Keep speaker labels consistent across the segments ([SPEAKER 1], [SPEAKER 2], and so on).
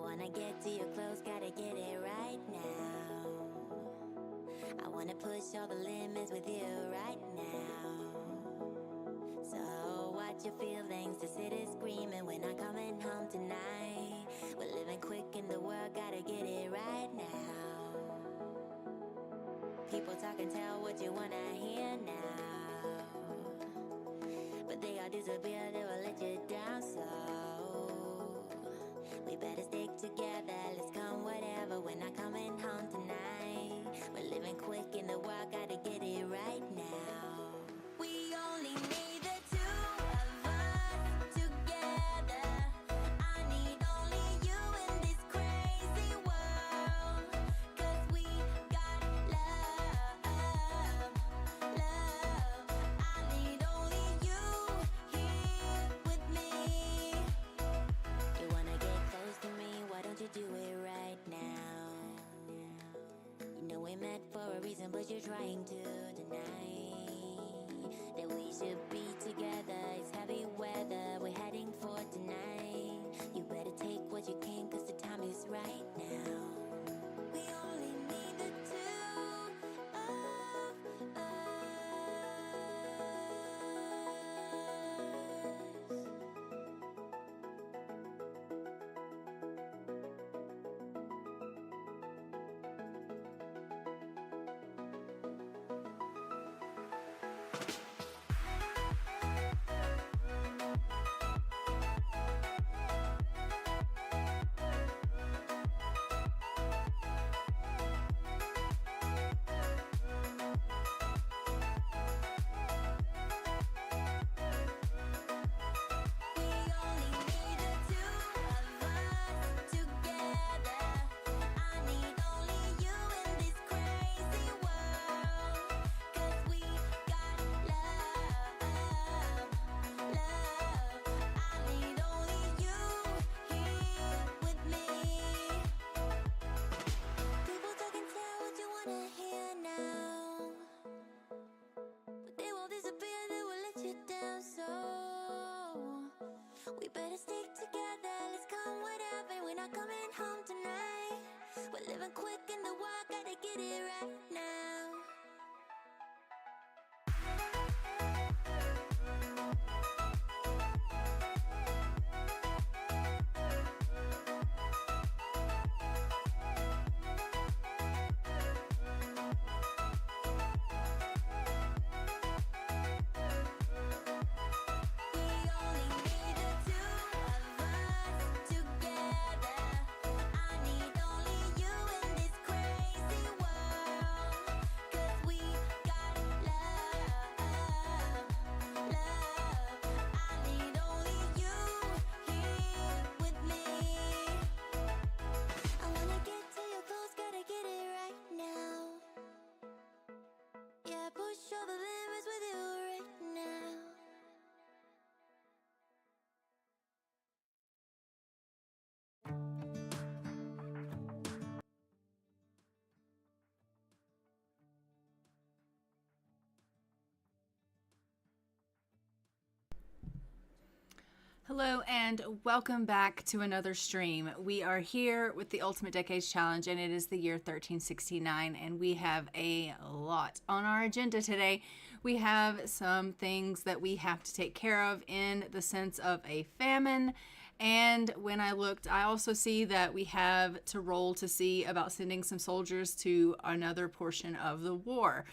[SPEAKER 1] wanna get to your clothes, gotta get it right now. I wanna push all the limits with you right now. So watch your feelings, the city's screaming, we're not coming home tonight. We're living quick in the world, gotta get it right now. People talk and tell what you wanna hear now, but they all disappear, they will let you down. So we better stick together, let's come whatever, we're not coming home tonight. We're living quick in the world, gotta get it right now. We only need the two of us together. I need only you in this crazy world, 'cause we got love, love. I need only you here with me. You wanna get close to me, why don't you do it right now? You know we met for a reason, but you're trying to deny that we should be together. It's heavy weather, we're heading for tonight. You better take what you can, 'cause the time is right now. We only need the two of us. We better stick together, let's come whatever, we're not coming home tonight. We're living quick in the world, gotta get it right now.
[SPEAKER 2] Hello and welcome back to another stream. We are here with the Ultimate Decades Challenge and it is the year 1369 and we have a lot on our agenda today. We have some things that we have to take care of in the sense of a famine, and when I looked I also see that we have to roll to see about sending some soldiers to another portion of the war.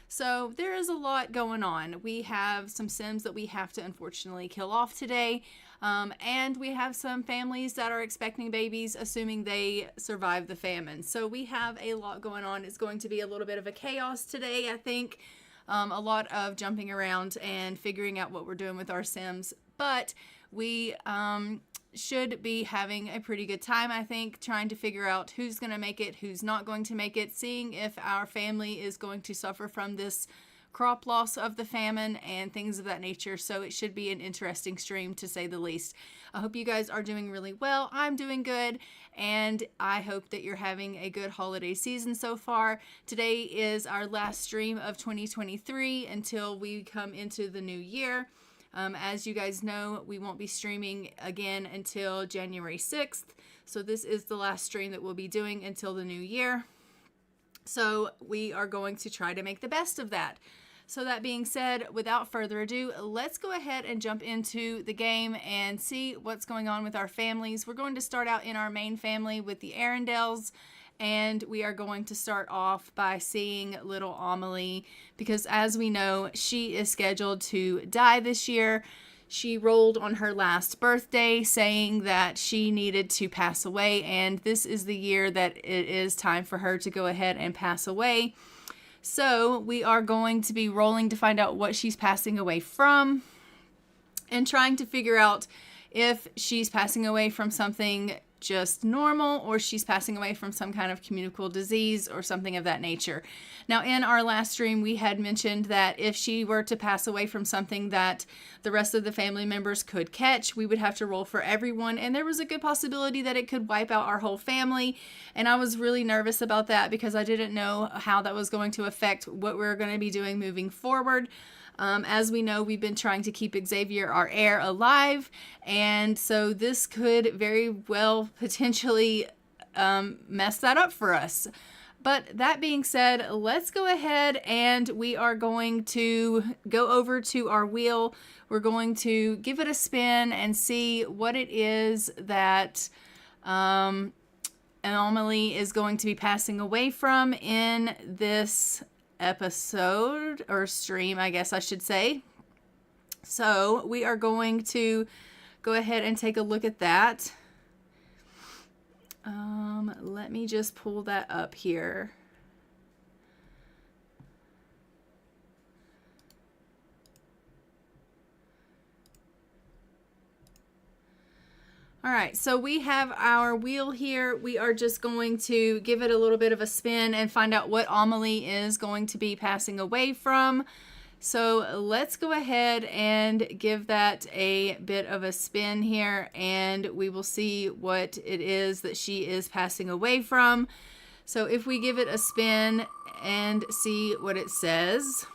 [SPEAKER 2] So there is a lot going on. We have some Sims that we have to unfortunately kill off today. And we have some families that are expecting babies, assuming they survive the famine. So we have a lot going on. It's going to be a little bit of a chaos today, I think. A lot of jumping around and figuring out what we're doing with our Sims. But we should be having a pretty good time, I think, trying to figure out who's going to make it, who's not going to make it, seeing if our family is going to suffer from this crop loss of the famine and things of that nature. So it should be an interesting stream, to say the least. I hope you guys are doing really well. I'm doing good, and I hope that you're having a good holiday season so far. Today is our last stream of 2023 until we come into the new year. As you guys know, we won't be streaming again until January 6th. So this is the last stream that we'll be doing until the new year. So we are going to try to make the best of that. So that being said, without further ado, let's go ahead and jump into the game and see what's going on with our families. We're going to start out in our main family with the Arundels, and we are going to start off by seeing little Amelie, because as we know, she is scheduled to die this year. She rolled on her last birthday saying that she needed to pass away, and this is the year that it is time for her to go ahead and pass away. So we are going to be rolling to find out what she's passing away from and trying to figure out if she's passing away from something just normal or she's passing away from some kind of communicable disease or something of that nature. Now, in our last stream, we had mentioned that if she were to pass away from something that the rest of the family members could catch, we would have to roll for everyone, and there was a good possibility that it could wipe out our whole family, and I was really nervous about that because I didn't know how that was going to affect what we're going to be doing moving forward. As we know, we've been trying to keep Xavier, our heir, alive, and so this could very well potentially mess that up for us. But that being said, let's go ahead and we are going to go over to our wheel. We're going to give it a spin and see what it is that Amelie is going to be passing away from in this episode, or stream, I guess I should say. So we are going to go ahead and take a look at that. Let me just pull that up here. All right, so we have our wheel here. We are just going to give it a little bit of a spin and find out what Amelie is going to be passing away from. So let's go ahead and give that a bit of a spin here, and we will see what it is that she is passing away from. So if we give it a spin and see what it says,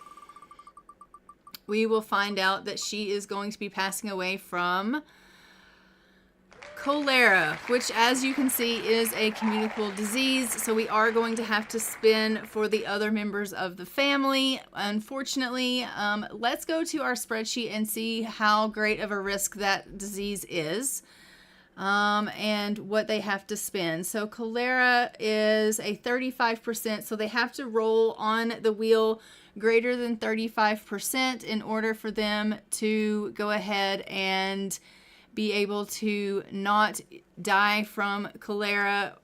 [SPEAKER 2] we will find out that she is going to be passing away from cholera, which, as you can see, is a communicable disease. So we are going to have to spin for the other members of the family, unfortunately. Let's go to our spreadsheet and see how great of a risk that disease is, and what they have to spin. So cholera is a 35%, so they have to roll on the wheel greater than 35% in order for them to go ahead and be able to not die from cholera,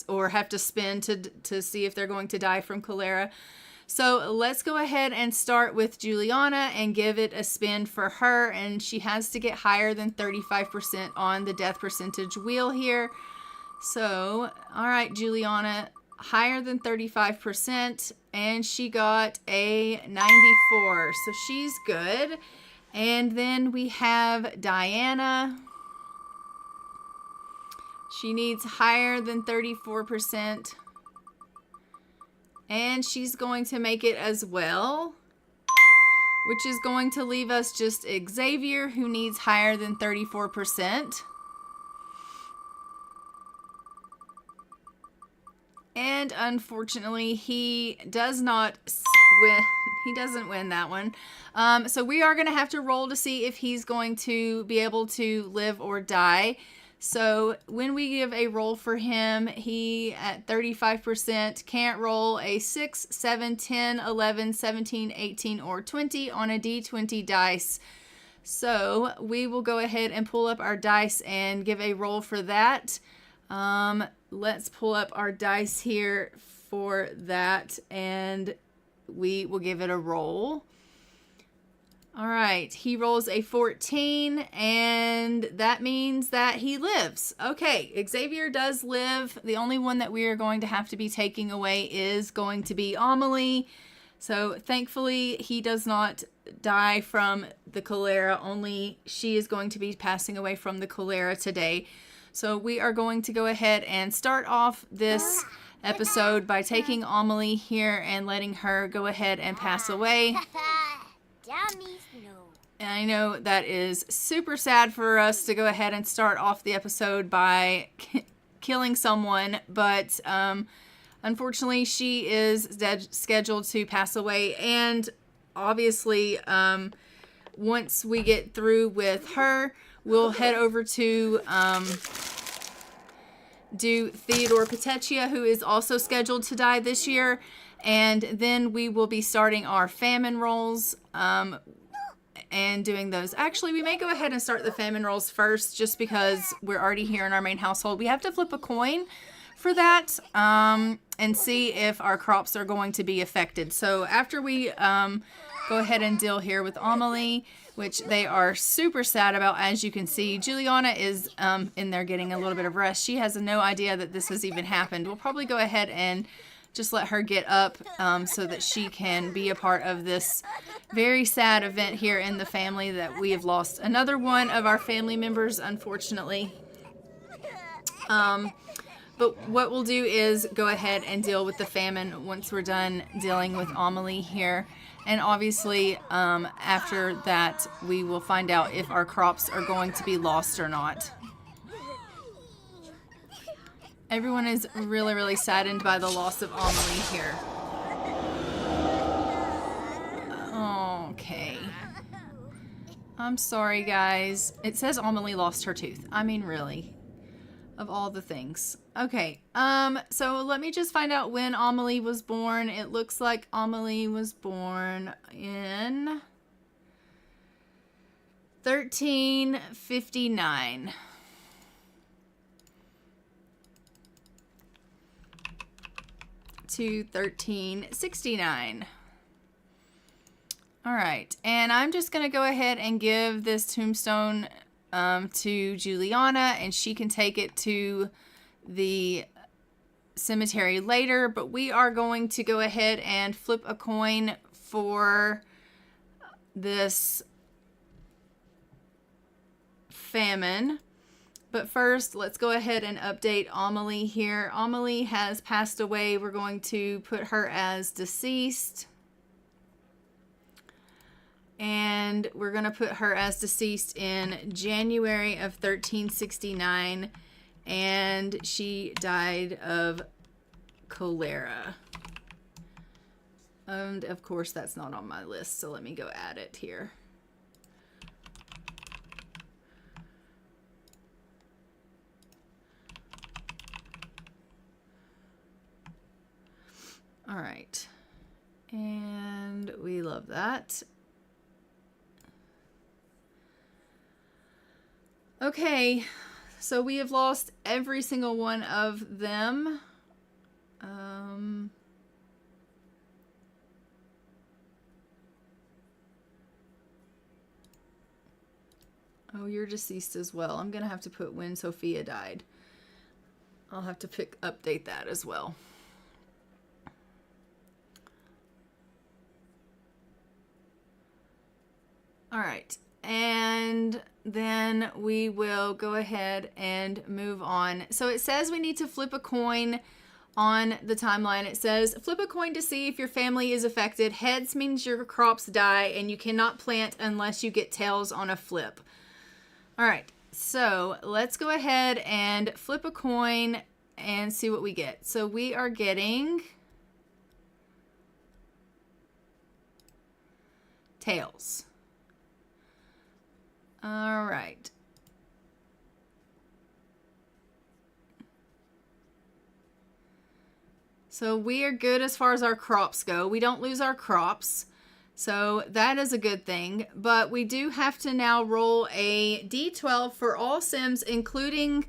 [SPEAKER 2] or have to spin to see if they're going to die from cholera. So let's go ahead and start with Juliana and give it a spin for her, and she has to get higher than 35% on the death percentage wheel here. So, all right, Juliana, higher than 35%, and she got a 94, so she's good. And then we have Diana. She needs higher than 34%. And she's going to make it as well, which is going to leave us just Xavier, who needs higher than 34%. And unfortunately, he doesn't win that one. So we are going to have to roll to see if he's going to be able to live or die. So when we give a roll for him, he at 35% can't roll a 6, 7, 10, 11, 17, 18, or 20 on a D20 dice. So we will go ahead and pull up our dice and give a roll for that. Let's pull up our dice here for that, and we will give it a roll. All right, he rolls a 14, and that means that he lives. Okay, Xavier does live. The only one that we are going to have to be taking away is going to be Amelie. So thankfully, he does not die from the cholera. Only she is going to be passing away from the cholera today. So we are going to go ahead and start off this episode by taking Amelie here and letting her go ahead and pass away.
[SPEAKER 1] Dummies, no.
[SPEAKER 2] And I know that is super sad for us to go ahead and start off the episode by killing someone, but unfortunately she is scheduled to pass away. And obviously, once we get through with her, we'll head over to do Theodore Petaccia, who is also scheduled to die this year. And then we will be starting our famine rolls and doing those. Actually, we may go ahead and start the famine rolls first, just because we're already here in our main household. We have to flip a coin for that and see if our crops are going to be affected. So after we go ahead and deal here with Amelie, which they are super sad about, as you can see. Juliana is in there getting a little bit of rest. She has no idea that this has even happened. We'll probably go ahead and just let her get up so that she can be a part of this very sad event here in the family, that we have lost another one of our family members, unfortunately. But what we'll do is go ahead and deal with the famine once we're done dealing with Amelie here. And obviously, after that, we will find out if our crops are going to be lost or not. Everyone is really, really saddened by the loss of Amelie here. Okay. I'm sorry, guys. It says Amelie lost her tooth. I mean, really. Of all the things. Okay, so let me just find out when Amelie was born. It looks like Amelie was born in 1359. To 1369. All right, and I'm just going to go ahead and give this tombstone to Juliana, and she can take it to the cemetery later, but we are going to go ahead and flip a coin for this famine. But first, let's go ahead and update Amelie here. Amelie has passed away. We're going to put her as deceased. And we're going to put her as deceased in January of 1369. And she died of cholera. And of course, that's not on my list, so let me go add it here. All right. And we love that. Okay, so we have lost every single one of them. Oh, you're deceased as well. I'm going to have to put when Sophia died. I'll have to update that as well. All right. And then we will go ahead and move on. So it says we need to flip a coin on the timeline. It says, flip a coin to see if your family is affected. Heads means your crops die and you cannot plant unless you get tails on a flip. All right, so let's go ahead and flip a coin and see what we get. So we are getting tails. All right. So we are good as far as our crops go. We don't lose our crops. So that is a good thing. But we do have to now roll a D12 for all Sims, including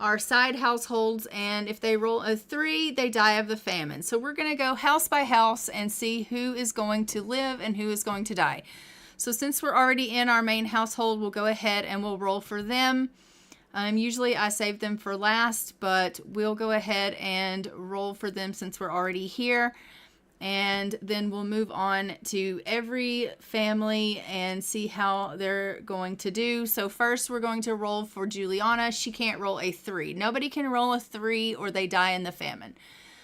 [SPEAKER 2] our side households. And if they roll a 3, they die of the famine. So we're going to go house by house and see who is going to live and who is going to die. So since we're already in our main household, we'll go ahead and we'll roll for them. Usually I save them for last, but we'll go ahead and roll for them since we're already here. And then we'll move on to every family and see how they're going to do. So first we're going to roll for Juliana. She can't roll a 3. Nobody can roll a 3 or they die in the famine.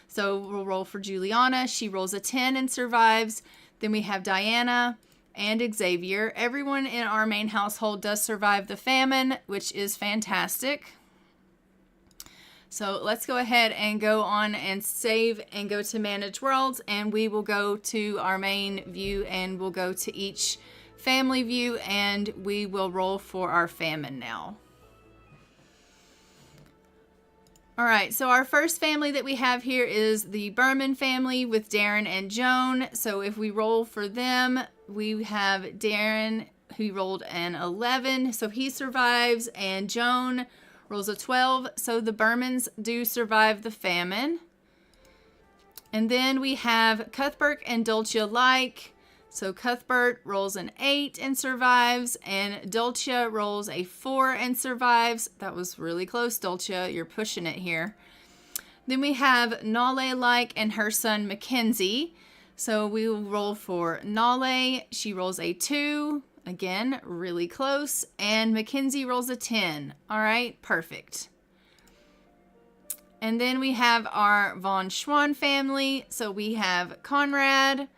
[SPEAKER 2] So we'll roll for Juliana. She rolls a 10 and survives. Then we have Diana. and Xavier. Everyone in our main household does survive the famine, which is fantastic. So let's go ahead and go on and save and go to Manage Worlds, and we will go to our main view and we'll go to each family view and we will roll for our famine now. All right, so our first family that we have here is the Berman family with Darren and Joan. So if we roll for them, we have Darren who rolled an 11, so he survives, and Joan rolls a 12, so the Bermans do survive the famine. And then we have Cuthbert and Dulce alike. So Cuthbert rolls an 8 and survives, and Dulce rolls a 4 and survives. That was really close, Dulce. You're pushing it here. Then we have Nale alike and her son Mackenzie. So we will roll for Nale. She rolls a 2. Again, really close. And Mackenzie rolls a 10. All right, perfect. And then we have our Von Schwann family. So we have Conrad.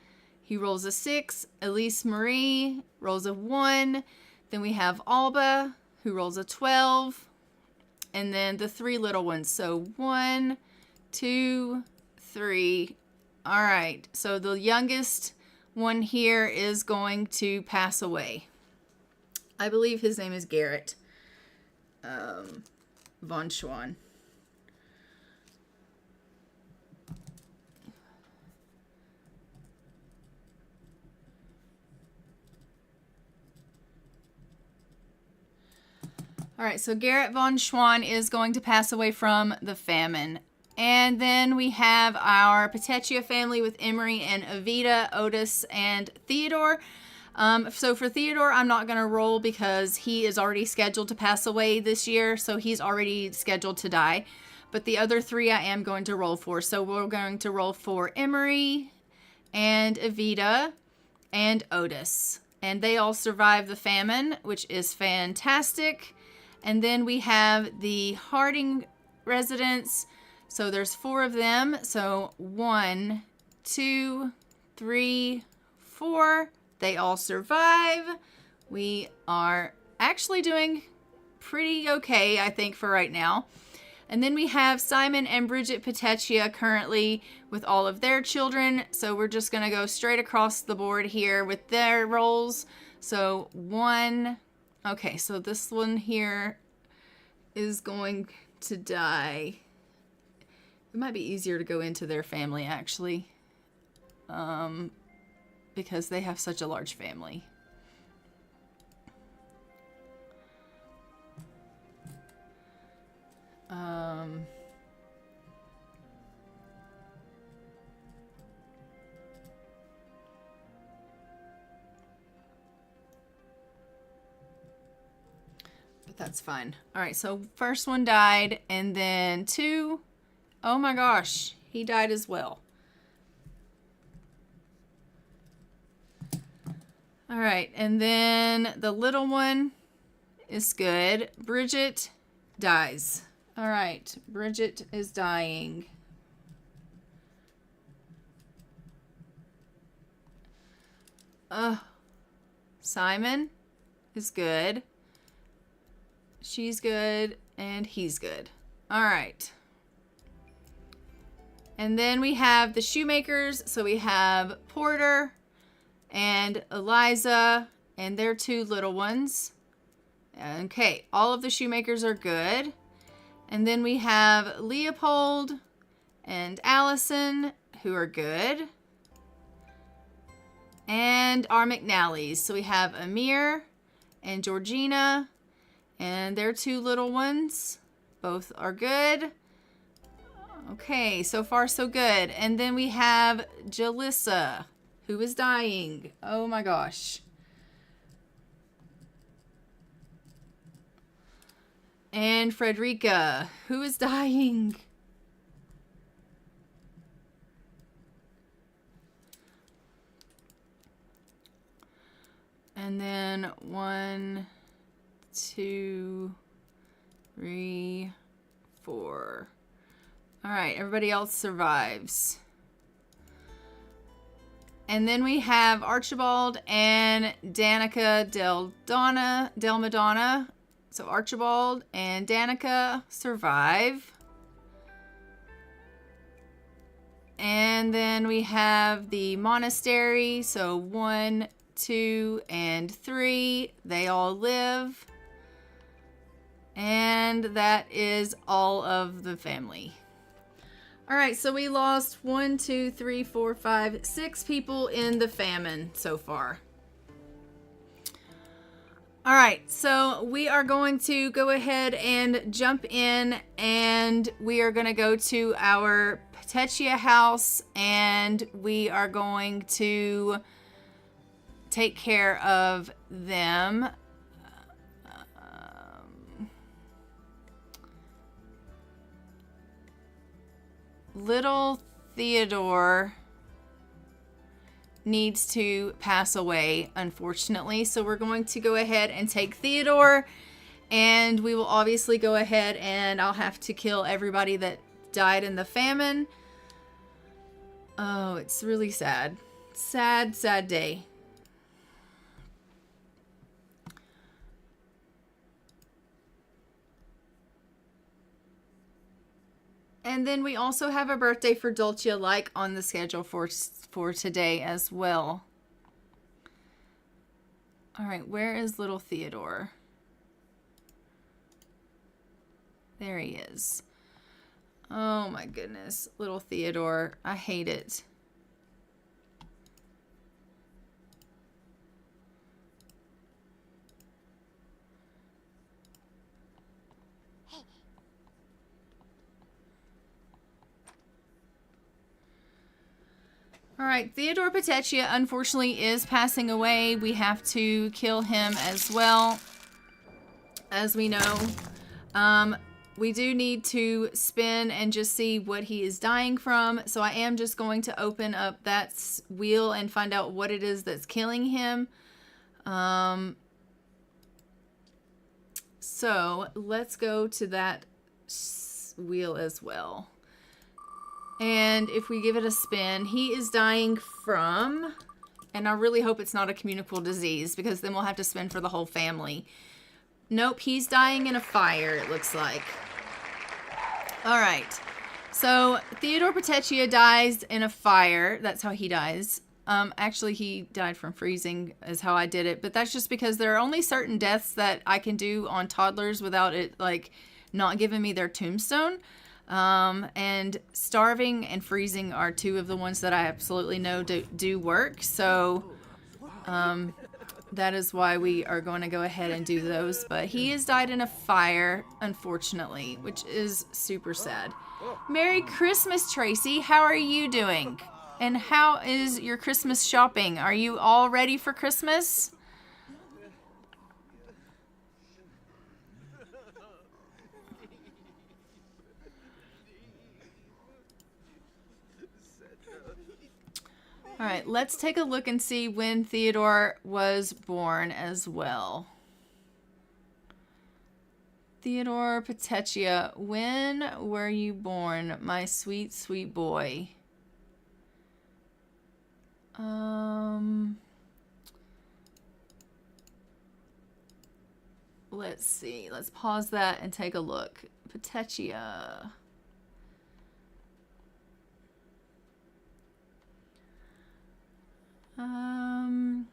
[SPEAKER 2] He rolls a 6. Elise Marie rolls a 1. Then we have Alba, who rolls a 12. And then the 3 little ones. So 1, 2, 3. All right. So the youngest one here is going to pass away. I believe his name is Garrett Von Schwann. All right, so Garrett Von Schwann is going to pass away from the famine. And then we have our Petaccia family with Emery and Evita, Otis, and Theodore. So for Theodore, I'm not going to roll because he is already scheduled to pass away this year. So he's already scheduled to die. But the other 3 I am going to roll for. So we're going to roll for Emery and Evita and Otis. And they all survived the famine, which is fantastic. And then we have the Harding residents. So there's 4 of them. So 1, 2, 3, 4. They all survive. We are actually doing pretty okay, I think, for right now. And then we have Simon and Bridget Petaccia currently with all of their children. So we're just going to go straight across the board here with their rolls. So 1... Okay, so this one here is going to die. It might be easier to go into their family, actually, because they have such a large family. But that's fine. All right, so first one died, and then 2. Oh my gosh, he died as well. All right, and then the little one is good. Bridget dies. All right, Bridget is dying. Simon is good. She's good, and he's good. All right. And then we have the shoemakers. So we have Porter and Eliza and their 2 little ones. Okay, all of the shoemakers are good. And then we have Leopold and Allison, who are good. And our McNallys. So we have Amir and Georgina and their 2 little ones. Both are good. Okay, so far so good. And then we have Jalissa, who is dying. Oh my gosh. And Frederica, who is dying. And then 1, 2, 3, 4. All right, everybody else survives. And then we have Archibald and Danica Del Madonna. So Archibald and Danica survive. And then we have the monastery. So 1, 2, and 3. They all live. And that is all of the family. All right, so we lost 1, 2, 3, 4, 5, 6 people in the famine so far. All right, so we are going to go ahead and jump in, and we are going to go to our Petaccia house, and we are going to take care of them. Little Theodore needs to pass away, unfortunately. So we're going to go ahead and take Theodore, and we will obviously go ahead and I'll have to kill everybody that died in the famine. Oh, it's really sad. Sad, sad day. And then we also have a birthday for Dulcia like on the schedule for today as well. All right, where is little Theodore? There he is. Oh my goodness, little Theodore. I hate it. All right, Theodore Petaccia unfortunately is passing away. We have to kill him as well, as we know. We do need to spin and just see what he is dying from. So I am just going to open up that wheel and find out what it is that's killing him. So let's go to that wheel as well. And if we give it a spin, he is dying from, and I really hope it's not a communicable disease, because then we'll have to spin for the whole family. Nope, he's dying in a fire, it looks like. All right, so Theodore Petaccia dies in a fire. That's how he dies. Actually, he died from freezing is how I did it, but that's just because there are only certain deaths that I can do on toddlers without it, like, not giving me their tombstone. And starving and freezing are two of the ones that I absolutely know do work. So, that is why we are going to go ahead and do those. But he has died in a fire, unfortunately, which is super sad. Merry Christmas, Tracy. How are you doing? And how is your Christmas shopping? Are you all ready for Christmas? All right, let's take a look and see when Theodore was born as well. Theodore Petaccia, when were you born, my sweet, sweet boy? Let's see. Let's pause that and take a look. Petaccia. I'm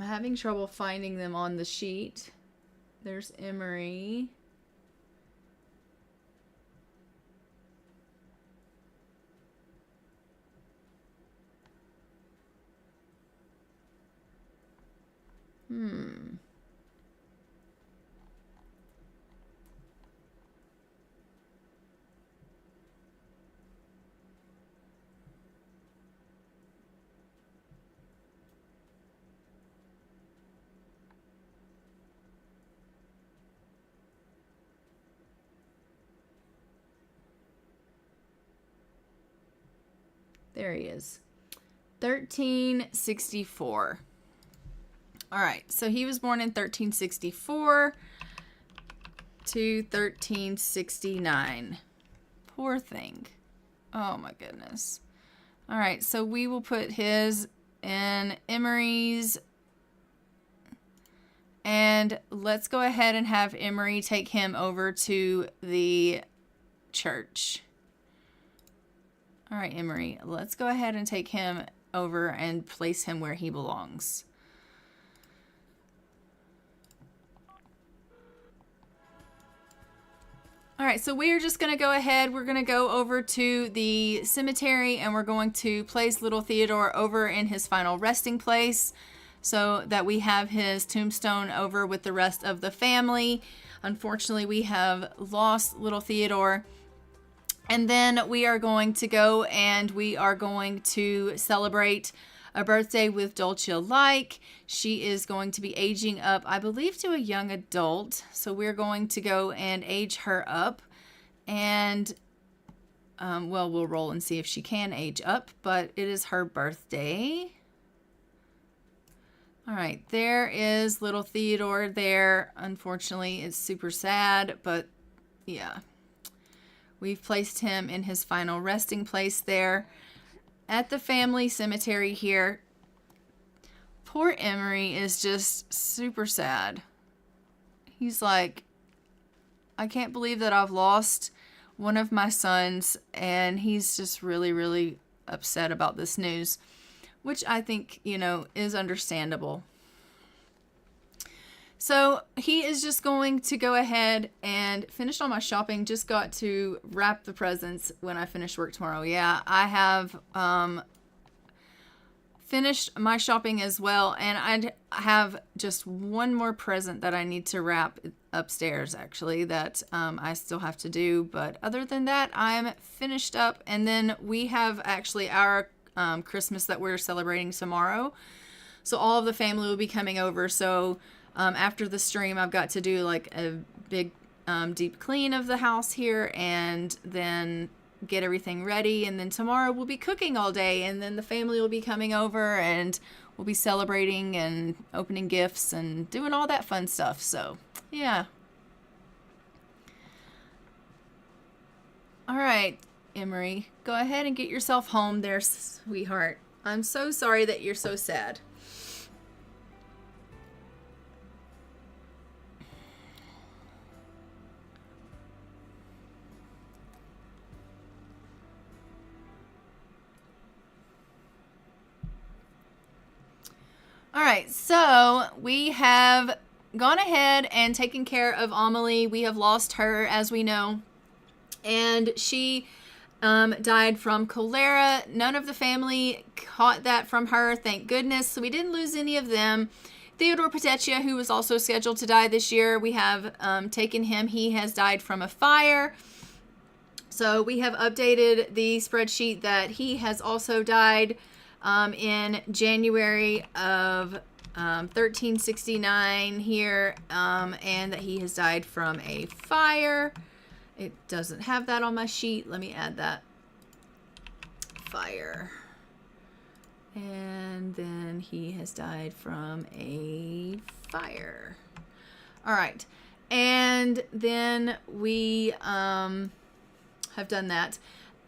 [SPEAKER 2] having trouble finding them on the sheet. There's Emery. There he is. 1364. All right, so he was born in 1364 to 1369. Poor thing. Oh my goodness. All right, so we will put his in Emery's. And let's go ahead and have Emery take him over to the church. All right, Emery, let's go ahead and take him over and place him where he belongs. All right, so we are just going to go ahead. We're going to go over to the cemetery and we're going to place little Theodore over in his final resting place so that we have his tombstone over with the rest of the family. Unfortunately, we have lost little Theodore. And then we are going to go and we are going to celebrate a birthday with Dulcia Like. She is going to be aging up, I believe, to a young adult. So we're going to go and age her up. And, well, we'll roll and see if she can age up. But it is her birthday. All right, there is little Theodore there. Unfortunately, it's super sad, but yeah. We've placed him in his final resting place there at the family cemetery here. Poor Emery is just super sad. He's like, I can't believe that I've lost one of my sons, and he's just really, really upset about this news, which I think, you know, is understandable. So he is just going to go ahead and finish all my shopping. Just got to wrap the presents when I finish work tomorrow. Yeah, I have finished my shopping as well. And I have just one more present that I need to wrap upstairs, actually, that I still have to do. But other than that, I'm finished up. And then we have actually our Christmas that we're celebrating tomorrow. So all of the family will be coming over. So after the stream, I've got to do like a big deep clean of the house here and then get everything ready. And then tomorrow we'll be cooking all day, and then the family will be coming over and we'll be celebrating and opening gifts and doing all that fun stuff. So yeah. All right, Emery, go ahead and get yourself home there, sweetheart. I'm so sorry that you're so sad. All right, so we have gone ahead and taken care of Amelie. We have lost her, as we know, and she died from cholera. None of the family caught that from her, thank goodness. So we didn't lose any of them. Theodore Petaccia, who was also scheduled to die this year, we have taken him. He has died from a fire. So we have updated the spreadsheet that he has also died in January of 1369 here, and that he has died from a fire. It doesn't have that on my sheet. Let me add that. Fire. And then he has died from a fire. All right. And then we have done that.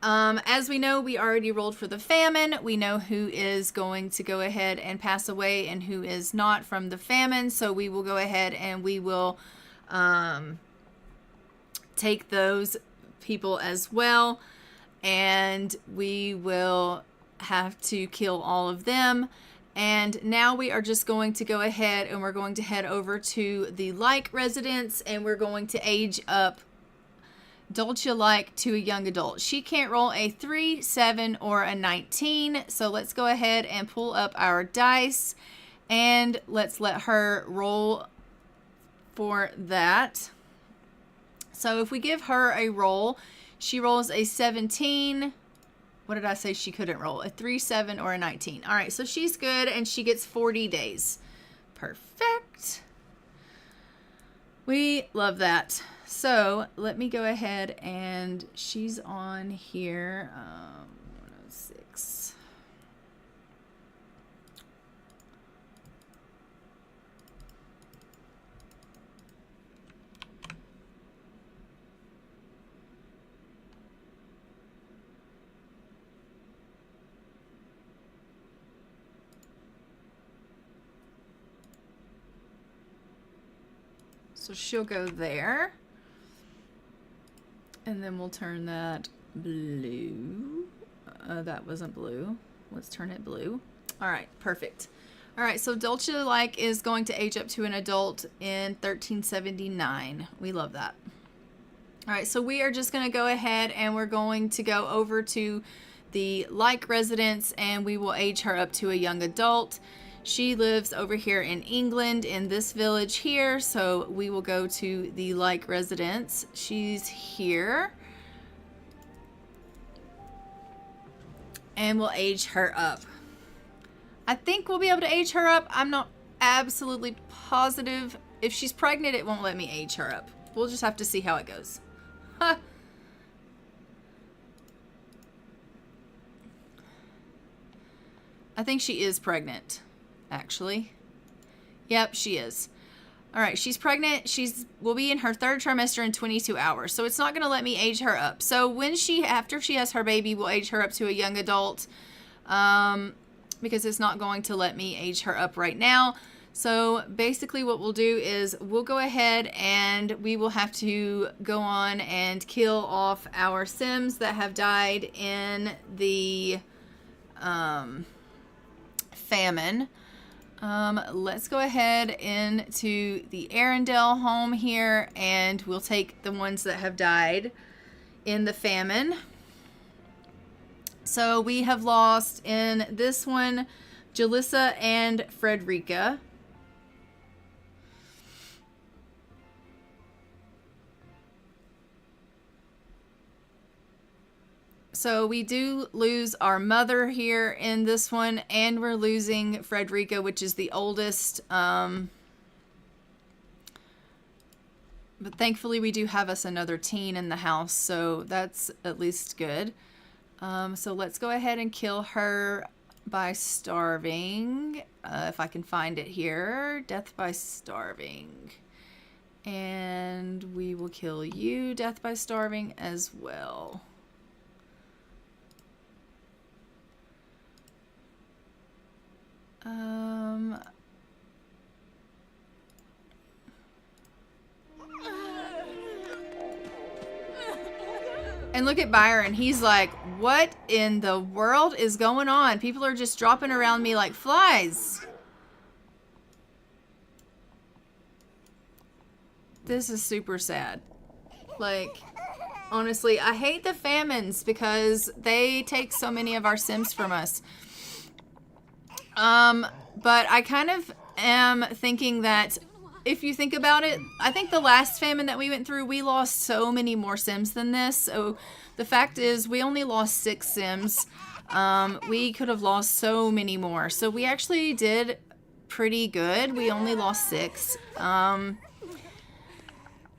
[SPEAKER 2] As we know, we already rolled for the famine. We know who is going to go ahead and pass away and who is not from the famine. So we will go ahead and we will take those people as well. And we will have to kill all of them. And now we are just going to go ahead and we're going to head over to the Like residence, and we're going to age up Dulcia Like to a young adult. She can't roll a 3, 7, or a 19. So let's go ahead and pull up our dice and let's let her roll for that. So if we give her a roll, she rolls a 17. What did I say she couldn't roll? A 3, 7, or a 19. All right, so she's good and she gets 40 days. Perfect. We love that. So let me go ahead and she's on here. 6. So she'll go there. And then we'll turn that blue. That wasn't blue. Let's turn it blue. All right, perfect. All right, so Dulce like is going to age up to an adult in 1379. We love that. All right, so we are just going to go ahead and we're going to go over to the like residence and we will age her up to a young adult. She lives over here in England in this village here, so we will go to the like residence. She's here. And we'll age her up. I think we'll be able to age her up. I'm not absolutely positive. If she's pregnant, it won't let me age her up. We'll just have to see how it goes. Huh. I think she is pregnant, actually. Yep, she is. All right, she's pregnant. Will be in her 3rd trimester in 22 hours. So it's not going to let me age her up. So after she has her baby, we'll age her up to a young adult. Because it's not going to let me age her up right now. So basically what we'll do is we'll go ahead and we will have to go on and kill off our Sims that have died in the famine. Let's go ahead into the Arundel home here and we'll take the ones that have died in the famine. So we have lost in this one, Jalissa and Frederica. So we do lose our mother here in this one, and we're losing Frederica, which is the oldest. But thankfully we do have us another teen in the house, so that's at least good. So let's go ahead and kill her by starving. If I can find it here. Death by starving. And we will kill you, death by starving, as well. And look at Byron. He's like, what in the world is going on? People are just dropping around me like flies. This is super sad. Like, honestly, I hate the famines because they take so many of our Sims from us. But I kind of am thinking that if you think about it, I think the last famine that we went through, we lost so many more Sims than this. So the fact is we only lost 6 Sims. We could have lost so many more. So we actually did pretty good. We only lost 6.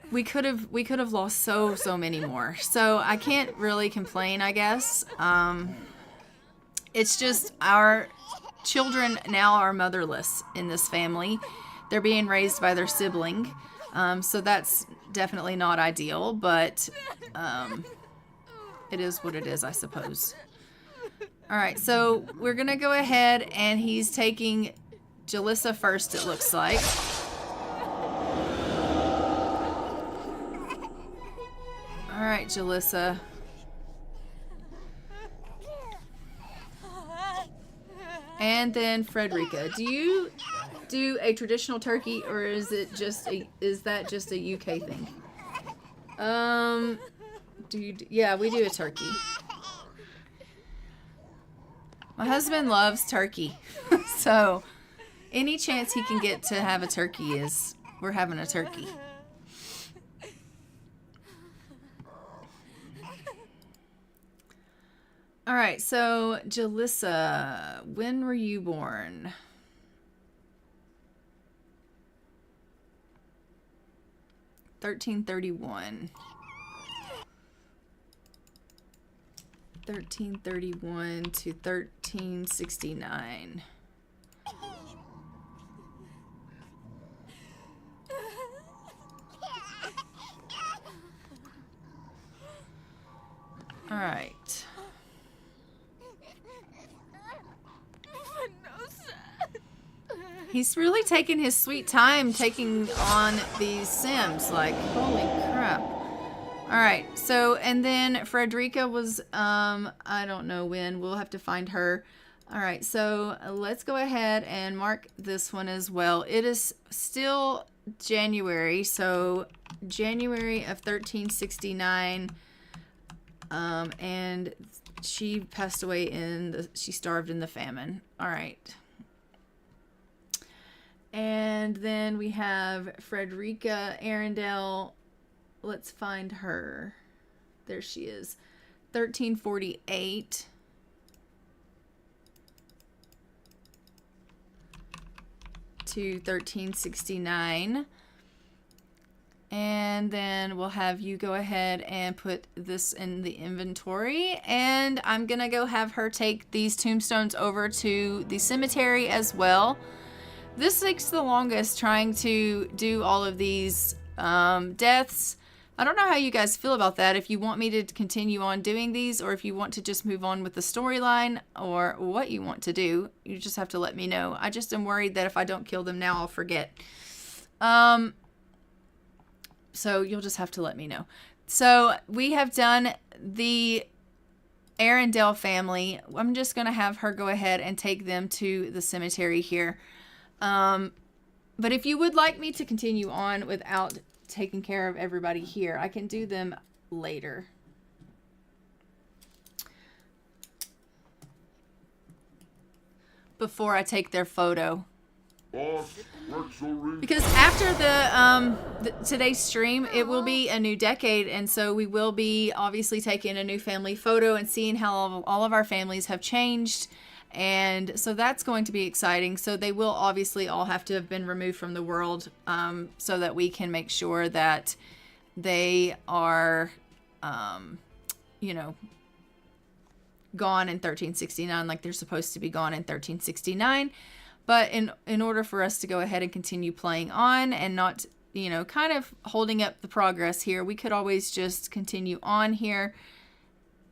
[SPEAKER 2] We could have lost so many more. So I can't really complain, I guess. It's just our children now are motherless in this family. They're being raised by their sibling. So that's definitely not ideal, but it is what it is, I suppose. All right, so we're going to go ahead and he's taking Jalissa first, it looks like. All right, Jalissa. And then Frederica. Do you do a traditional turkey, or is that just a UK thing? Yeah, we do a turkey. My husband loves turkey. So any chance he can get to have a turkey we're having a turkey. All right, so Jalissa, when were you born? $1331. 1331 to 1369. All right. He's really taking his sweet time taking on these Sims. Like, holy crap. All right. So, and then Frederica was, I don't know when. We'll have to find her. All right. So let's go ahead and mark this one as well. It is still January. So January of 1369. And she passed away she starved in the famine. All right. And then we have Frederica Arundel. Let's find her. There she is. 1348 to 1369. And then we'll have you go ahead and put this in the inventory. And I'm going to go have her take these tombstones over to the cemetery as well. This takes the longest trying to do all of these deaths. I don't know how you guys feel about that. If you want me to continue on doing these, or if you want to just move on with the storyline, or what you want to do, you just have to let me know. I just am worried that if I don't kill them now, I'll forget. So you'll just have to let me know. So we have done the Arundel family. I'm just going to have her go ahead and take them to the cemetery here. But if you would like me to continue on without taking care of everybody here, I can do them later. Before I take their photo. Because after today's stream, it will be a new decade, and so we will be obviously taking a new family photo and seeing how all of our families have changed. And so that's going to be exciting. So they will obviously all have to have been removed from the world, so that we can make sure that they are, you know, gone in 1369, like they're supposed to be gone in 1369. But in order for us to go ahead and continue playing on and not, you know, kind of holding up the progress here, we could always just continue on here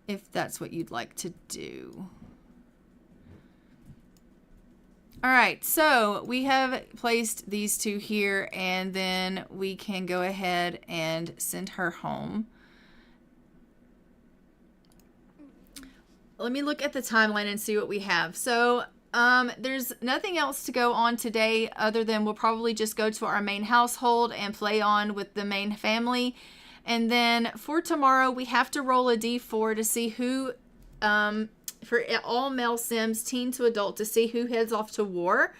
[SPEAKER 2] if that's what you'd like to do. All right, so we have placed these two here, and then we can go ahead and send her home. Let me look at the timeline and see what we have. So there's nothing else to go on today other than we'll probably just go to our main household and play on with the main family. And then for tomorrow, we have to roll a d4 to see who... for all male Sims, teen to adult, to see who heads off to war.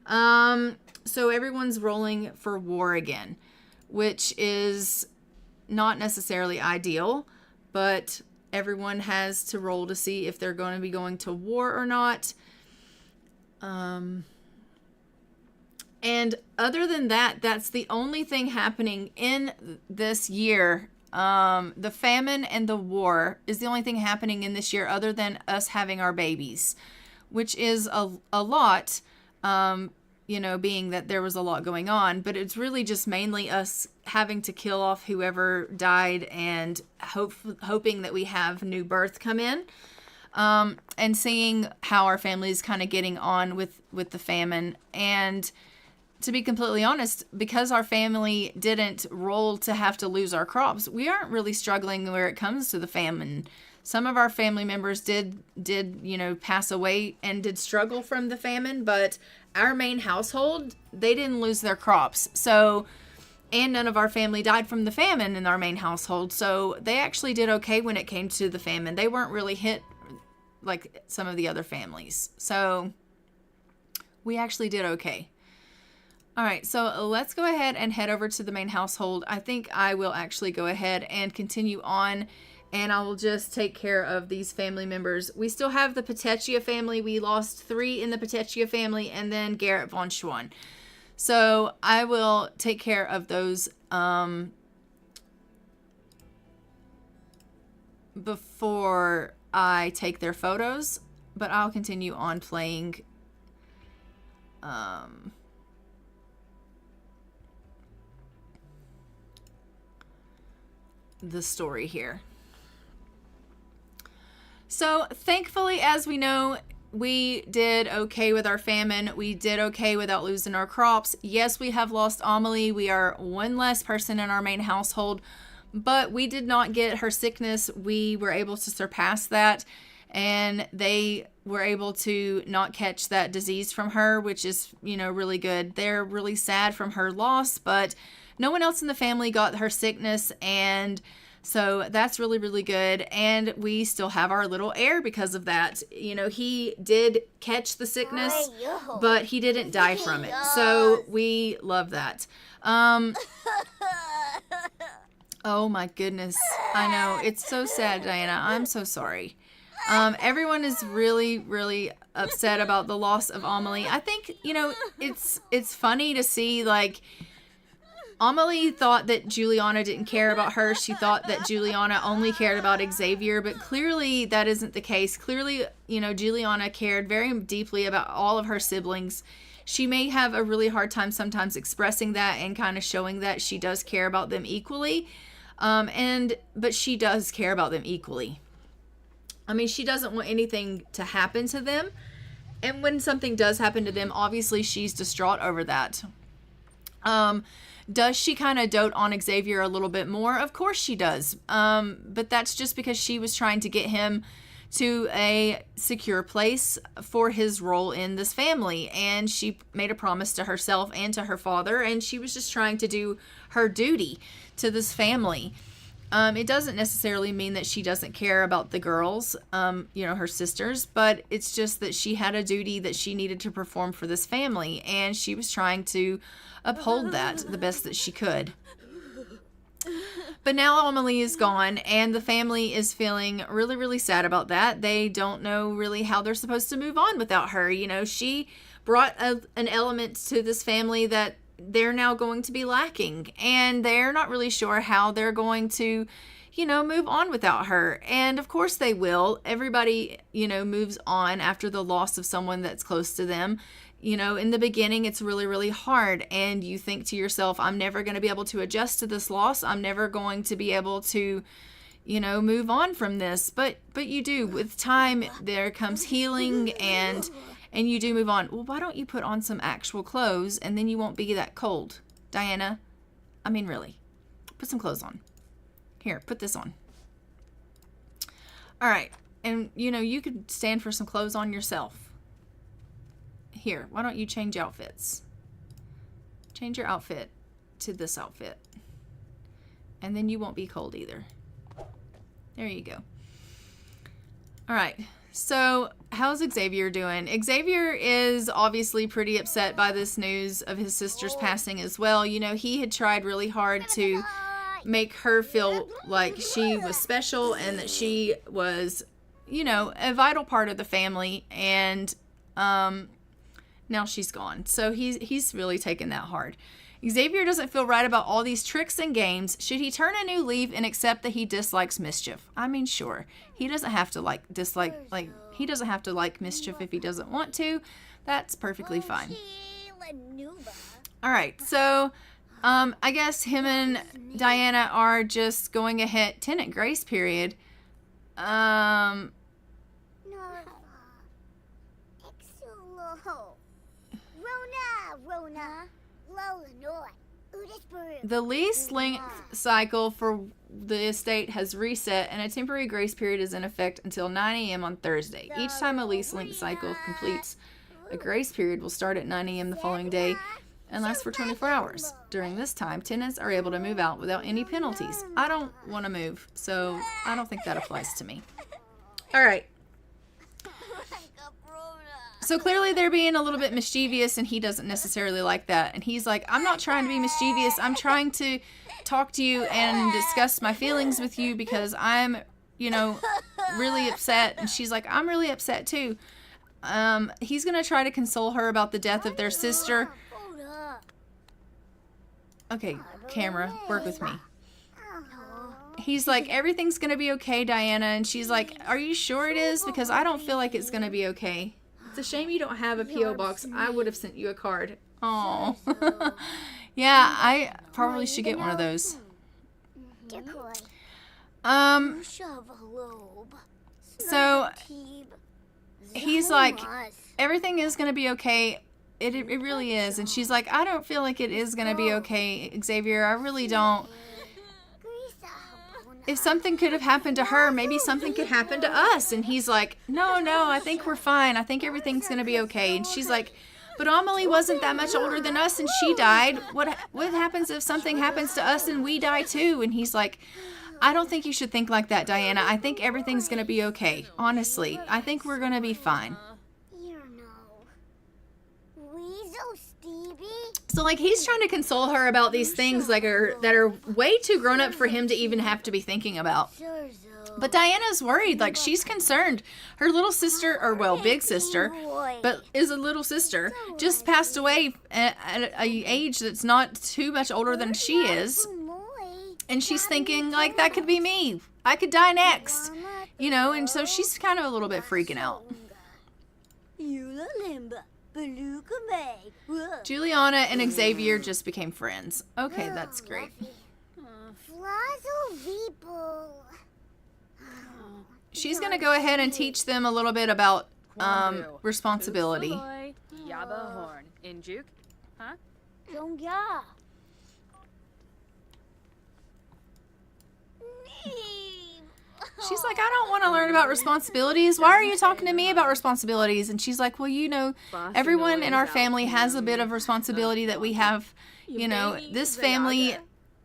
[SPEAKER 2] So everyone's rolling for war again, which is not necessarily ideal, but everyone has to roll to see if they're going to be going to war or not. And other than that, that's the only thing happening in this year. The famine and the war is the only thing happening in this year other than us having our babies, which is a lot, you know, being that there was a lot going on, but it's really just mainly us having to kill off whoever died and hoping that we have new birth come in, and seeing how our family is kind of getting on with the famine. And to be completely honest, because our family didn't roll to have to lose our crops, we aren't really struggling where it comes to the famine. Some of our family members did, you know, pass away and did struggle from the famine, but our main household, they didn't lose their crops. So, and none of our family died from the famine in our main household. So they actually did okay when it came to the famine. They weren't really hit like some of the other families. So we actually did okay. All right, so let's go ahead and head over to the main household. I think I will actually go ahead and continue on, and I will just take care of these family members. We still have the Petaccia family. We lost 3 in the Petaccia family, and then Garrett von Schwann. So I will take care of those before I take their photos, but I'll continue on playing the story here. So thankfully, as we know, we did okay with our famine. We did okay without losing our crops. Yes, we have lost Amelie. We are one less person in our main household, but we did not get her sickness. We were able to surpass that, and they were able to not catch that disease from her, which is, really good. They're really sad from her loss, but no one else in the family got her sickness, and so that's really, really good. And we still have our little heir because of that. He did catch the sickness, but he didn't die from it. So we love that. Oh my goodness. I know. It's so sad, Diana. I'm so sorry. Everyone is really, really upset about the loss of Amelie. I think, it's funny to see, like, Amelie thought that Juliana didn't care about her. She thought that Juliana only cared about Xavier, but clearly that isn't the case. Clearly, Juliana cared very deeply about all of her siblings. She may have a really hard time sometimes expressing that and kind of showing that she does care about them equally. But she does care about them equally. I mean, she doesn't want anything to happen to them. And when something does happen to them, obviously she's distraught over that. Does she kind of dote on Xavier a little bit more? Of course she does. But that's just because she was trying to get him to a secure place for his role in this family. And she made a promise to herself and to her father, and she was just trying to do her duty to this family. It doesn't necessarily mean that she doesn't care about the girls, her sisters, but it's just that she had a duty that she needed to perform for this family, and she was trying to uphold that the best that she could. But now Amelie is gone, and the family is feeling really, really sad about that. They don't know really how they're supposed to move on without her. She brought an element to this family that they're now going to be lacking, and they're not really sure how they're going to, move on without her. And of course they will. Everybody, moves on after the loss of someone that's close to them. In the beginning, it's really, really hard, and you think to yourself, I'm never going to be able to adjust to this loss. I'm never going to be able to, move on from this. But you do. With time, there comes healing, and you do move on. Well, why don't you put on some actual clothes, and then you won't be that cold, Diana? I mean, really. Put some clothes on. Here, put this on. All right. And, you could stand for some clothes on yourself. Here, why don't you change outfits? Change your outfit to this outfit. And then you won't be cold either. There you go. All right. So, how's Xavier doing? Xavier is obviously pretty upset by this news of his sister's passing as well. He had tried really hard to make her feel like she was special and that she was, a vital part of the family. And, now she's gone. So he's really taken that hard. Xavier doesn't feel right about all these tricks and games. Should he turn a new leaf and accept that he dislikes mischief? I mean, sure. He doesn't have to he doesn't have to like mischief if he doesn't want to. That's perfectly fine. All right. So, I guess him and Diana are just going ahead. Tenant grace period. The lease length cycle for the estate has reset, and a temporary grace period is in effect until 9 a.m. on Thursday. Each time a lease length cycle completes, a grace period will start at 9 a.m. the following day and last for 24 hours. During this time, tenants are able to move out without any penalties. I don't want to move, so I don't think that applies to me. All right. So clearly they're being a little bit mischievous, and he doesn't necessarily like that. And he's like, I'm not trying to be mischievous. I'm trying to talk to you and discuss my feelings with you because I'm, really upset. And she's like, I'm really upset too. He's going to try to console her about the death of their sister. Okay, camera, work with me. he's like, everything's going to be okay, Diana. And she's like, are you sure it is? Because I don't feel like it's going to be okay. It's a shame you don't have a P.O. box. I would have sent you a card. Oh. Yeah, I probably should get one of those. So he's like, everything is going to be okay. It really is. And she's like, I don't feel like it is going to be okay, Xavier. I really don't. If something could have happened to her, maybe something could happen to us. And he's like, no, I think we're fine. I think everything's going to be okay. And she's like, but Amelie wasn't that much older than us and she died. What happens if something happens to us and we die too? And he's like, I don't think you should think like that, Diana. I think everything's going to be okay. Honestly, I think we're going to be fine. So, like, he's trying to console her about these things that are way too grown up for him to even have to be thinking about. But Diana's worried. Like, she's concerned. Her little sister, or, well, big sister, but is a little sister, just passed away at an age that's not too much older than she is. And she's thinking, like, that could be me. I could die next. You know, and so she's kind of a little bit freaking out. Juliana and Xavier just became friends. Okay, that's great. She's going to go ahead and teach them a little bit about responsibility. She's like, I don't want to learn about responsibilities. Why are you talking to me about responsibilities? And she's like, well, you know, everyone in our family has a bit of responsibility that we have. You know, this family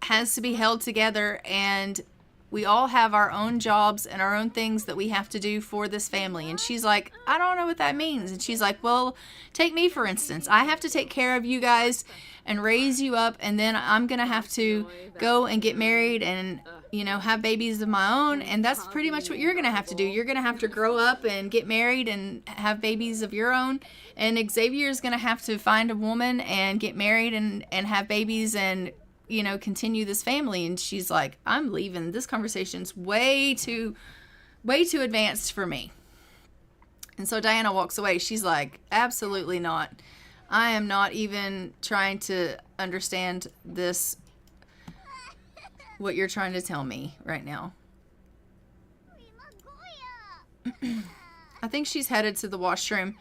[SPEAKER 2] has to be held together, and we all have our own jobs and our own things that we have to do for this family. And she's like, I don't know what that means. And she's like, well, take me, for instance. I have to take care of you guys and raise you up, and then I'm going to have to go and get married and, you know, have babies of my own. And that's pretty much what you're going to have to do. You're going to have to grow up and get married and have babies of your own. And Xavier is going to have to find a woman and get married and have babies and, you know, continue this family. And she's like, I'm leaving. This conversation's way too advanced for me. And so Diana walks away. She's like, absolutely not. I am not even trying to understand this, what you're trying to tell me right now. I think she's headed to the washroom.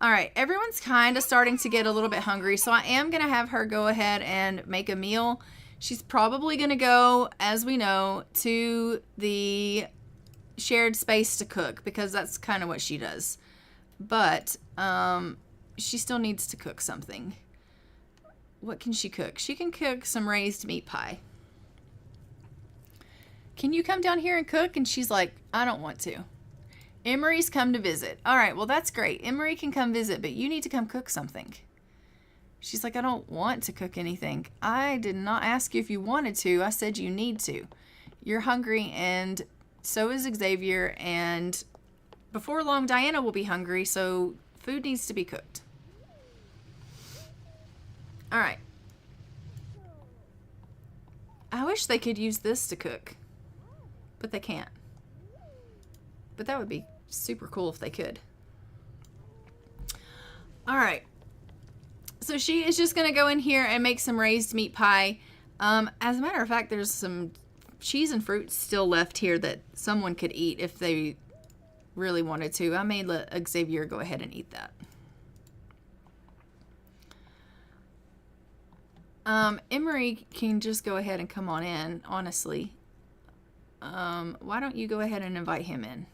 [SPEAKER 2] All right, everyone's kind of starting to get a little bit hungry, so I am going to have her go ahead and make a meal. She's probably going to go, as we know, to the shared space to cook, because that's kind of what she does. But she still needs to cook something. What can she cook? She can cook some raised meat pie. Can you come down here and cook? And she's like, I don't want to. Emery's come to visit. All right, well, that's great. Emery can come visit, but you need to come cook something. She's like, I don't want to cook anything. I did not ask you if you wanted to. I said you need to. You're hungry, and so is Xavier, and before long, Diana will be hungry, so food needs to be cooked. All right. I wish they could use this to cook, but they can't. But that would be super cool if they could. All right. So she is just going to go in here and make some raised meat pie. As a matter of fact, there's some cheese and fruit still left here that someone could eat if they really wanted to. I may let Xavier go ahead and eat that. Emery can just go ahead and come on in, honestly. Why don't you go ahead and invite him in?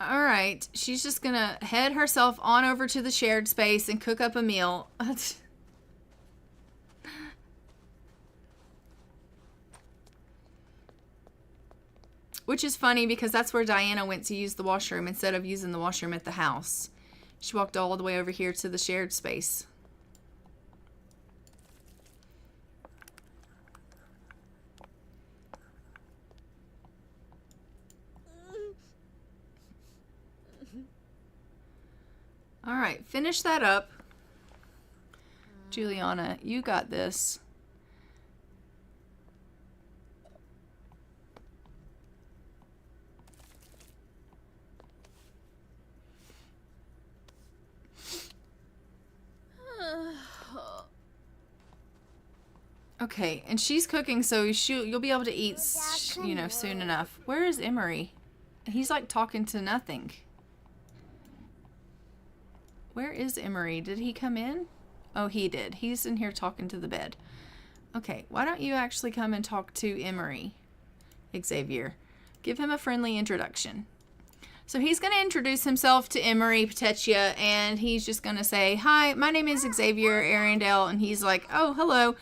[SPEAKER 2] All right, she's just going to head herself on over to the shared space and cook up a meal. Which is funny because that's where Diana went to use the washroom instead of using the washroom at the house. She walked all the way over here to the shared space. All right, finish that up. Juliana, you got this. Okay, and she's cooking, so you'll be able to eat, soon enough. Where is Emery? He's like talking to nothing. Where is Emery? Did he come in? Oh, he did. He's in here talking to the bed. Okay, why don't you actually come and talk to Emery, Xavier? Give him a friendly introduction. So he's going to introduce himself to Amelia Petaccia, and he's just going to say, "Hi, my name is Xavier Arundel," and he's like, "Oh, hello."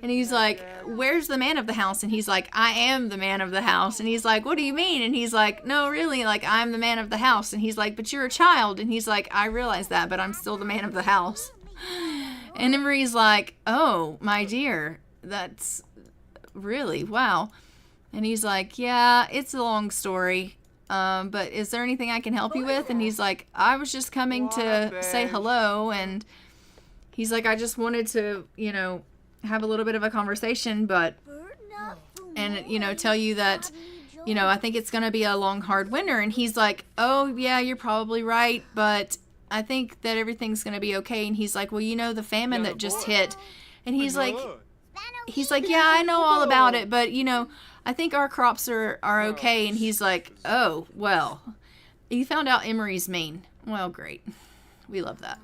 [SPEAKER 2] And he's like, "Where's the man of the house?" And he's like, "I am the man of the house." And he's like, "What do you mean?" And he's like, "No, really, like, I'm the man of the house." And he's like, "But you're a child." And he's like, "I realize that, but I'm still the man of the house." And Emery's like, "Oh, my dear, that's really, wow." And he's like, "Yeah, it's a long story. But is there anything I can help you with?" And he's like, "I was just coming to say hello." And he's like, "I just wanted to, have a little bit of a conversation, and tell you that, I think it's going to be a long, hard winter." And he's like, "Oh, yeah, you're probably right, but I think that everything's going to be okay." And he's like, "Well, the famine that just hit." And he's like, "Yeah, I know all about it, but, I think our crops are okay." And he's like, "Oh, well, you found out Emery's mean." Well, great. We love that.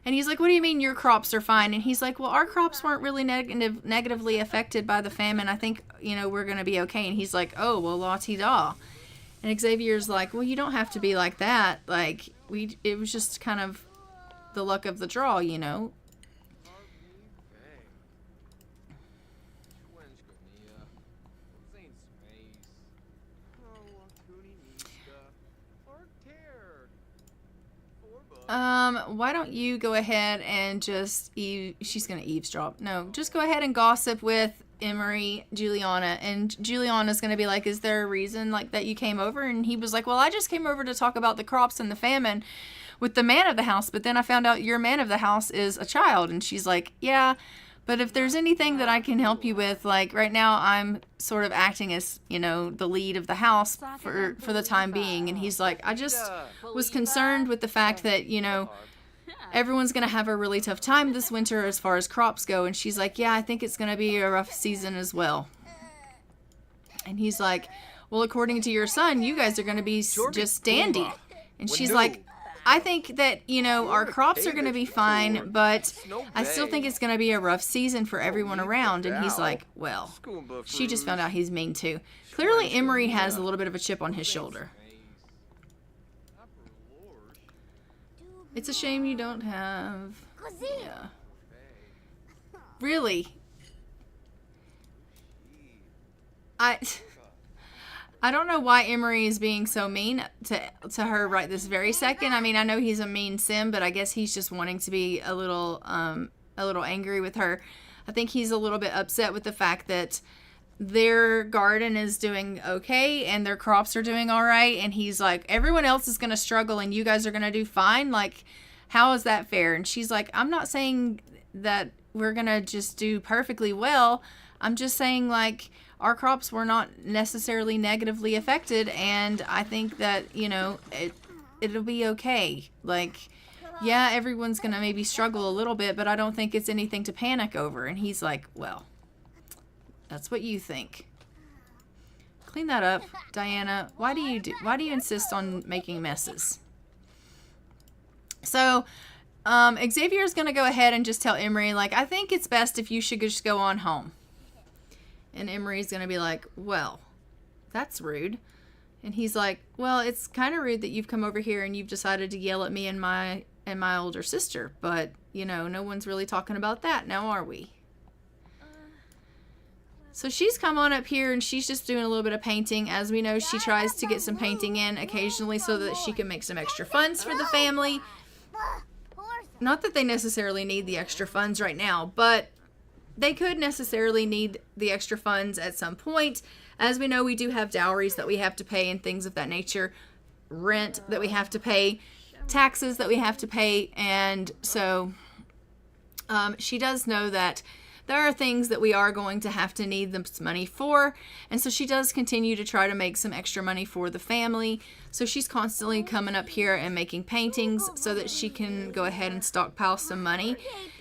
[SPEAKER 2] And he's like, "What do you mean your crops are fine?" And he's like, "Well, our crops weren't really negatively affected by the famine. I think, we're going to be okay." And he's like, "Oh, well, la-ti-da." And Xavier's like, "Well, you don't have to be like that. Like, it was just kind of the luck of the draw, Why don't you go ahead and just she's going to eavesdrop. No, just go ahead and gossip with Emery, Juliana. And Juliana's going to be like, "Is there a reason like that you came over?" And he was like, "Well, I just came over to talk about the crops and the famine with the man of the house, but then I found out your man of the house is a child." And she's like, "Yeah, but if there's anything that I can help you with, like right now I'm sort of acting as, the lead of the house for the time being." And he's like, "I just was concerned with the fact that, everyone's going to have a really tough time this winter as far as crops go." And she's like, "Yeah, I think it's going to be a rough season as well." And he's like, "Well, according to your son, you guys are going to be just dandy." And she's like, "I think that, our crops are going to be fine, but I still think it's going to be a rough season for everyone around." And he's like, "Well, she just found out he's mean too." Clearly, Emery has a little bit of a chip on his shoulder. It's a shame you don't have... Yeah. Really? I don't know why Emery is being so mean to her right this very second. I mean, I know he's a mean sim, but I guess he's just wanting to be a little angry with her. I think he's a little bit upset with the fact that their garden is doing okay and their crops are doing all right. And he's like, "Everyone else is going to struggle and you guys are going to do fine. Like, how is that fair?" And she's like, "I'm not saying that we're going to just do perfectly well. I'm just saying, like, our crops were not necessarily negatively affected, and I think that, it'll be okay. Like, yeah, everyone's going to maybe struggle a little bit, but I don't think it's anything to panic over." And he's like, "Well, that's what you think. Clean that up, Diana. Why do you insist on making messes?" So, Xavier's going to go ahead and just tell Emery, like, "I think it's best if you should just go on home." And Emery's going to be like, "Well, that's rude." And he's like, "Well, it's kind of rude that you've come over here and you've decided to yell at me and my older sister. But, no one's really talking about that now, are we?" So she's come on up here and she's just doing a little bit of painting. As we know, she tries to get some painting in occasionally so that she can make some extra funds for the family. Not that they necessarily need the extra funds right now, but they could necessarily need the extra funds at some point. As we know, we do have dowries that we have to pay and things of that nature, rent that we have to pay, taxes that we have to pay, and so She does know that there are things that we are going to have to need this money for, and so she does continue to try to make some extra money for the family. So she's constantly coming up here and making paintings so that she can go ahead and stockpile some money.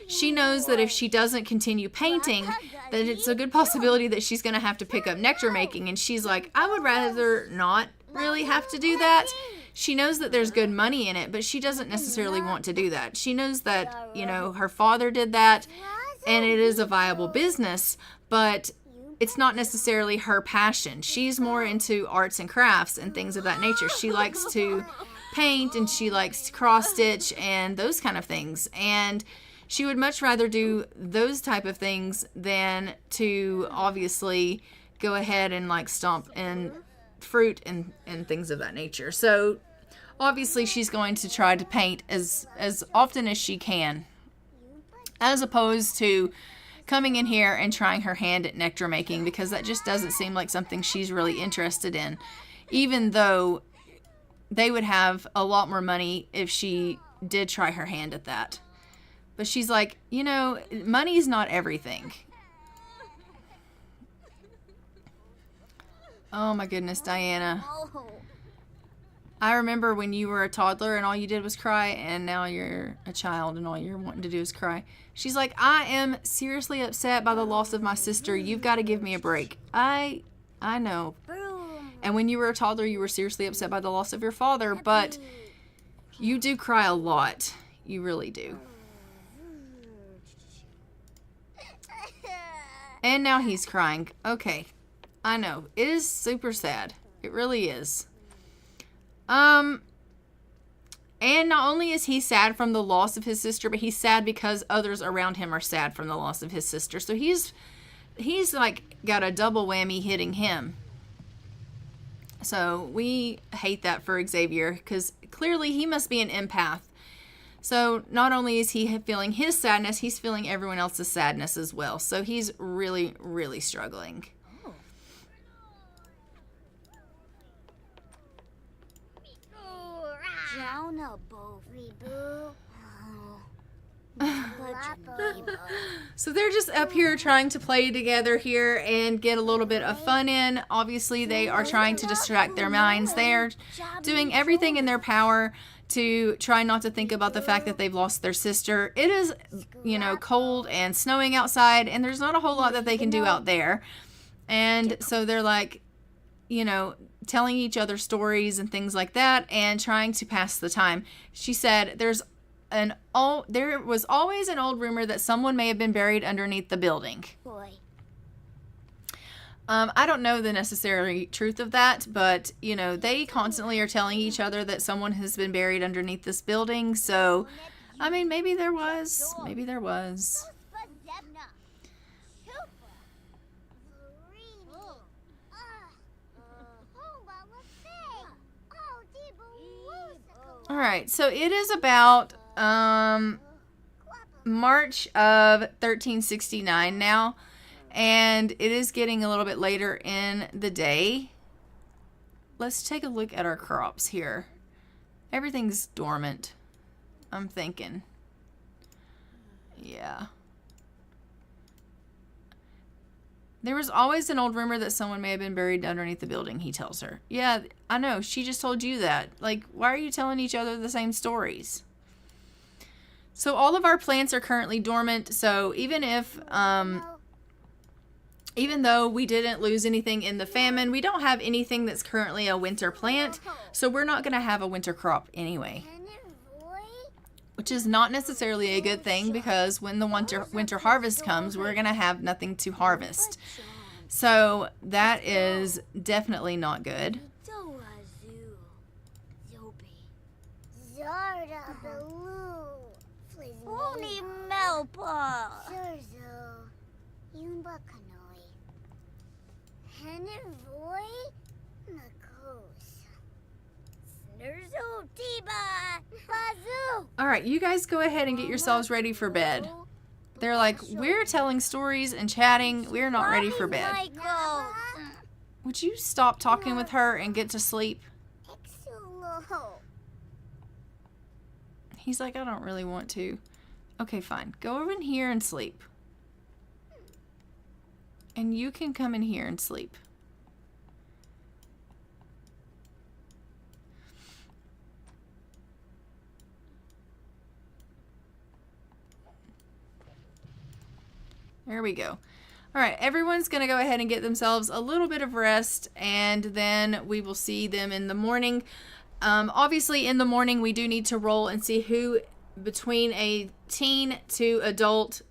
[SPEAKER 2] She knows that if she doesn't continue painting, that it's a good possibility that she's going to have to pick up nectar making, and she's like, I would rather not really have to do that. She knows that there's good money in it, but she doesn't necessarily want to do that. She knows that, you know, her father did that, and it is a viable business, but it's not necessarily her passion. She's more into arts and crafts and things of that nature. She likes to paint, and she likes to cross stitch and those kind of things. And she would much rather do those type of things than to obviously go ahead and like stomp in fruit and things of that nature. So obviously she's going to try to paint as often as she can, as opposed to coming in here and trying her hand at nectar making, because that just doesn't seem like something she's really interested in, even though they would have a lot more money if she did try her hand at that. But she's like, you know, money's not everything. Oh my goodness, Diana. I remember when you were a toddler and all you did was cry, and now you're a child and all you're wanting to do is cry. She's like, I am seriously upset by the loss of my sister. You've got to give me a break. I know. And when you were a toddler, you were seriously upset by the loss of your father, but you do cry a lot. You really do. And now he's crying. Okay. I know. It is super sad. It really is. And not only is he sad from the loss of his sister, but he's sad because others around him are sad from the loss of his sister. So he's like got a double whammy hitting him. So we hate that for Xavier, because clearly he must be an empath. So not only is he feeling his sadness, he's feeling everyone else's sadness as well. So he's really, really struggling. So they're just up here trying to play together here and get a little bit of fun in. Obviously, they are trying to distract their minds. They're doing everything in their power to try not to think about the fact that they've lost their sister. It is, you know, cold and snowing outside, and there's not a whole lot that they can do out there. And so they're like, you know, telling each other stories and things like that and trying to pass the time. She said there was always an old rumor that someone may have been buried underneath the building. I don't know the necessary truth of that, but, you know, they constantly are telling each other that someone has been buried underneath this building. So, I mean, maybe there was. Maybe there was. All right, so it is about March of 1369 now, and it is getting a little bit later in the day. Let's take a look at our crops here. Everything's dormant, I'm thinking. Yeah. There was always an old rumor that someone may have been buried underneath the building, he tells her. Yeah, I know. She just told you that. Like, why are you telling each other the same stories? So all of our plants are currently dormant. So even though we didn't lose anything in the famine, we don't have anything that's currently a winter plant. So we're not going to have a winter crop anyway. Which is not necessarily a good thing, because when the winter harvest comes, we're going to have nothing to harvest. So that is definitely not good. All right, you guys go ahead and get yourselves ready for bed. They're like, we're telling stories and chatting. We're not ready for bed. Would you stop talking with her and get to sleep? He's like, I don't really want to. Okay, fine. Go over in here and sleep. And you can come in here and sleep. There we go. All right, everyone's going to go ahead and get themselves a little bit of rest, and then we will see them in the morning. Obviously, in the morning, we do need to roll and see who between a teen to adult.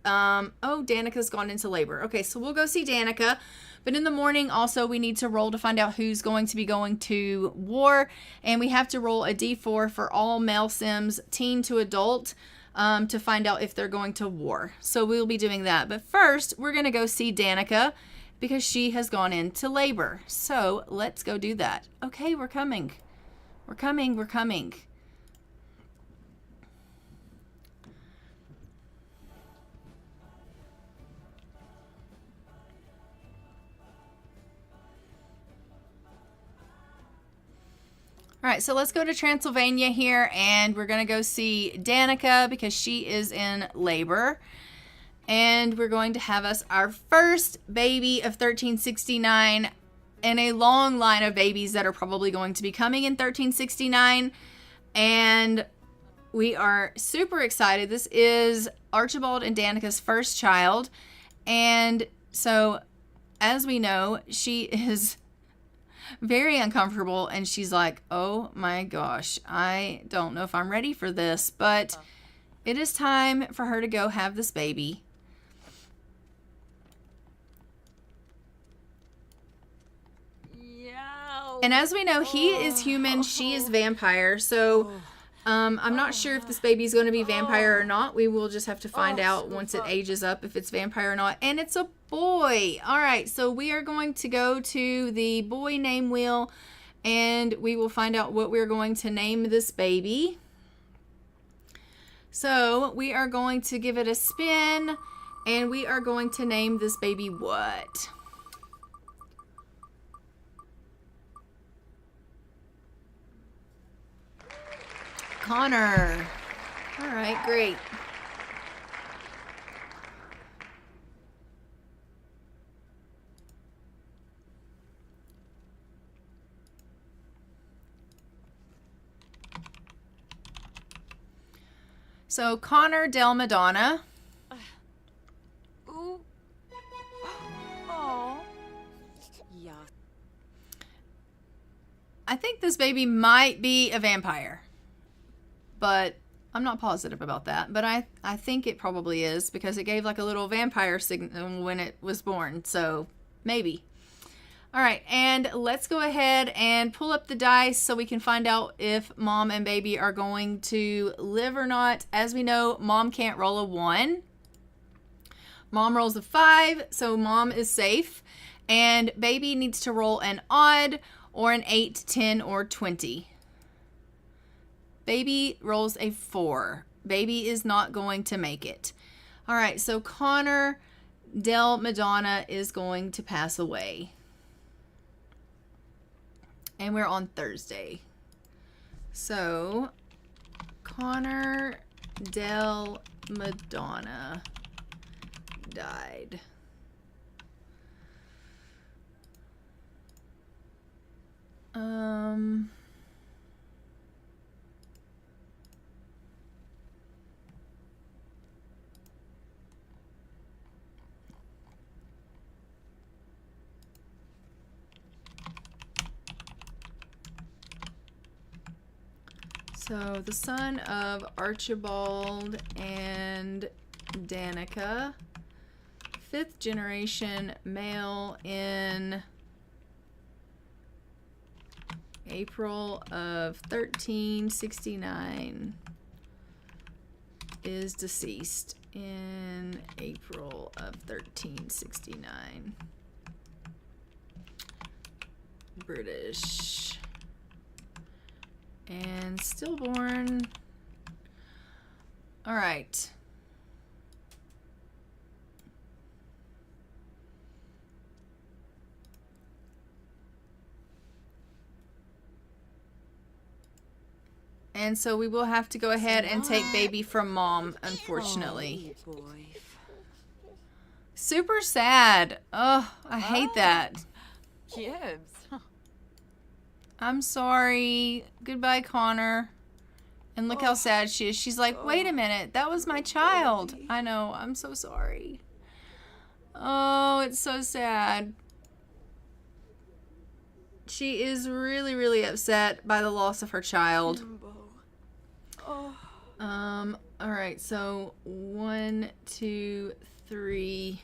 [SPEAKER 2] Oh, Danica's gone into labor. Okay, so we'll go see Danica. But in the morning, also, we need to roll to find out who's going to be going to war. And we have to roll a d4 for all male Sims, teen to adult, to find out if they're going to war. So we'll be doing that. But first, we're going to go see Danica because she has gone into labor. So let's go do that. Okay, we're coming. We're coming. We're coming. All right, so let's go to Transylvania here, and we're going to go see Danica because she is in labor. And we're going to have us our first baby of 1369 and a long line of babies that are probably going to be coming in 1369. And we are super excited. This is Archibald and Danica's first child. And so, as we know, she is very uncomfortable, and she's like, oh my gosh, I don't know if I'm ready for this, but it is time for her to go have this baby.
[SPEAKER 3] Yeah.
[SPEAKER 2] And as we know, he is human, she is vampire, so I'm not sure if this baby is going to be vampire or not. We will just have to find out once it ages up if it's vampire or not. And it's a boy. All right, so we are going to go to the boy name wheel, and we will find out what we're going to name this baby. So we are going to give it a spin, and we are going to name this baby what? Connor. All right, great. So Connor Del Madonna.
[SPEAKER 3] Ooh. Oh. Yeah.
[SPEAKER 2] I think this baby might be a vampire, but I'm not positive about that. But I think it probably is because it gave like a little vampire signal when it was born. So maybe. All right, and let's go ahead and pull up the dice so we can find out if mom and baby are going to live or not. As we know, mom can't roll a 1. Mom rolls a 5, so mom is safe. And baby needs to roll an odd or an 8, 10, or 20. Baby rolls a 4. Baby is not going to make it. All right, so Connor Del Madonna is going to pass away. And we're on Thursday. So, Connor Del Madonna died. So the son of Archibald and Danica, 5th generation male in April of 1369, is deceased in April of 1369. British. And stillborn. All right. And so we will have to go ahead and take baby from mom, unfortunately.
[SPEAKER 3] Oh, boy.
[SPEAKER 2] Super sad. Oh, I hate that.
[SPEAKER 3] Gibbs.
[SPEAKER 2] I'm sorry. Goodbye, Connor. And look how sad she is. She's like, wait a minute. That was my child. I know. I'm so sorry. Oh, it's so sad. She is really, really upset by the loss of her child.
[SPEAKER 3] Oh.
[SPEAKER 2] All right. So 1, 2, 3.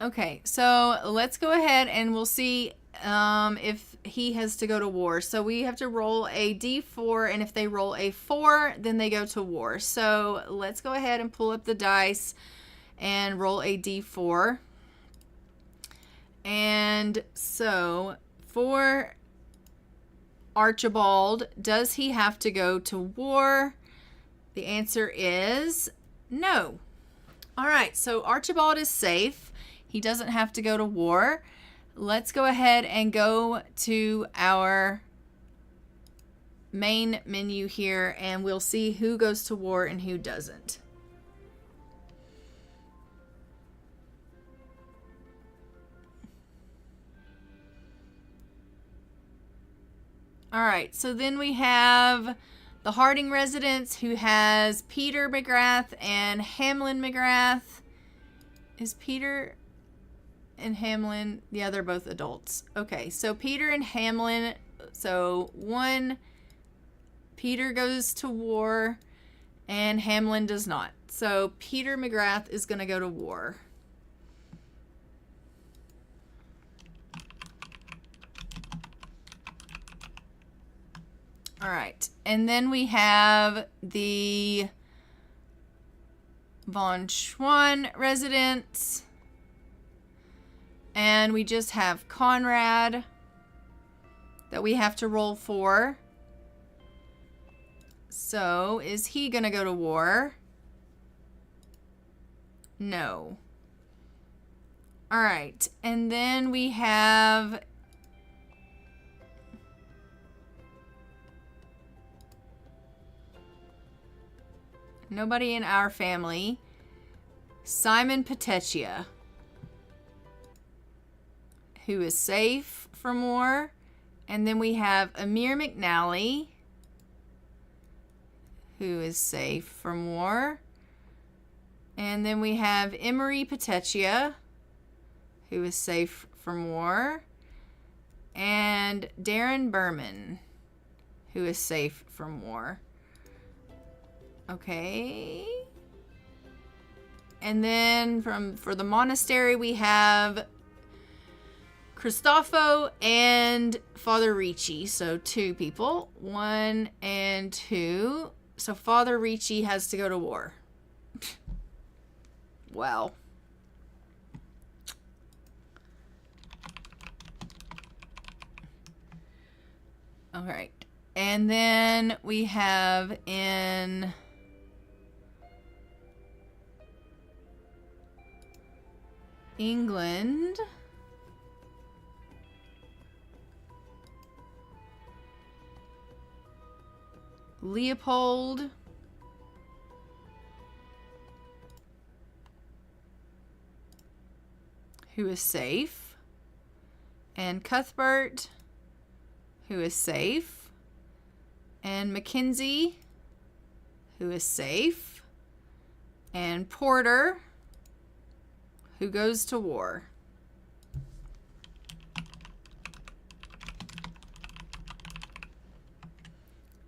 [SPEAKER 2] Okay, so let's go ahead and we'll see if he has to go to war. So we have to roll a d4, and if they roll a 4, then they go to war. So let's go ahead and pull up the dice and roll a d4. And so for Archibald, does he have to go to war? The answer is no. All right, so Archibald is safe. He doesn't have to go to war. Let's go ahead and go to our main menu here, and we'll see who goes to war and who doesn't. All right, so then we have the Harding residence, who has Peter McGrath and Hamlin McGrath. Is Peter and Hamlin, yeah, they're both adults. Okay, so Peter and Hamlin, so Peter goes to war and Hamlin does not. So Peter McGrath is going to go to war. All right, and then we have the Von Schwann residence. And we just have Conrad that we have to roll for. So, is he going to go to war? No. All right. And then we have nobody in our family. Simon Petaccia, who is safe from war. And then we have Amir McNally, who is safe from war. And then we have Emery Petaccia, who is safe from war. And Darren Berman, who is safe from war. Okay. And then for the monastery, we have Cristofo and Father Ricci. So 2 people. 1 and 2. So Father Ricci has to go to war. Wow. All right. And then we have in England, Leopold, who is safe, and Cuthbert, who is safe, and Mackenzie, who is safe, and Porter, who goes to war.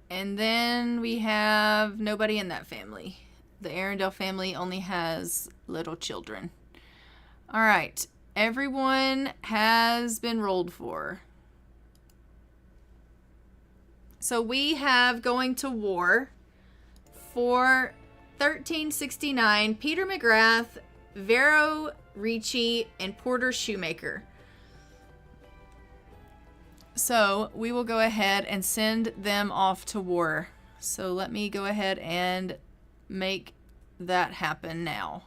[SPEAKER 2] And then we have nobody in that family. The Arundel family only has little children. All right. Everyone has been rolled for. So we have going to war for 1369, Peter McGrath, Vero Ricci, and Porter Shoemaker. So we will go ahead and send them off to war. So let me go ahead and make that happen now.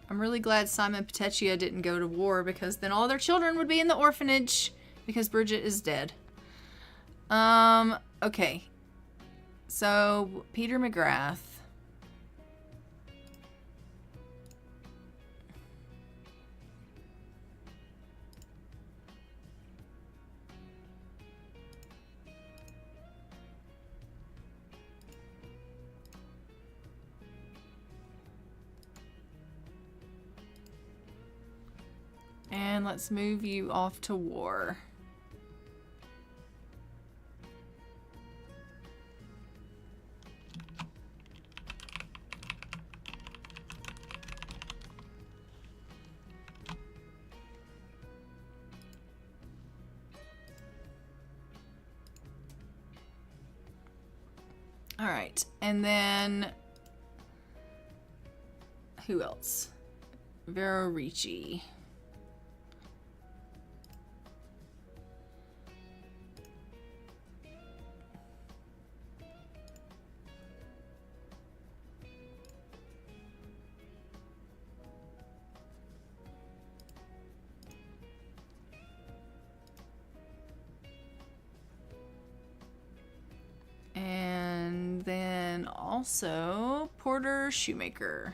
[SPEAKER 2] I'm really glad Simon Petaccia didn't go to war, because then all their children would be in the orphanage because Bridget is dead. Okay. So, Peter McGrath. And let's move you off to war. All right, and then who else? Vero Ricci. And then also Porter Shoemaker.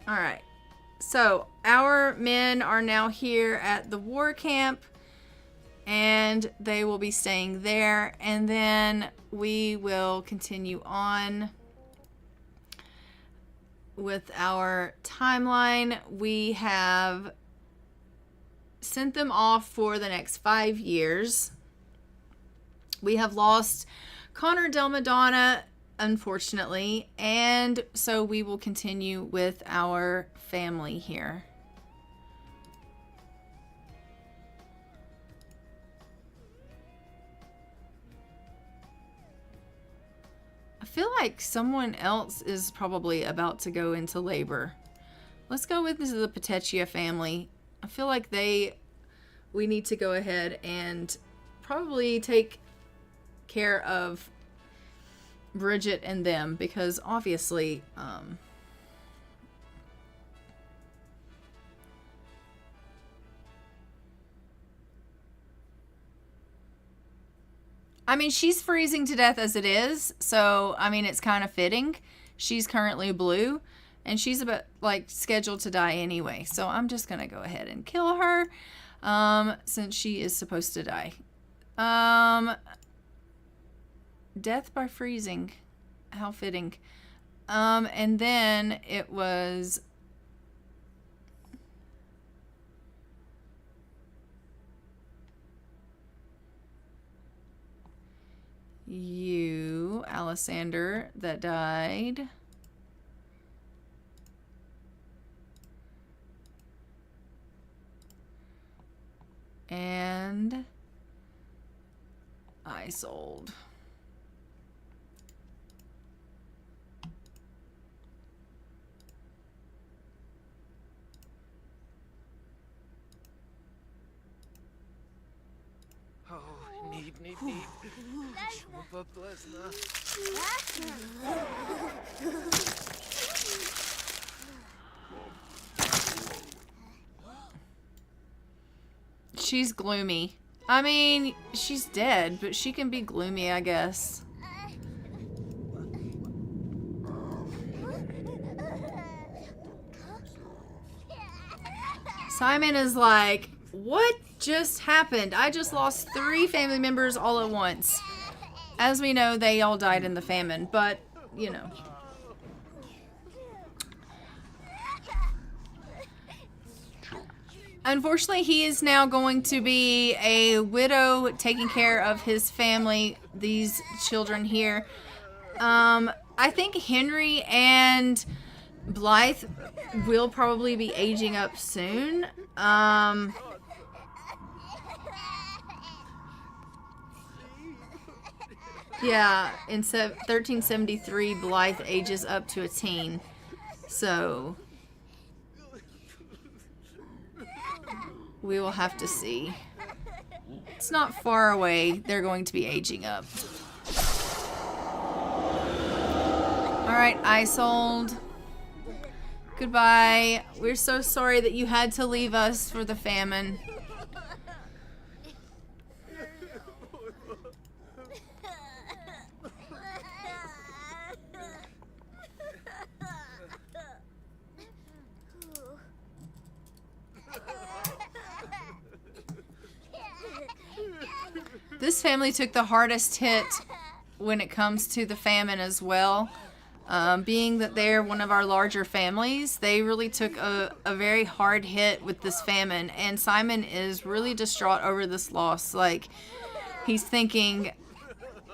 [SPEAKER 2] All right, so our men are now here at the war camp, and they will be staying there, and then we will continue on with our timeline. We have sent them off for the next 5 years. We have lost Connor Del Madonna, unfortunately, and so we will continue with our family here. I feel like someone else is probably about to go into labor. Let's go with the Petaccia family. I feel like we need to go ahead and probably take care of Bridget and them, because obviously I mean, she's freezing to death as it is, so I mean, it's kind of fitting. She's currently blue, and she's about scheduled to die anyway, so I'm just gonna go ahead and kill her since she is supposed to die. Death by freezing. How fitting. And then it was you, Alessander, that died. And I sold.
[SPEAKER 4] Need.
[SPEAKER 2] She's gloomy. I mean, she's dead, but she can be gloomy, I guess. Simon is like, what just happened? I just lost 3 family members all at once. As we know, they all died in the famine, but, you know. Unfortunately, he is now going to be a widow taking care of his family, these children here. I think Henry and Blythe will probably be aging up soon. Yeah, in 1373, Blythe ages up to a teen. So we will have to see. It's not far away. They're going to be aging up. Alright, Isolde. Goodbye. We're so sorry that you had to leave us for the famine. This family took the hardest hit when it comes to the famine as well. Being that they're one of our larger families, they really took a very hard hit with this famine. And Simon is really distraught over this loss. Like, he's thinking,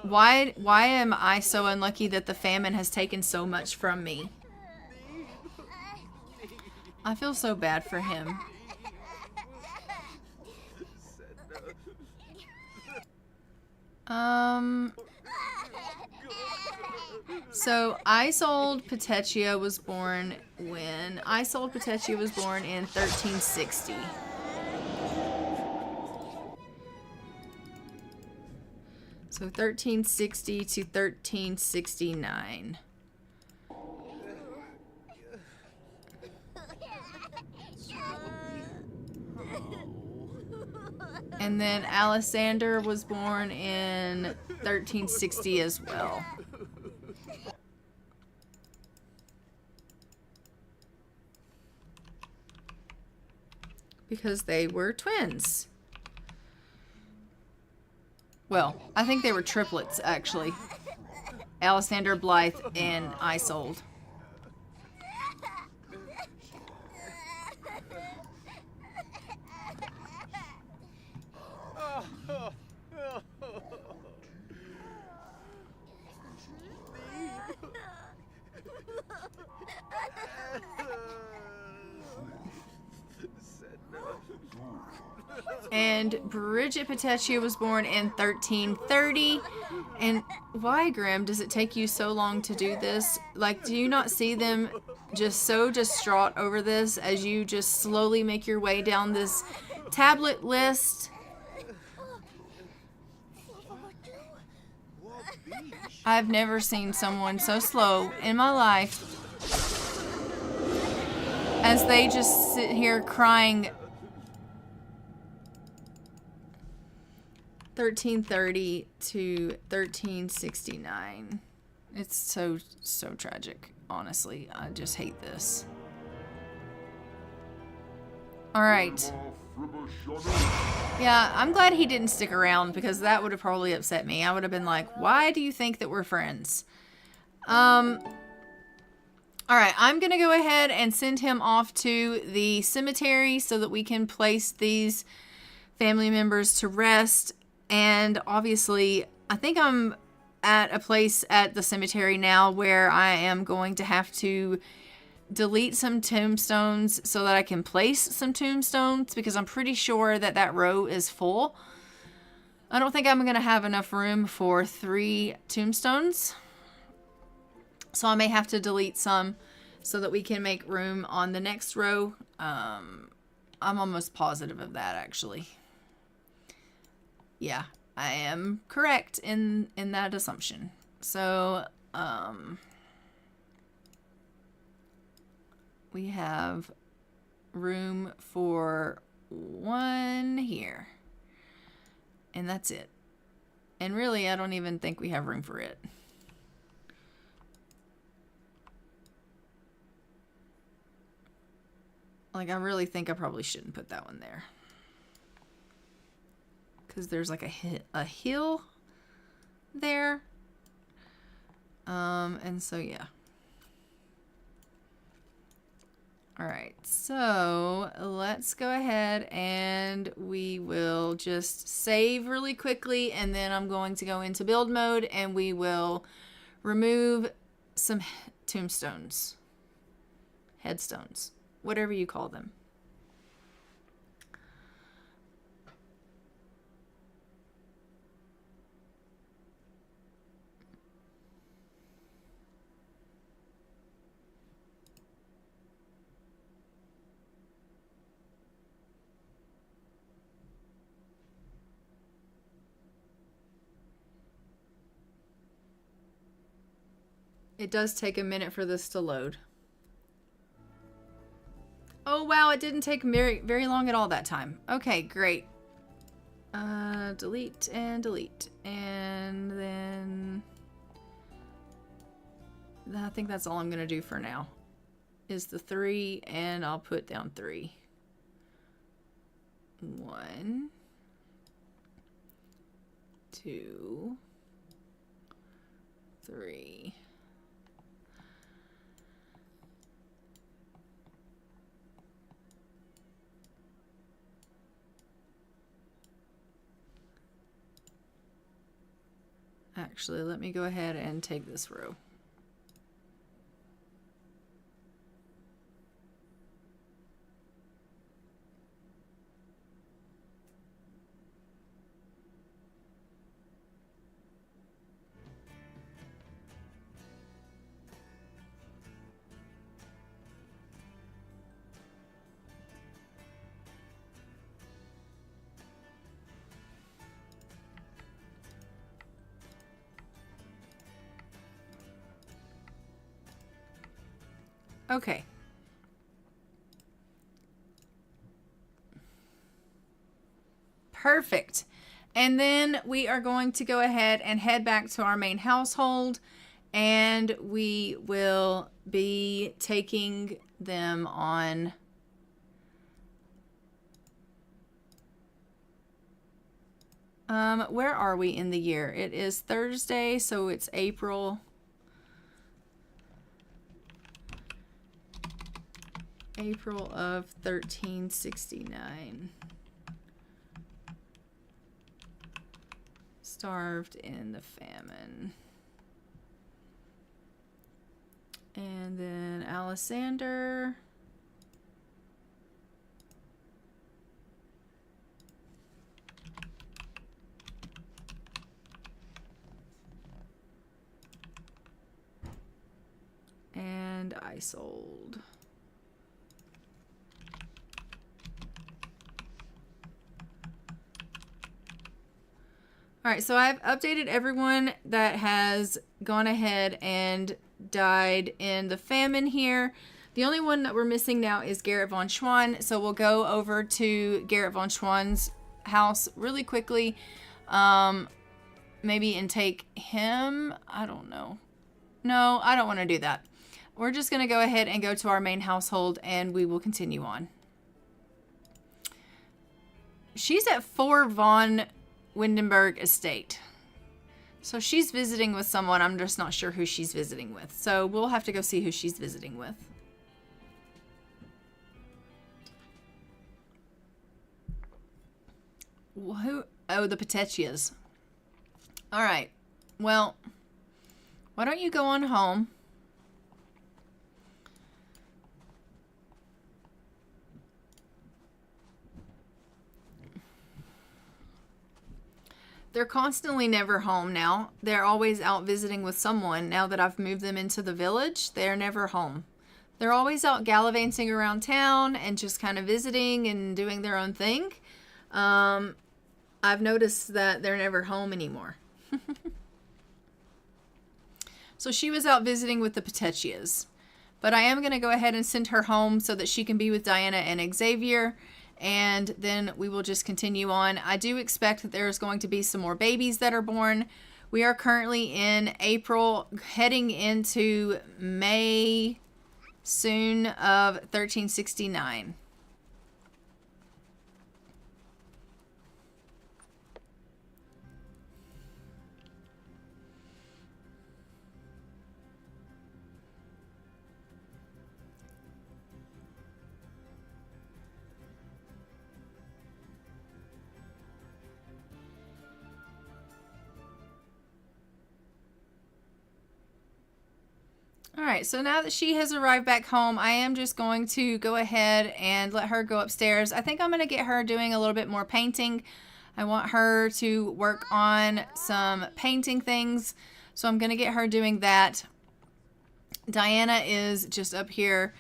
[SPEAKER 2] why am I so unlucky that the famine has taken so much from me? I feel so bad for him. So Isolde Petaccia was born when? Isolde Petaccia was born in 1360. So 1360 to 1369. And then Alexander was born in 1360 as well. Because they were twins. Well, I think they were triplets, actually. Alexander, Blythe, and Isolde. And Bridget Petaccia was born in 1330. And why, Grim, does it take you so long to do this? Like, do you not see them just so distraught over this as you just slowly make your way down this tablet list? I've never seen someone so slow in my life as they just sit here crying. 1330 to 1369. It's so tragic, honestly. I just hate this. All right. Yeah, I'm glad he didn't stick around because that would have probably upset me. I would have been like, why do you think that we're friends? All right, I'm going to go ahead and send him off to the cemetery so that we can place these family members to rest. And obviously, I think I'm at a place at the cemetery now where I am going to have to delete some tombstones so that I can place some tombstones because I'm pretty sure that that row is full. I don't think I'm going to have enough room for 3 tombstones. So I may have to delete some so that we can make room on the next row. I'm almost positive of that, actually. Yeah, I am correct in that assumption. So, we have room for 1 here. And that's it. And really, I don't even think we have room for it. Like, I really think I probably shouldn't put that one there. Because there's like a hill there. And so, yeah. All right, so let's go ahead and we will just save really quickly, and then I'm going to go into build mode and we will remove some tombstones, headstones, whatever you call them. It does take a minute for this to load. Oh, wow, it didn't take very long at all that time. Okay, great. Delete and delete. And then I think that's all I'm going to do for now is the 3, and I'll put down 3. 1, 2, 3. Actually, let me go ahead and take this row. Okay. Perfect. And then we are going to go ahead and head back to our main household, and we will be taking them on where are we in the year? It is Thursday, so it's April of 1369. Starved in the famine. And then Alexander. And I sold. All right, so I've updated everyone that has gone ahead and died in the famine here. The only one that we're missing now is Garrett von Schwann. So we'll go over to Garrett von Schwann's house really quickly. Maybe and take him. I don't know. No, I don't want to do that. We're just going to go ahead and go to our main household, and we will continue on. She's at 4 von Windenberg Estate. So she's visiting with someone. I'm just not sure who she's visiting with. So we'll have to go see who she's visiting with. Who? Oh, the Petaccias. All right. Well, why don't you go on home? They're constantly never home now. They're always out visiting with someone. Now that I've moved them into the village, they're never home. They're always out gallivanting around town and just kind of visiting and doing their own thing. I've noticed that they're never home anymore. So she was out visiting with the Petaccias. But I am going to go ahead and send her home so that she can be with Diana and Xavier. And then we will just continue on. I do expect that there's going to be some more babies that are born. We are currently in April, heading into May soon of 1369. All right, so now that she has arrived back home, I am just going to go ahead and let her go upstairs. I think I'm going to get her doing a little bit more painting. I want her to work on some painting things, so I'm going to get her doing that. Diana is just up here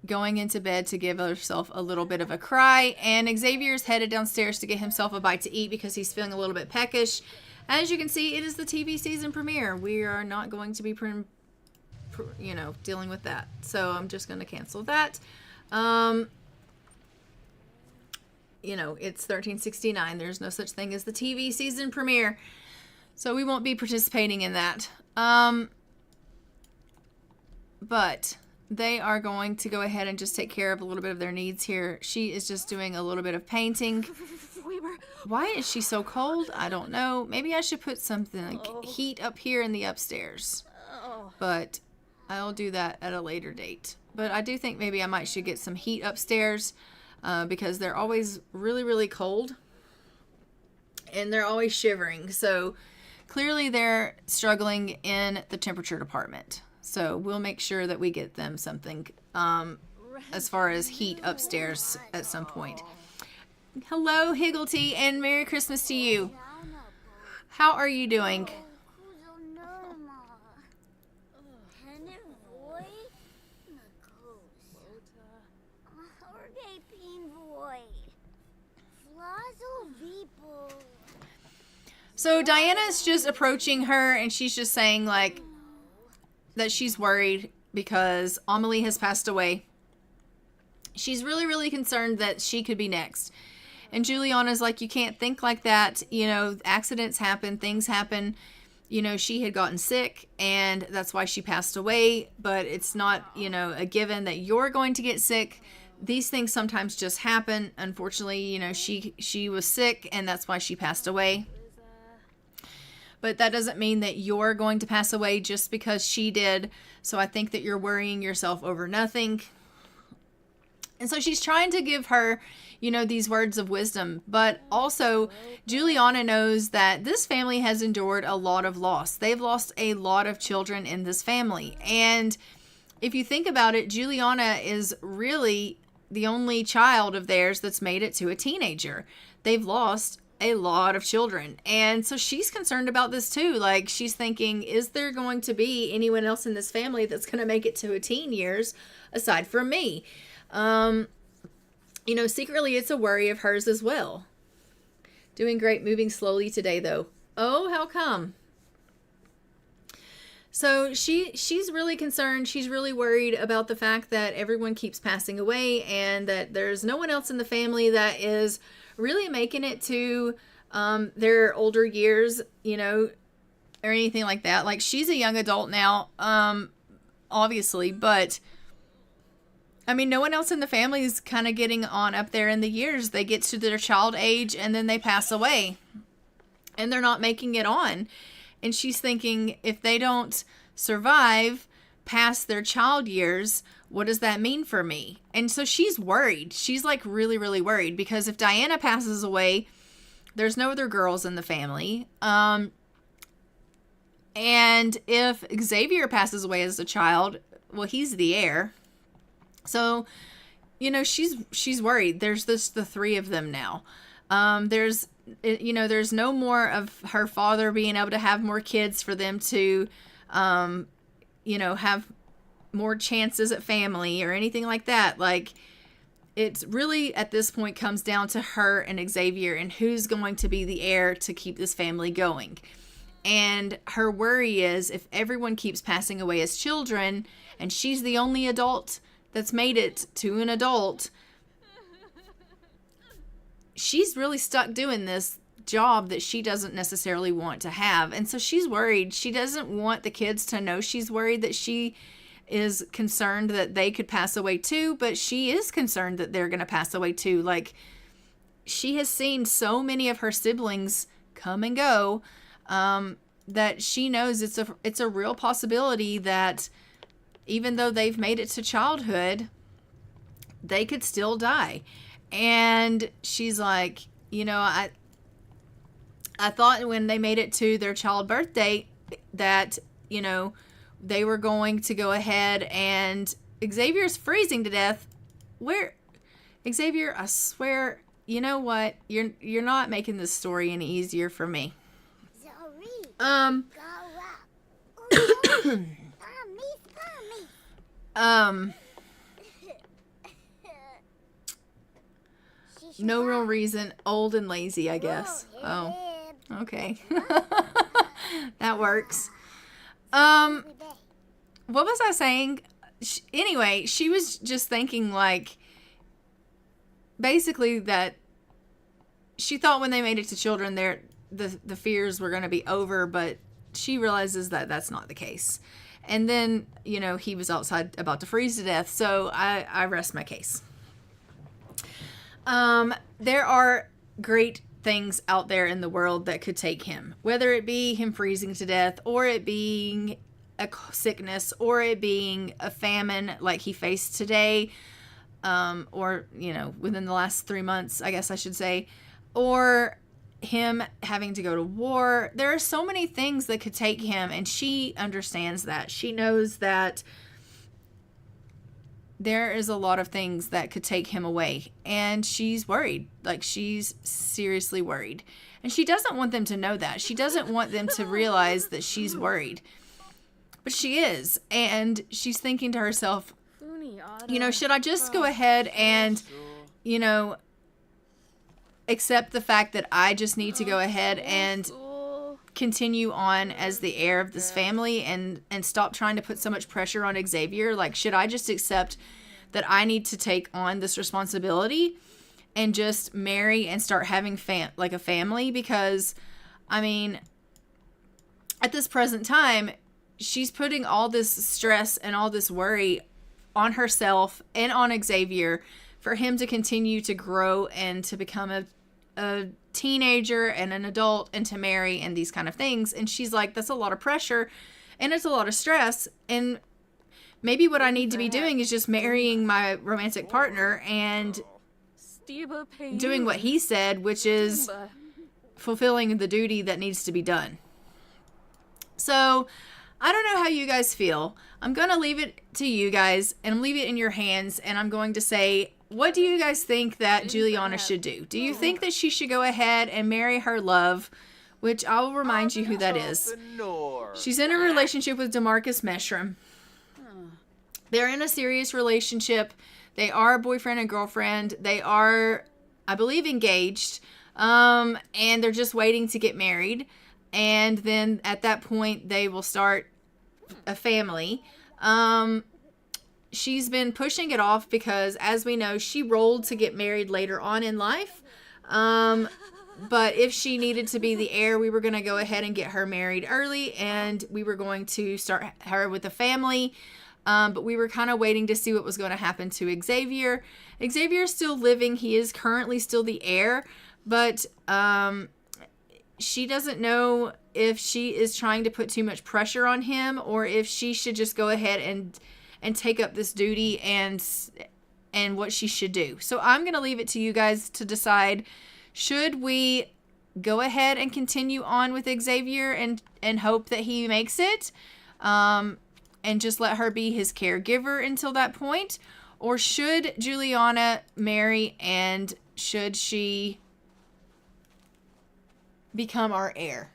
[SPEAKER 2] going into bed to give herself a little bit of a cry, and Xavier's headed downstairs to get himself a bite to eat because he's feeling a little bit peckish. As you can see, it is the TV season premiere. We are not going to be dealing with that. So I'm just going to cancel that. It's 1369. There's no such thing as the TV season premiere. So we won't be participating in that. But they are going to go ahead and just take care of a little bit of their needs here. She is just doing a little bit of painting. Why is she so cold? I don't know. Maybe I should put something like heat up here in the upstairs. But I'll do that at a later date. But I do think maybe I should get some heat upstairs because they're always really, really cold. And they're always shivering. So clearly they're struggling in the temperature department. So we'll make sure that we get them something as far as heat upstairs at some point. Hello, Higglety, and Merry Christmas to you. How are you doing? So Diana's just approaching her, and she's just saying, like, that she's worried because Amelie has passed away. She's really, really concerned that she could be next. And Juliana's like, you can't think like that. Accidents happen, things happen. She had gotten sick, and that's why she passed away. But it's not, a given that you're going to get sick. These things sometimes just happen. Unfortunately, she was sick, and that's why she passed away. But that doesn't mean that you're going to pass away just because she did. So I think that you're worrying yourself over nothing. And so she's trying to give her, these words of wisdom. But also, Juliana knows that this family has endured a lot of loss. They've lost a lot of children in this family. And if you think about it, Juliana is really the only child of theirs that's made it to a teenager. They've lost a lot of children. And so she's concerned about this too. Like, she's thinking, is there going to be anyone else in this family that's going to make it to a teen years aside from me? Secretly it's a worry of hers as well. Doing great, moving slowly today though. Oh, how come? So she's really concerned. She's really worried about the fact that everyone keeps passing away and that there's no one else in the family that is really making it to their older years, or anything like that. Like, she's a young adult now, obviously, but no one else in the family is kind of getting on up there in the years. They get to their child age and then they pass away and they're not making it on. And she's thinking, if they don't survive past their child years, what does that mean for me? And so she's worried. She's like really, really worried because if Diana passes away, there's no other girls in the family. And if Xavier passes away as a child, well, he's the heir. So, she's worried. There's the three of them now. There's no more of her father being able to have more kids for them to, have more chances at family or anything like that. Like, it's really at this point comes down to her and Xavier and who's going to be the heir to keep this family going. And her worry is if everyone keeps passing away as children and she's the only adult that's made it to an adult, she's really stuck doing this job that she doesn't necessarily want to have. And so she's worried. She doesn't want the kids to know she's worried, that she is concerned that they could pass away too, but she is concerned that they're going to pass away too. Like, she has seen so many of her siblings come and go, that she knows it's a real possibility that even though they've made it to childhood, they could still die. And she's like, I thought when they made it to their child birth date that, they were going to go ahead and Xavier's freezing to death. Where Xavier, I swear, you know what? You're not making this story any easier for me. No real reason. Old and lazy, I guess. Oh, okay. That works. What was I saying? Anyway, she was just thinking, like, basically that she thought when they made it to children, the fears were going to be over, but she realizes that that's not the case. And then, you know, he was outside about to freeze to death, so I rest my case. There are great things out there in the world that could take him, whether it be him freezing to death, or it being a sickness, or it being a famine like he faced today, or, you know, within the last 3 months, I guess I should say, or him having to go to war. There are so many things that could take him, and she understands that. She knows that there is a lot of things that could take him away, and she's worried. Like, she's seriously worried, and she doesn't want them to know that. She doesn't want them to realize that she's worried, but she is. And she's thinking to herself, you know, should I just go ahead and, you know, accept the fact that I just need to go ahead and continue on as the heir of this family and stop trying to put so much pressure on Xavier? Like, should I just accept that I need to take on this responsibility and just marry and start having like a family? Because, I mean, at this present time, she's putting all this stress and all this worry on herself and on Xavier for him to continue to grow and to become a teenager and an adult and to marry and these kind of things. And she's like, that's a lot of pressure and it's a lot of stress, and maybe what I need to be doing is just marrying my romantic partner and doing what he said, which is fulfilling the duty that needs to be done. So I don't know how you guys feel. I'm going to leave it to you guys, and leave it in your hands, and I'm going to say, what do you guys think that Juliana should do? Do you think that she should go ahead and marry her love, which I will remind you who that is. She's in a relationship with DeMarcus Meshram. They're in a serious relationship. They are boyfriend and girlfriend. They are, I believe, engaged. And they're just waiting to get married. And then at that point, they will start a family. She's been pushing it off because, as we know, she rolled to get married later on in life. But if she needed to be the heir, we were going to go ahead and get her married early, and we were going to start her with a family. But we were kind of waiting to see what was going to happen to Xavier. Xavier's still living. He is currently still the heir, but she doesn't know if she is trying to put too much pressure on him, or if she should just go ahead and take up this duty and what she should do. So I'm going to leave it to you guys to decide. Should we go ahead and continue on with Xavier and hope that he makes it? And just let her be his caregiver until that point? Or should Juliana marry, and should she become our heir?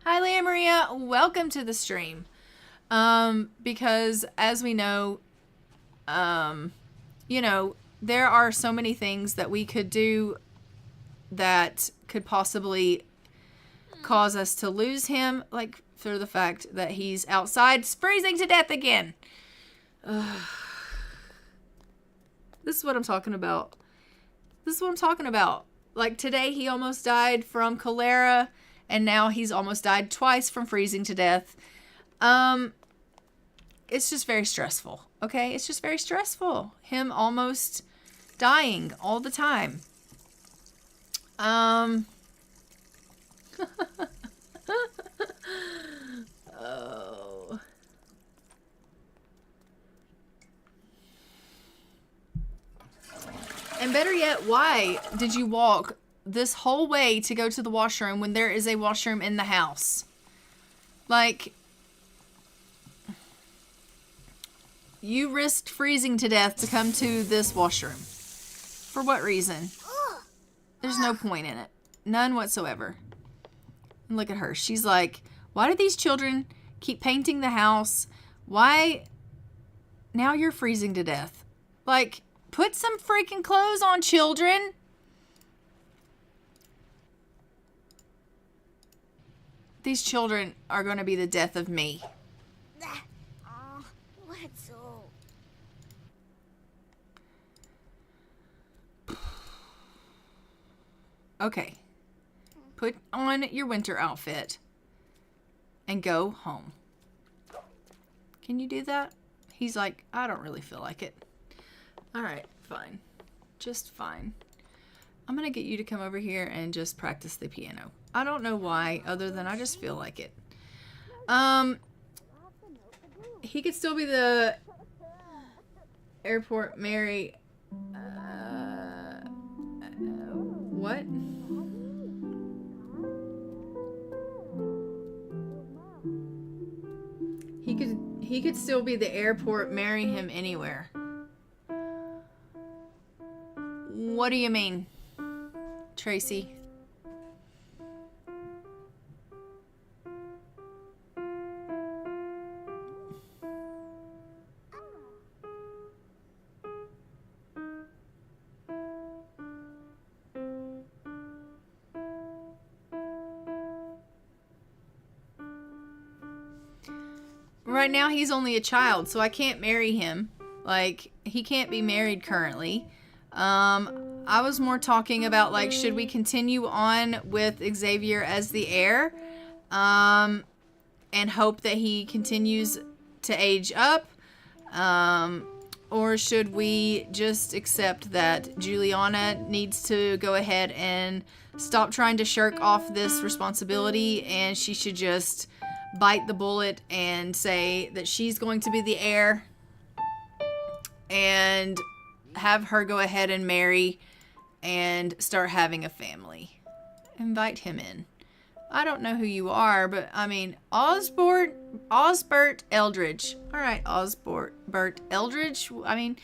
[SPEAKER 2] Hi, Leah Maria. Welcome to the stream. Because as we know, there are so many things that we could do that could possibly cause us to lose him, like for the fact that he's outside freezing to death again. This is what I'm talking about. Like, today he almost died from cholera, and now he's almost died twice from freezing to death. It's just very stressful, okay? It's just very stressful. Him almost dying all the time. Oh. And better yet, why did you walk this whole way to go to the washroom when there is a washroom in the house? Like, you risked freezing to death to come to this washroom. For what reason? There's no point in it. None whatsoever. And look at her. She's like, why do these children keep painting the house? Why? Now you're freezing to death. Like, put some freaking clothes on, children. These children are going to be the death of me.
[SPEAKER 1] What's so?
[SPEAKER 2] Okay. Put on your winter outfit and go home. Can you do that? He's like, I don't really feel like it. All right, fine. Just fine. I'm going to get you to come over here and just practice the piano. I don't know why, other than I just feel like it. He could still be the airport Mary. What? He could still be the airport, marry him anywhere. What do you mean, Tracy? Right now he's only a child, so I can't marry him. Like, he can't be married currently. I was more talking about, like, should we continue on with Xavier as the heir? And hope that he continues to age up? Or should we just accept that Juliana needs to go ahead and stop trying to shirk off this responsibility, and she should just bite the bullet and say that she's going to be the heir and have her go ahead and marry and start having a family. Invite him in. I don't know who you are, but I mean, Osbert Eldridge. All right, Osbert Eldridge. I mean,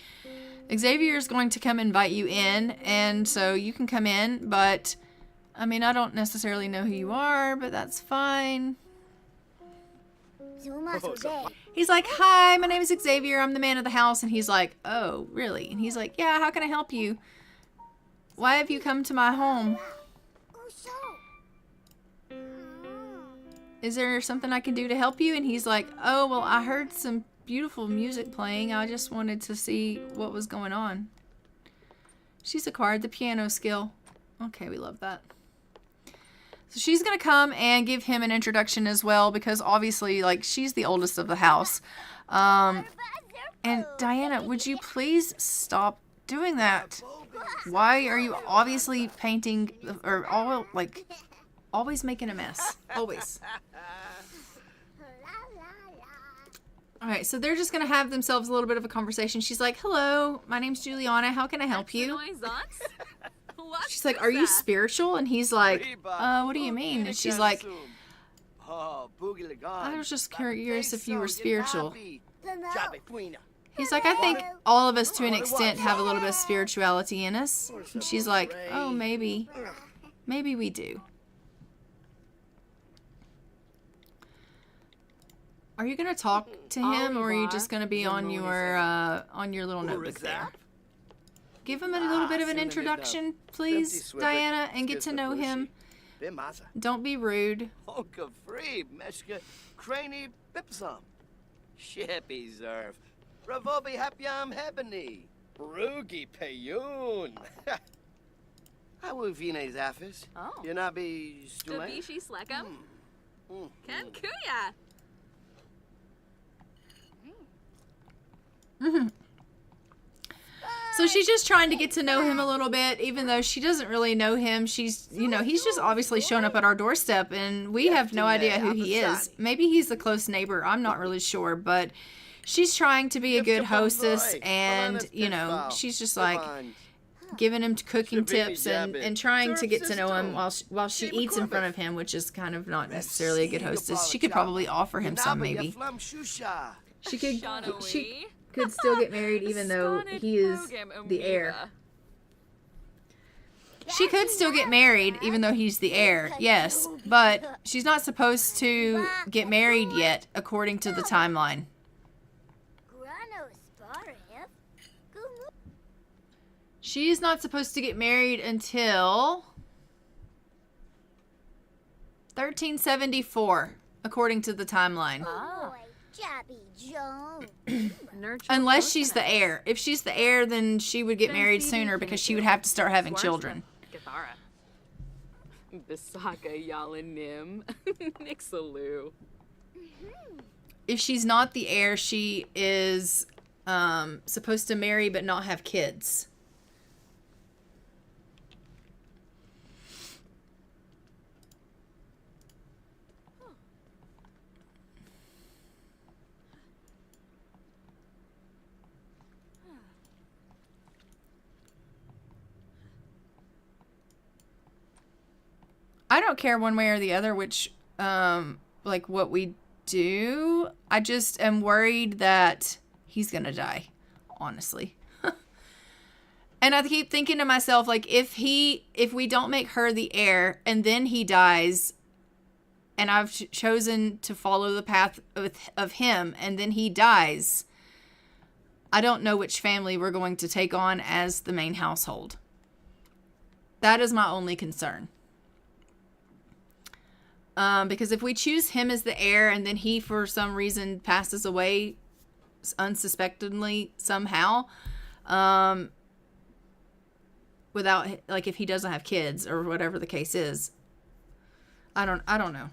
[SPEAKER 2] Xavier's going to come invite you in, and so you can come in, but I mean, I don't necessarily know who you are, but that's fine. He's like, hi, my name is Xavier. I'm the man of the house. And he's like, oh, really? And he's like, yeah, how can I help you? Why have you come to my home? Is there something I can do to help you? And he's like, oh, well, I heard some beautiful music playing. I just wanted to see what was going on. She's acquired the piano skill. Okay, we love that. So she's going to come and give him an introduction as well, because obviously, like, she's the oldest of the house. And Diana, would you please stop doing that? Why are you obviously painting, or always making a mess? Always. All right, so they're just going to have themselves a little bit of a conversation. She's like, hello, my name's Juliana. How can I help you? She's like, are you spiritual? And he's like, what do you mean? And she's like, I was just curious if you were spiritual. He's like, I think all of us to an extent have a little bit of spirituality in us. And she's like, oh, maybe. Maybe we do. Are you going to talk to him, or are you just going to be on your little notebook there? Give him a little bit of an introduction, please, Diana, and get to know him. Don't be rude. So she's just trying to get to know him a little bit, even though she doesn't really know him. She's, he's just obviously shown up at our doorstep, and we have no idea who he is. Maybe he's the close neighbor. I'm not really sure, but she's trying to be a good hostess, and, she's just like, giving him cooking
[SPEAKER 4] Shabini
[SPEAKER 2] tips and
[SPEAKER 4] Jabbit.
[SPEAKER 2] trying to
[SPEAKER 4] Third
[SPEAKER 2] get to know him
[SPEAKER 4] system.
[SPEAKER 2] while she
[SPEAKER 4] Shima
[SPEAKER 2] eats in front
[SPEAKER 4] Corbett.
[SPEAKER 2] of him, which is kind of not necessarily a good hostess. She could probably offer him some, maybe. She could still get married even though he is the heir. She could still get married even though he's the heir, yes, but she's not supposed to get married yet according to the timeline. She is not supposed to get married until 1374, according to the timeline. Unless she's the heir. If she's the heir, then she would get married sooner because she would have to start having children.
[SPEAKER 3] Bisaka Yalanim. Nixaloo.
[SPEAKER 2] If she's not the heir, she is supposed to marry but not have kids. I don't care one way or the other which, like, what we do. I just am worried that he's gonna die, honestly. And I keep thinking to myself, like, if we don't make her the heir and then he dies and I've chosen to follow the path of him and then he dies, I don't know which family we're going to take on as the main household. That is my only concern. Because if we choose him as the heir and then he for some reason passes away unsuspectedly somehow, without, like, if he doesn't have kids or whatever the case is, I don't know.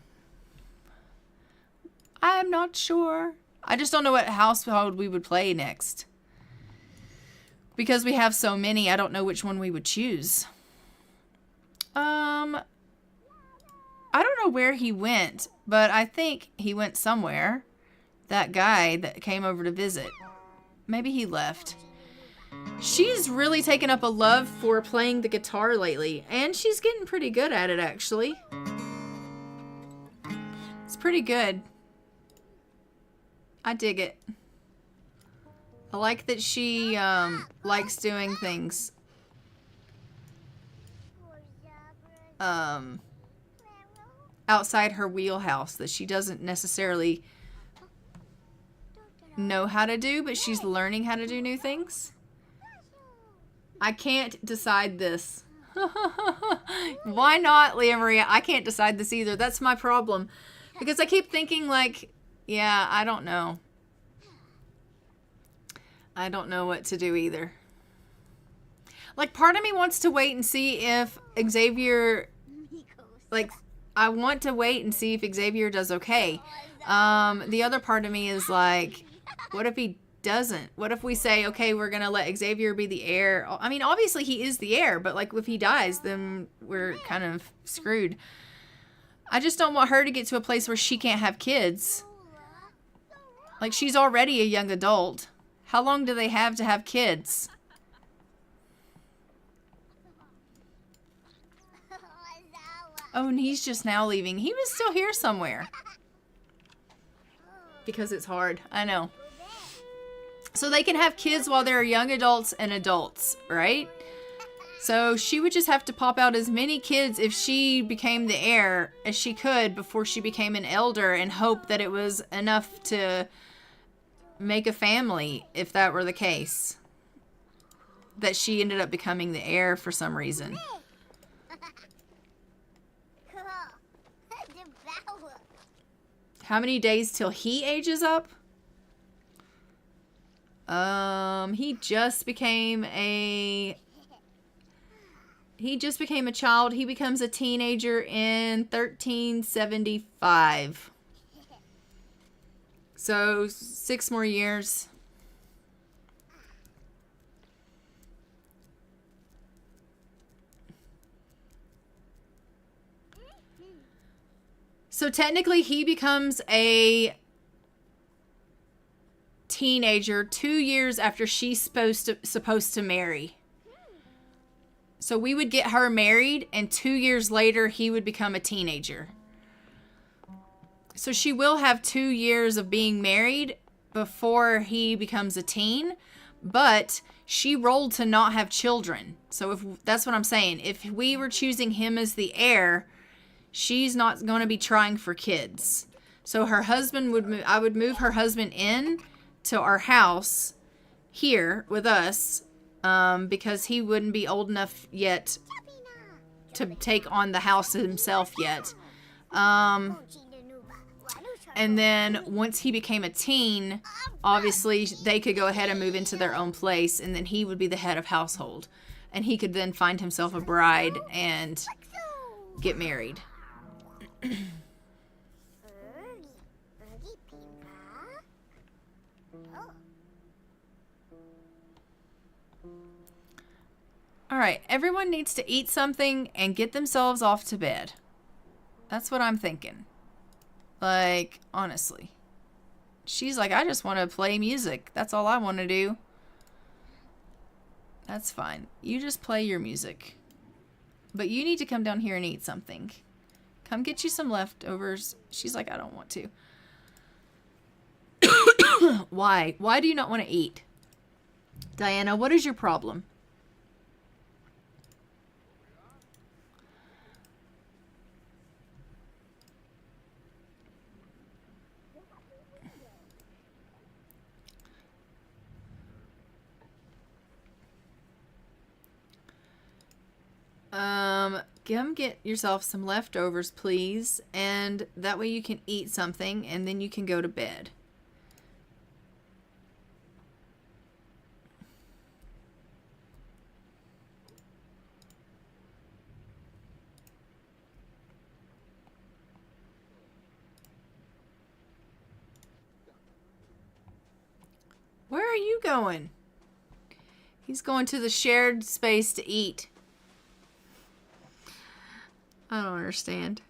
[SPEAKER 2] I'm not sure. I just don't know what household we would play next. Because we have so many, I don't know which one we would choose. I don't know where he went, but I think he went somewhere. That guy that came over to visit. Maybe he left. She's really taken up a love for playing the guitar lately, and she's getting pretty good at it, actually. It's pretty good. I dig it. I like that she likes doing things. Outside her wheelhouse that she doesn't necessarily know how to do, but she's learning how to do new things. I can't decide this. Why not, Leah Maria? I can't decide this either. That's my problem. Because I keep thinking, like, yeah, I don't know. I don't know what to do either. Like, part of me wants to wait and see if Xavier, like, I want to wait and see if Xavier does okay. The other part of me is like, what if he doesn't? What if we say, okay, we're going to let Xavier be the heir? I mean, obviously he is the heir, but, like, if he dies, then we're kind of screwed. I just don't want her to get to a place where she can't have kids. Like, she's already a young adult. How long do they have to have kids? Oh, and he's just now leaving. He was still here somewhere. Because it's hard. I know. So they can have kids while they're young adults and adults, right? So she would just have to pop out as many kids if she became the heir as she could before she became an elder and hope that it was enough to make a family if that were the case. That she ended up becoming the heir for some reason. How many days till he ages up? He just became a child. He becomes a teenager in 1375. So 6 more years. So technically he becomes a teenager 2 years after she's supposed to marry. So we would get her married, and 2 years later, he would become a teenager. So she will have 2 years of being married before he becomes a teen, but she rolled to not have children. So if that's what I'm saying. If we were choosing him as the heir, she's not going to be trying for kids. So her husband would move, I would move her husband in to our house here with us, because he wouldn't be old enough yet to take on the house himself yet. And then once he became a teen, obviously they could go ahead and move into their own place, and then he would be the head of household. And he could then find himself a bride and get married. All right, everyone needs to eat something and get themselves off to bed. That's what I'm thinking. Like, honestly. She's like, I just want to play music. That's all I want to do. That's fine. You just play your music. But you need to come down here and eat something. Come get you some leftovers. She's like, I don't want to. Why? Why do you not want to eat? Diana, what is your problem? Come get yourself some leftovers, please, and that way you can eat something, and then you can go to bed. Where are you going? He's going to the shared space to eat. I don't understand.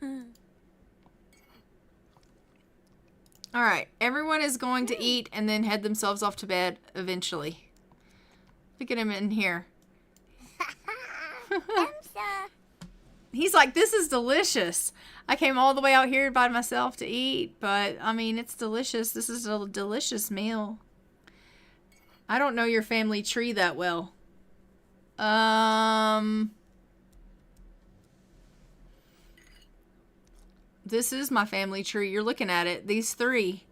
[SPEAKER 2] All right, everyone is going to eat and then head themselves off to bed eventually. Look at him in here. He's like, this is delicious. I came all the way out here by myself to eat, but I mean, it's delicious. This is a delicious meal. I don't know your family tree that well. This is my family tree. You're looking at it. These three.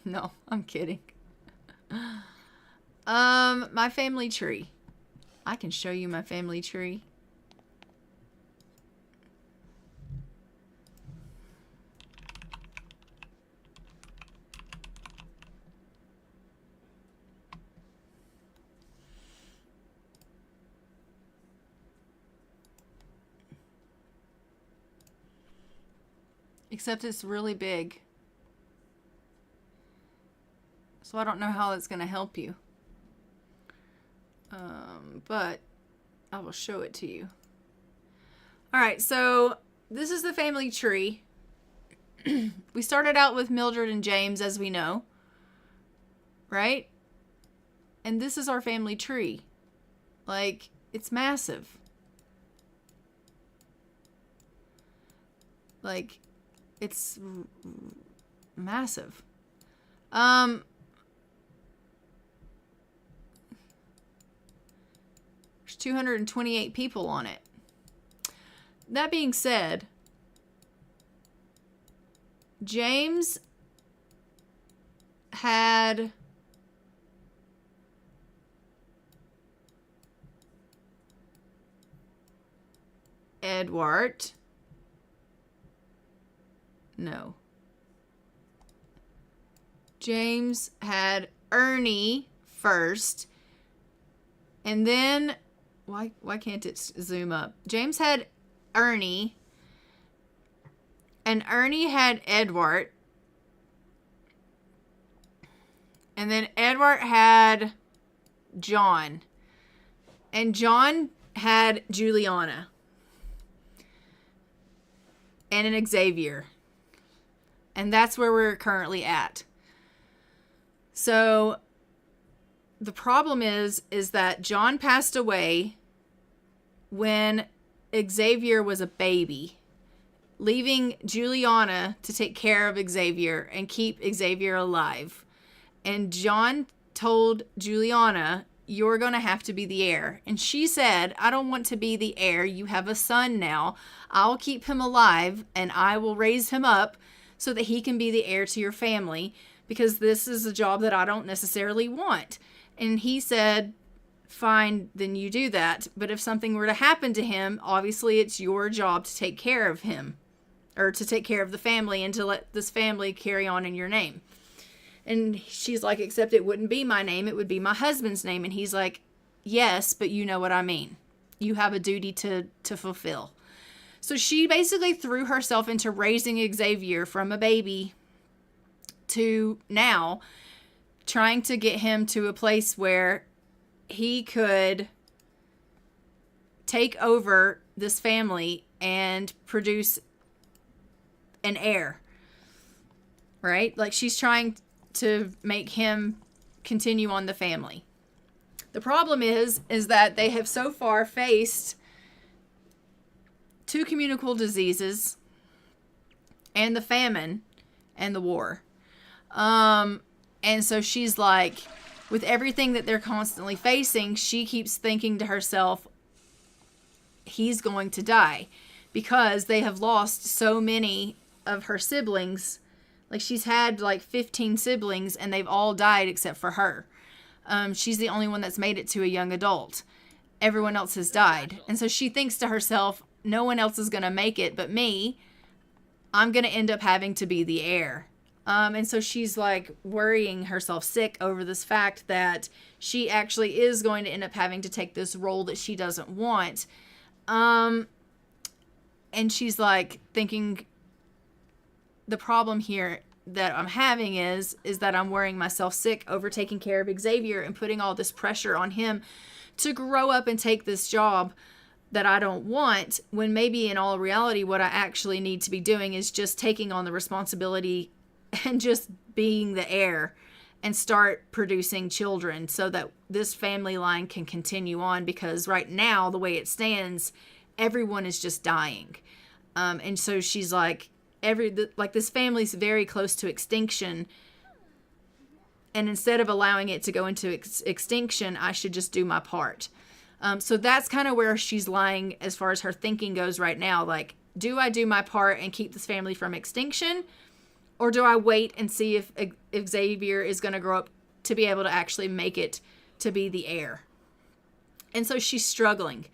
[SPEAKER 2] No, I'm kidding. My family tree. I can show you my family tree. Except it's really big. So I don't know how it's going to help you. But I will show it to you. Alright, so this is the family tree. We started out with Mildred and James, as we know. Right? And this is our family tree. Like, it's massive. Like, it's massive. There's 228 people on it. That being said, James had Edward. No. James had Ernie first. And then, why can't it zoom up? James had Ernie. And Ernie had Edward. And then Edward had John. And John had Juliana and an Xavier. And that's where we're currently at. So the problem is that John passed away when Xavier was a baby, leaving Juliana to take care of Xavier and keep Xavier alive. And John told Juliana, "You're going to have to be the heir." And she said, "I don't want to be the heir. You have a son now. I'll keep him alive and I will raise him up so that he can be the heir to your family, because this is a job that I don't necessarily want." And he said, "Fine, then you do that. But if something were to happen to him, obviously it's your job to take care of him, or to take care of the family and to let this family carry on in your name." And she's like, "Except it wouldn't be my name. It would be my husband's name." And he's like, "Yes, but you know what I mean. You have a duty to fulfill." So she basically threw herself into raising Xavier from a baby to now, trying to get him to a place where he could take over this family and produce an heir, right? Like, she's trying to make him continue on the family. The problem is that they have so far faced 2 communicable diseases and the famine and the war. And so she's like, with everything that they're constantly facing, she keeps thinking to herself, he's going to die, because they have lost so many of her siblings. Like, she's had like 15 siblings and they've all died except for her. She's the only one that's made it to a young adult. Everyone else has died. And so she thinks to herself, no one else is going to make it but me. I'm going to end up having to be the heir. And so she's like worrying herself sick over this fact that she actually is going to end up having to take this role that she doesn't want. And she's like thinking, the problem here that I'm having is that I'm worrying myself sick over taking care of Xavier and putting all this pressure on him to grow up and take this job that I don't want, when maybe in all reality what I actually need to be doing is just taking on the responsibility and just being the heir and start producing children so that this family line can continue on, because right now, the way it stands, everyone is just dying. And so she's like, this family's very close to extinction, and instead of allowing it to go into extinction, I should just do my part. So that's kind of where she's lying as far as her thinking goes right now. Like, do I do my part and keep this family from extinction? Or do I wait and see if Xavier is going to grow up to be able to actually make it to be the heir? And so she's struggling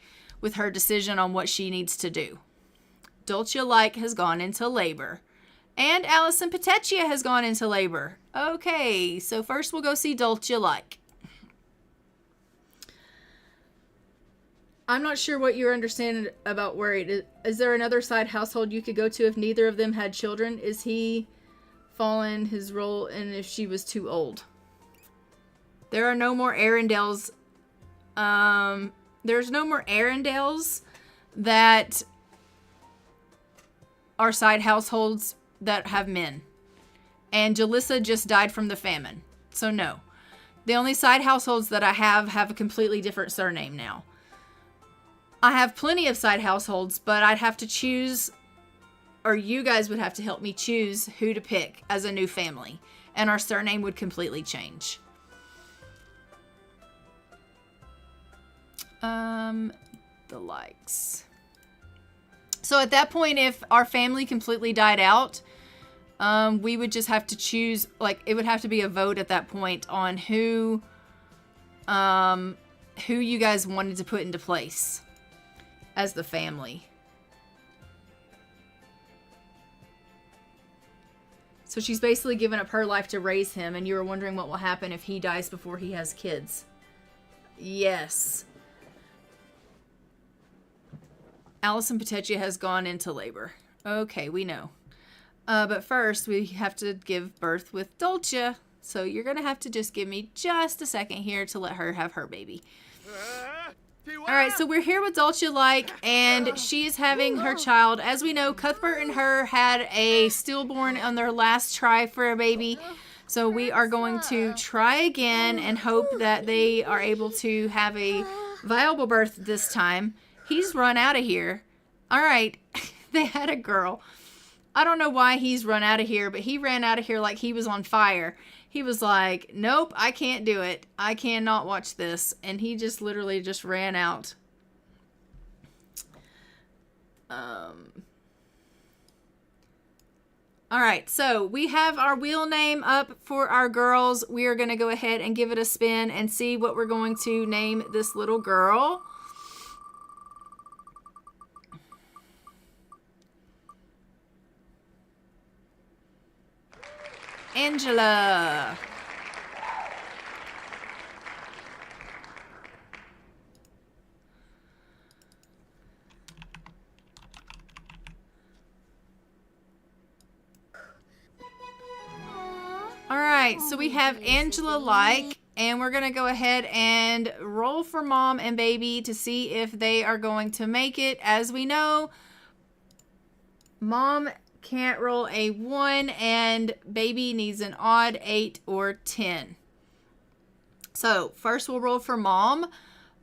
[SPEAKER 2] with her decision on what she needs to do. Dulce Like has gone into labor. And Allison Petaccia has gone into labor. Okay, so first we'll go see Dulce Like. I'm not sure what you're understanding about worried. Is there another side household you could go to if neither of them had children? Is he fallen his role, and if she was too old? There are no more Arundels. There's no more Arundels that are side households that have men. And Jalissa just died from the famine. So no. The only side households that I have a completely different surname now. I have plenty of side households, but I'd have to choose, or you guys would have to help me choose who to pick as a new family. And our surname would completely change. The likes. So at that point, if our family completely died out, we would just have to choose, like, it would have to be a vote at that point on who you guys wanted to put into place as the family. So she's basically given up her life to raise him, and you were wondering what will happen if he dies before he has kids. Yes. Allison Petaccia has gone into labor. Okay, we know. But first, we have to give birth with Dulce. So you're going to have to just give me just a second here to let her have her baby. All right, so we're here with Dulce Like, and she's having her child. As we know, Cuthbert and her had a stillborn on their last try for a baby. So we are going to try again and hope that they are able to have a viable birth this time. He's run out of here. All right, they had a girl. I don't know why he's run out of here, but he ran out of here like he was on fire. He was like, nope, I can't do it. I cannot watch this. And he just literally just ran out. All right, so we have our wheel name up for our girls. We are going to go ahead and give it a spin and see what we're going to name this little girl. Angela. All right, so we have Angela Like, and we're going to go ahead and roll for mom and baby to see if they are going to make it. As we know, mom can't roll a 1 and baby needs an odd 8 or 10. So first we'll roll for mom.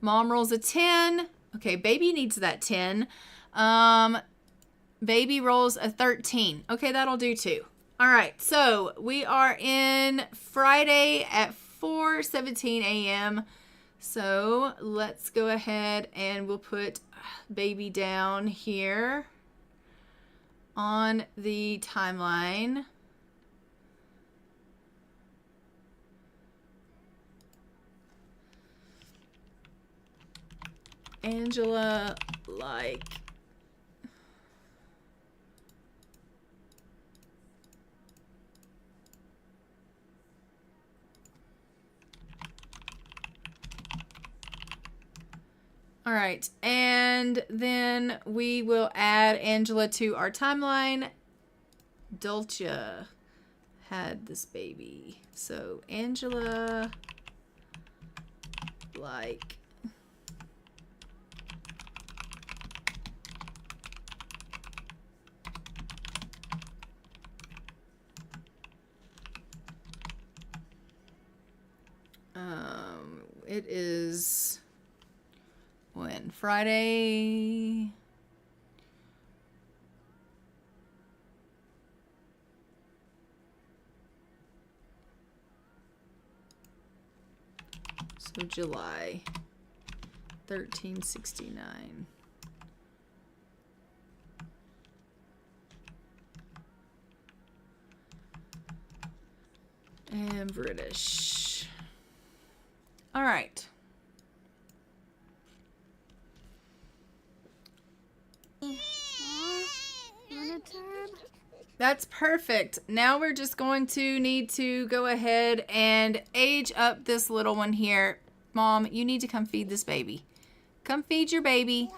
[SPEAKER 2] Mom rolls a 10. Okay, baby needs that 10. Baby rolls a 13. Okay, that'll do too. All right, so we are in Friday at 4:17 a.m. So let's go ahead and we'll put baby down here on the timeline. Angela Like. All right, and then we will add Angela to our timeline. Dulce had this baby. So Angela Like. It is when? Friday. So July 1369. And British. All right. That's perfect. Now we're just going to need to go ahead and age up this little one here. Mom, you need to come feed this baby. Come feed your baby.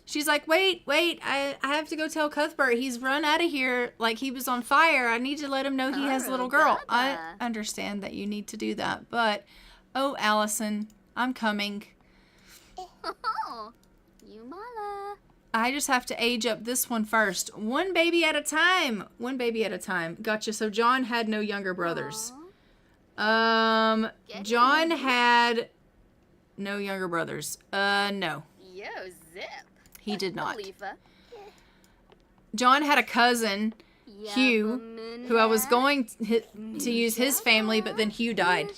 [SPEAKER 2] She's like, wait, I have to go tell Cuthbert. He's run out of here like he was on fire. I need to let him know he has a little girl. I understand that you need to do that, but, oh, Allison, I'm coming.
[SPEAKER 5] You mala.
[SPEAKER 2] I just have to age up this one first. One baby at a time. One baby at a time. Gotcha. So John had no younger brothers. John had no younger brothers. No.
[SPEAKER 5] Yo, zip.
[SPEAKER 2] He did not.
[SPEAKER 5] Khalifa.
[SPEAKER 2] John had a cousin, Hugh, who I was going to use his family, but then Hugh died,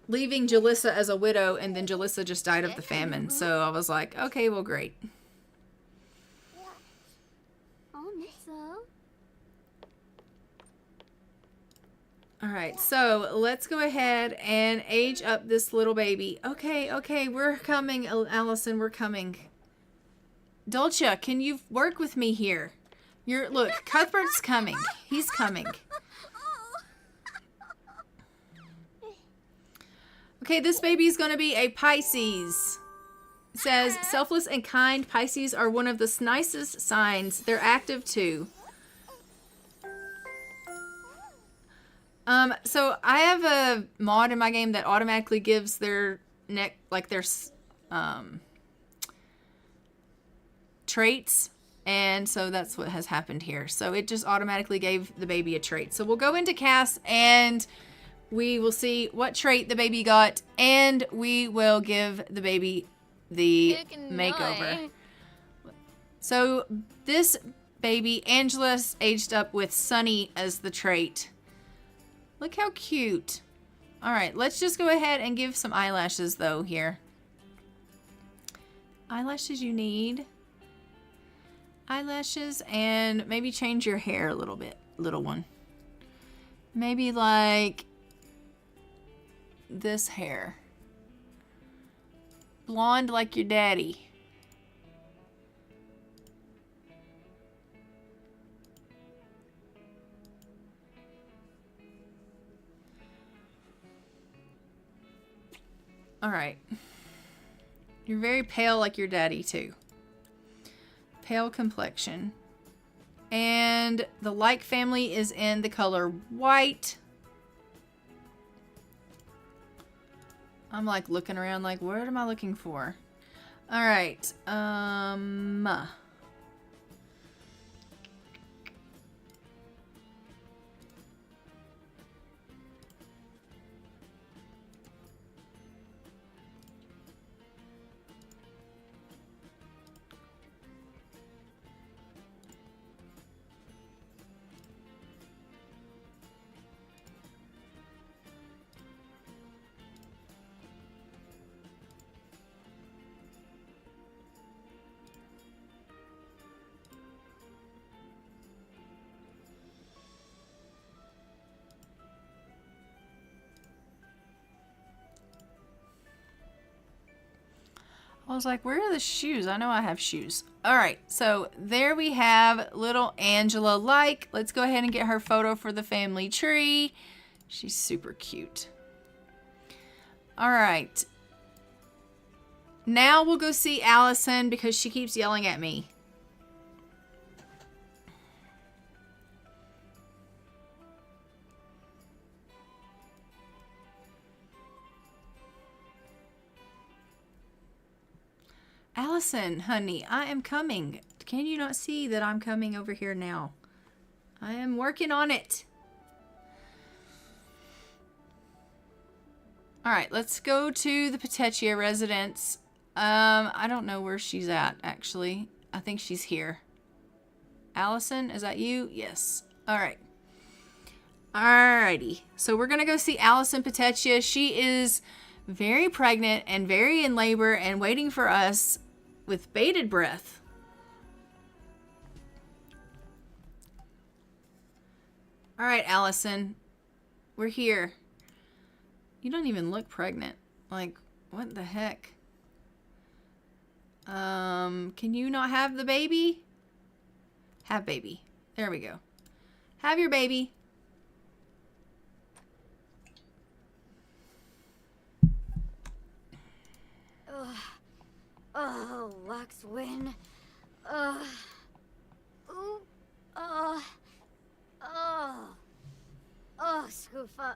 [SPEAKER 2] leaving Jalissa as a widow, and then Jalissa just died of the famine. So I was like, okay, well, great. All right, so let's go ahead and age up this little baby. Okay, we're coming, Allison, we're coming. Dulce, can you work with me here? Look, Cuthbert's coming. He's coming. Okay, this baby is going to be a Pisces. It says, selfless and kind, Pisces are one of the nicest signs. They're active too. So I have a mod in my game that automatically gives their like their traits. And so that's what has happened here. So it just automatically gave the baby a trait. So we'll go into Cass and we will see what trait the baby got, and we will give the baby the makeover. So this baby, Angela's aged up with Sunny as the trait. Look how cute. All right, let's just go ahead and give some eyelashes though here. Eyelashes you need. Eyelashes, and maybe change your hair a little bit, little one. Maybe like this hair. Blonde like your daddy. All right. You're very pale like your daddy too. Pale complexion. And the like family is in the color white. I'm like looking around like, what am I looking for? All right. I was like, where are the shoes? I know I have shoes. All right, so there we have little Angela like. Let's go ahead and get her photo for the family tree. She's super cute. All right. Now we'll go see Allison because she keeps yelling at me. Allison, honey, I am coming. Can you not see that I'm coming over here now? I am working on it. All right, let's go to the Petaccia residence. I don't know where she's at, actually. I think she's here. Allison, is that you? Yes. All right. Alrighty. So we're going to go see Allison Petaccia. She is very pregnant and very in labor and waiting for us with bated breath. All right, Allison, we're here. You don't even look pregnant. Like, what the heck? Can you not have the baby? Have baby. There we go. Have your baby.
[SPEAKER 5] Oh, Lux win. Scoofa.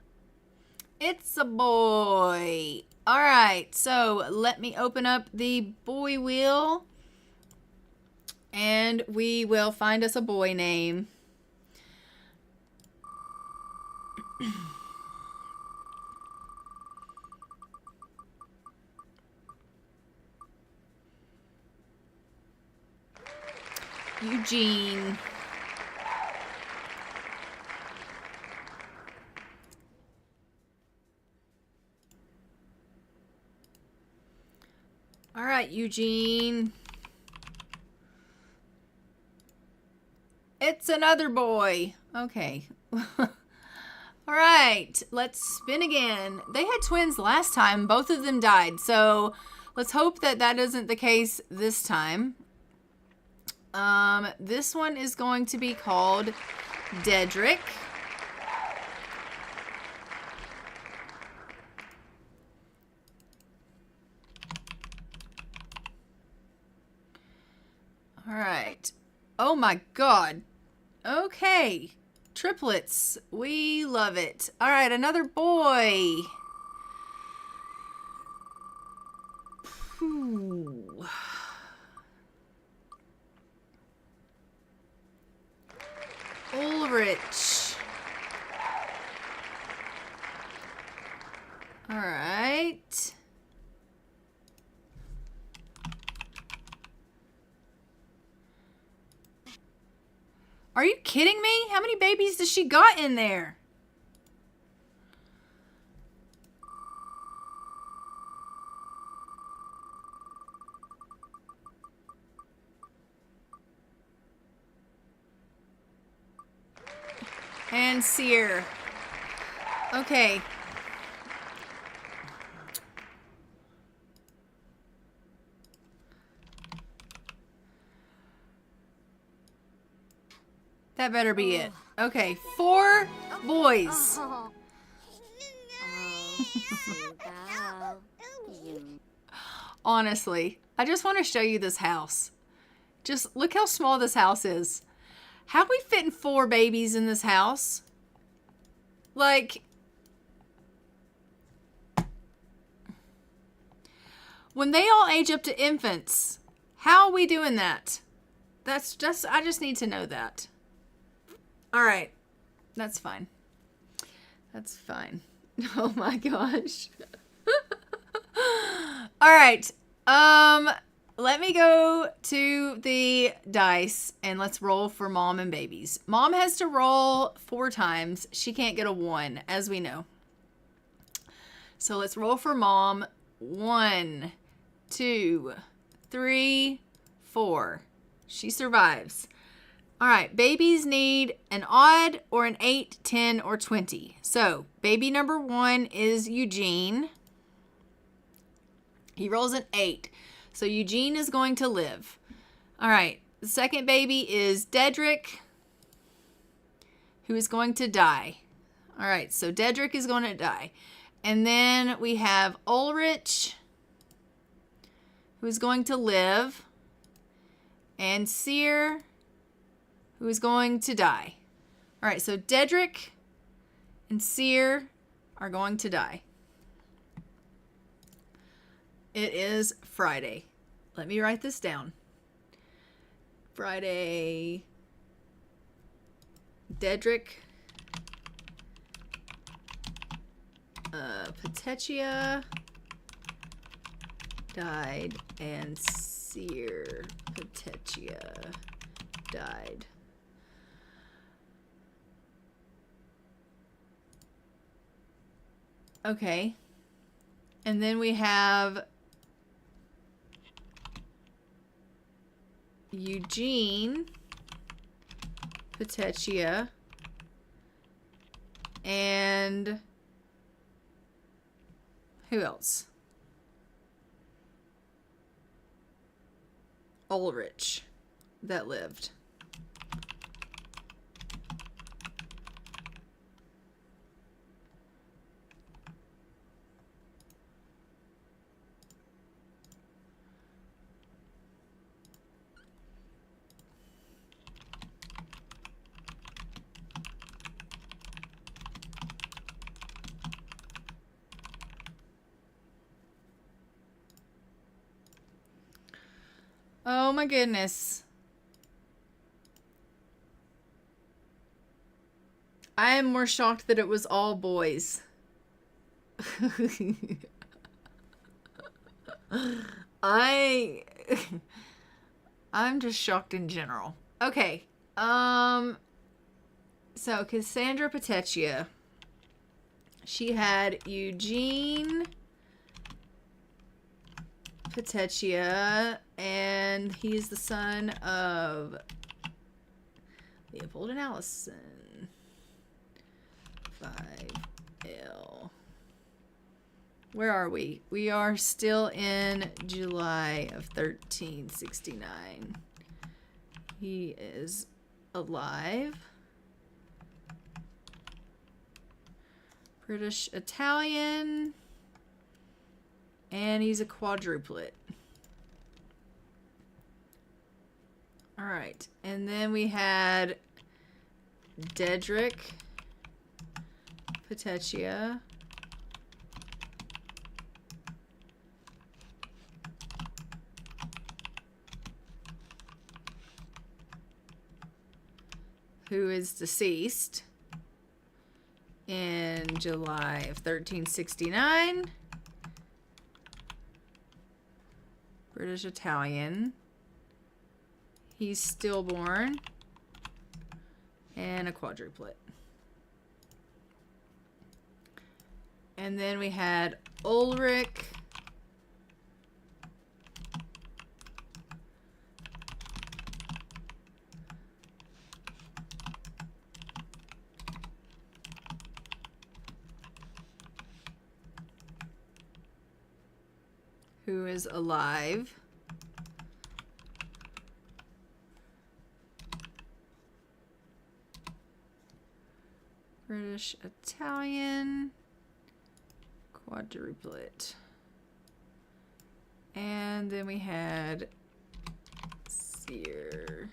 [SPEAKER 2] It's a boy. All right, so let me open up the boy wheel and we will find us a boy name. Eugene. All right, Eugene. It's another boy. Okay. All right, let's spin again. They had twins last time. Both of them died. So let's hope that that isn't the case this time. This one is going to be called Dedrick. All right. Oh my God. Okay. Triplets. We love it. All right, another boy. Whew. Ulrich. All right. Are you kidding me? How many babies does she got in there? And Sear. Okay. That better be it. Okay, 4 boys.
[SPEAKER 5] Oh. Wow.
[SPEAKER 2] Honestly, I just want to show you this house. Just look how small this house is. How are we fitting 4 babies in this house? Like, when they all age up to infants, how are we doing that? That's just, I just need to know that. All right. That's fine. That's fine. Oh my gosh. All right. Let me go to the dice and let's roll for mom and babies. Mom has to roll 4 times. She can't get a 1, as we know. So let's roll for mom. 1, 2, 3, 4. She survives. All right, babies need an odd or an 8, 10, or 20. So baby number 1 is Eugene. He rolls an 8. So Eugene is going to live. All right, the second baby is Dedrick, who is going to die. All right, so Dedrick is going to die. And then we have Ulrich, who is going to live, and Sear, who is going to die. All right, so Dedrick and Sear are going to die. It is Friday. Let me write this down. Friday. Dedrick. Petaccia died, and Sear Petaccia died. Okay. And then we have Eugene Petaccia and who else? Ulrich that lived. Oh my goodness. I am more shocked that it was all boys. I'm just shocked in general. Okay. So Cassandra Petaccia. She had Eugene Petaccia, and he's the son of Leopold and Allison. 5L. Where are we? We are still in July of 1369. He is alive. British Italian. And he's a quadruplet. All right. And then we had Dedrick Petaccia. who is deceased in July of 1369. British Italian. He's stillborn. And a quadruplet. And then we had Ulrich. Who is alive. British Italian quadruplet. And then we had Theodore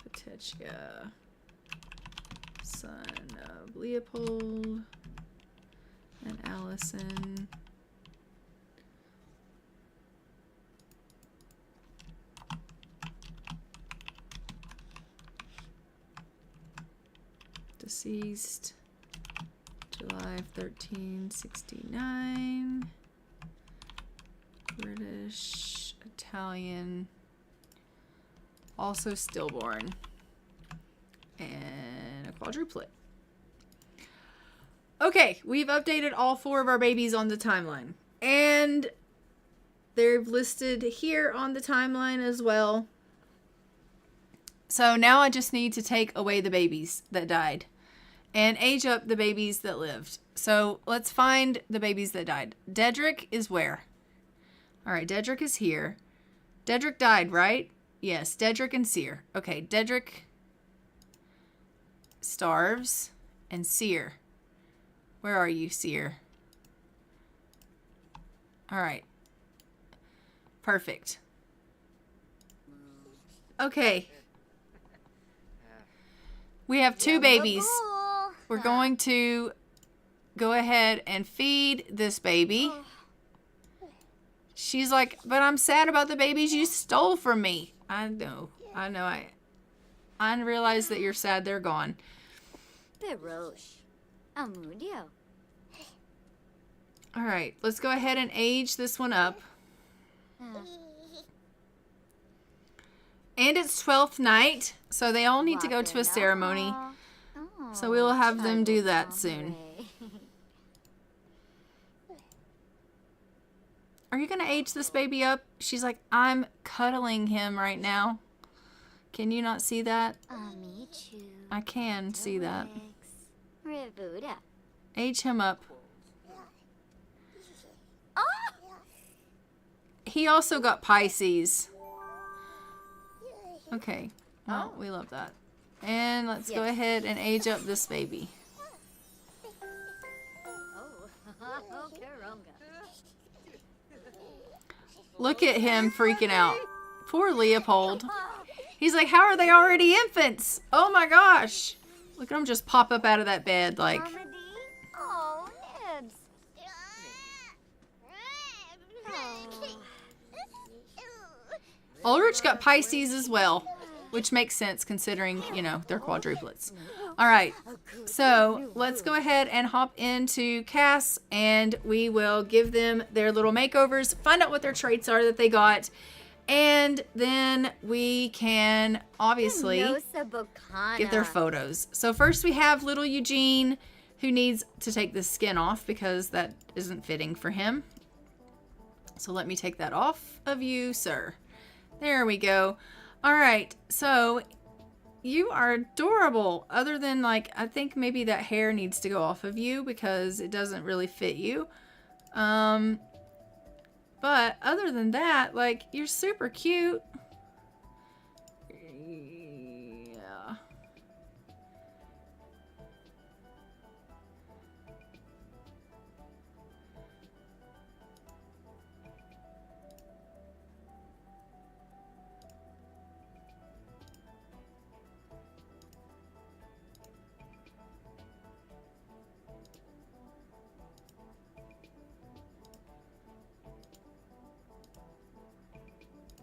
[SPEAKER 2] Petaccia, son of Leopold and Allison. Deceased July of 1369. British Italian, also stillborn, and a quadruplet. Okay, we've updated all 4 of our babies on the timeline, and they're listed here on the timeline as well. So now I just need to take away the babies that died and age up the babies that lived. So let's find the babies that died. Dedrick is where? All right, Dedrick is here. Dedrick died, right? Yes, Dedrick and Seer. Okay, Dedrick starves and Seer. Where are you, Seer? All right. Perfect. Okay. We have 2 babies. We're going to go ahead and feed this baby. She's like, but I'm sad about the babies you stole from me. I know. I realize that you're sad they're gone.
[SPEAKER 5] Berosh. Amudio.
[SPEAKER 2] All right, let's go ahead and age this one up. And it's 12th night, so they all need to go to a ceremony. So we will have them do that soon. Are you going to age this baby up? She's like, I'm cuddling him right now. Can you not see that? I can see that. Age him up. He also got Pisces. Okay. Well, we love that. And let's go ahead and age up this baby. Look at him freaking out. Poor Leopold. He's like, how are they already infants? Oh my gosh. Look at him just pop up out of that bed like...
[SPEAKER 5] Oh, Nibs.
[SPEAKER 2] Ulrich got Pisces as well, which makes sense considering, you know, they're quadruplets. All right, so let's go ahead and hop into Cass, and we will give them their little makeovers, find out what their traits are that they got, and then we can obviously get their photos. So first we have little Eugene, who needs to take the skin off because that isn't fitting for him. So let me take that off of you, sir. There we go. All right, so you are adorable. Other than, like, I think maybe that hair needs to go off of you because it doesn't really fit you. But other than that, like, you're super cute. Yeah.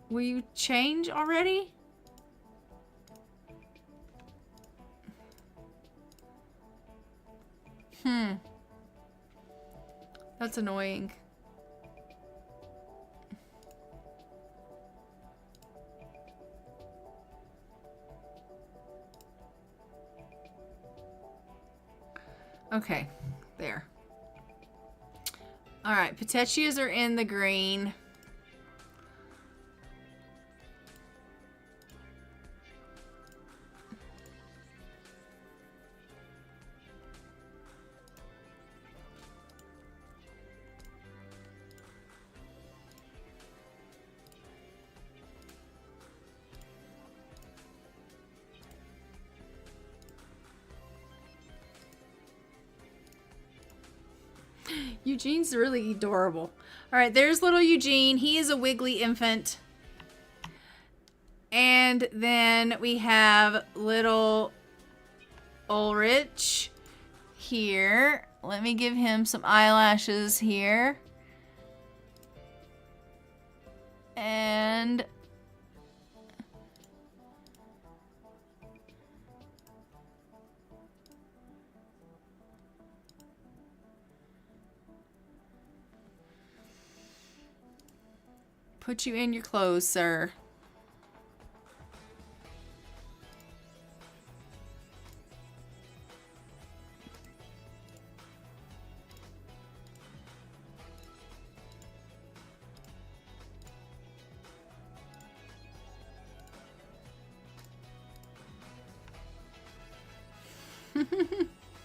[SPEAKER 2] Will you change already? That's annoying. Okay, there. All right, Petaccias are in the green. Eugene's really adorable. All right, there's little Eugene. He is a wiggly infant. And then we have little Ulrich here. Let me give him some eyelashes here. And put you in your clothes, sir.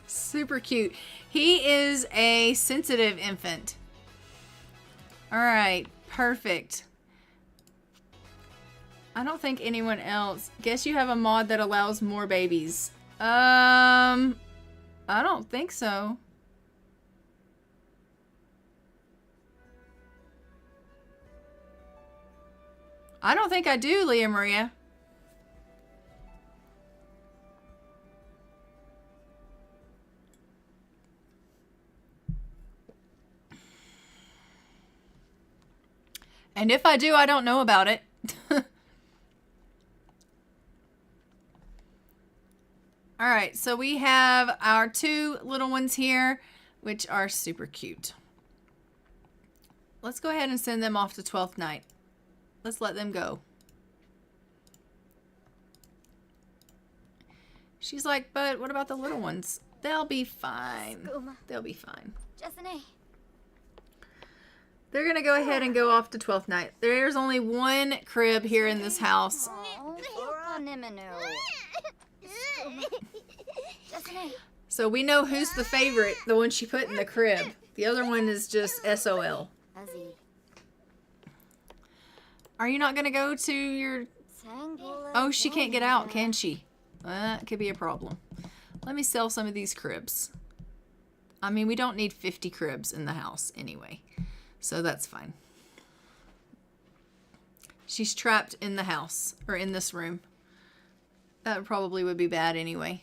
[SPEAKER 2] Super cute. He is a sensitive infant. All right, perfect. I don't think anyone else. Guess you have a mod that allows more babies. I don't think so. I don't think I do, Leah Maria. And if I do, I don't know about it. All right, so we have our two little ones here, which are super cute. Let's go ahead and send them off to 12th night. Let's let them go. She's like, but what about the little ones? They'll be fine. They'll be fine.
[SPEAKER 5] Jessene.
[SPEAKER 2] They're going to go ahead and go off to 12th night. There's only one crib here in this house. So we know who's the favorite, the one she put in the crib. The other one is just SOL. Are you not going to go to your... Oh, she can't get out, can she? That could be a problem. Let me sell some of these cribs. I mean, we don't need 50 cribs in the house anyway. So that's fine. She's trapped in the house, or in this room. That probably would be bad anyway.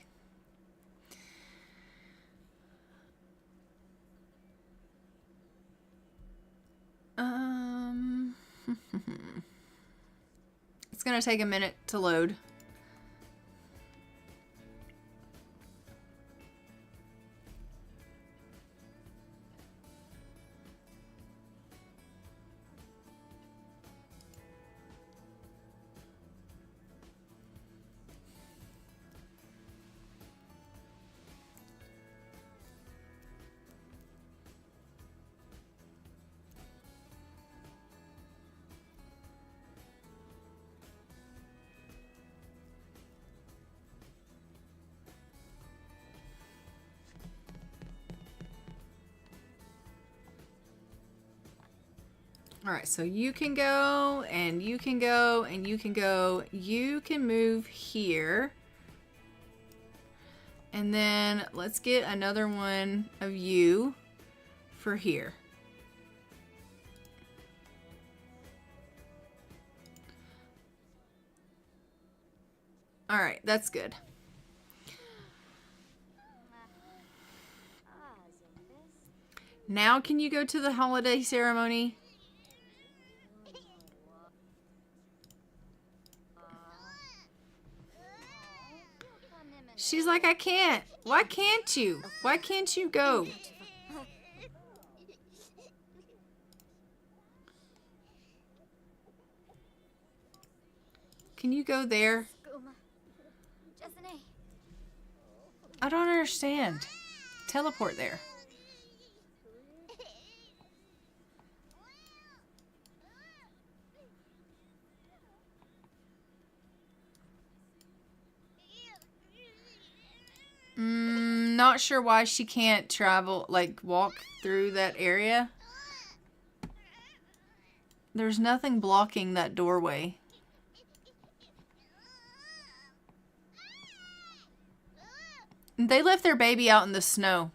[SPEAKER 2] It's gonna take a minute to load. All right, so you can go, and you can go, and you can go. You can move here. And then let's get another one of you for here. All right, that's good. Now can you go to the holiday ceremony? She's like, I can't. Why can't you? Why can't you go? Can you go there? I don't understand. Teleport there. Not sure why she can't travel, like walk through that area. There's nothing blocking that doorway. They left their baby out in the snow.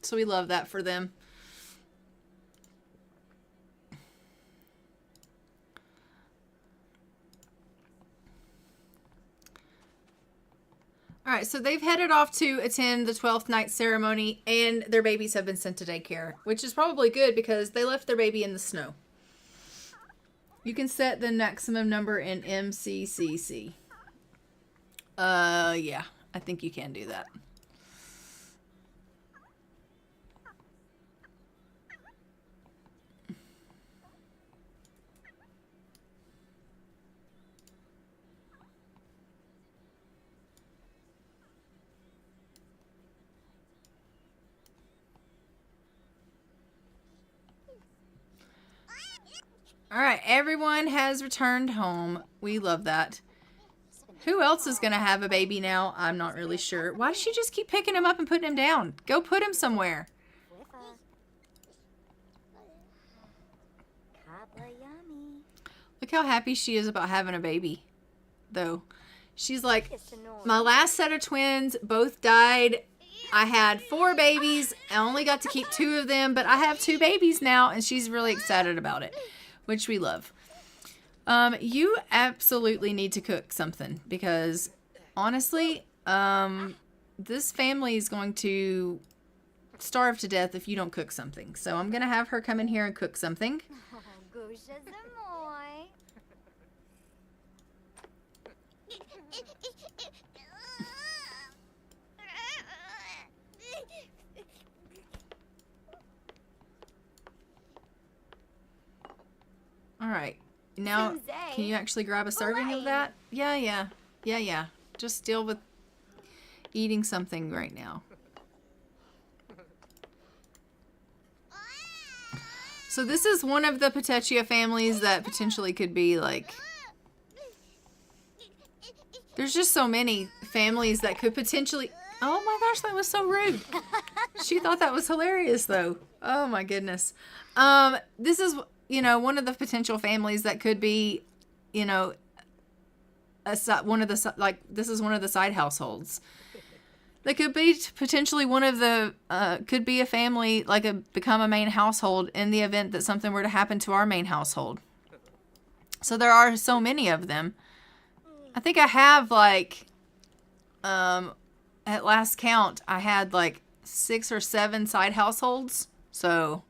[SPEAKER 2] So we love that for them. All right, so they've headed off to attend the 12th night ceremony, and their babies have been sent to daycare, which is probably good because they left their baby in the snow. You can set the maximum number in MCCC. Yeah, I think you can do that. All right, everyone has returned home. We love that. Who else is going to have a baby now? I'm not really sure. Why does she just keep picking him up and putting him down? Go put him somewhere. Look how happy she is about having a baby, though. She's like, my last set of twins both died. I had 4 babies. I only got to keep 2 of them, but I have 2 babies now, and she's really excited about it, which we love. You absolutely need to cook something because, honestly, this family is going to starve to death if you don't cook something. So I'm going to have her come in here and cook something. All right. Now, can you actually grab a serving of that? Yeah. Just deal with eating something right now. So this is one of the Petaccia families that potentially could be like... There's just so many families that could potentially... Oh my gosh, that was so rude. She thought that was hilarious though. Oh my goodness. This is... one of the potential families that could be, this is one of the side households. That could be potentially one of the, could be a family, become a main household in the event that something were to happen to our main household. So there are so many of them. I think I have, at last count, I had, 6 or 7 side households. So...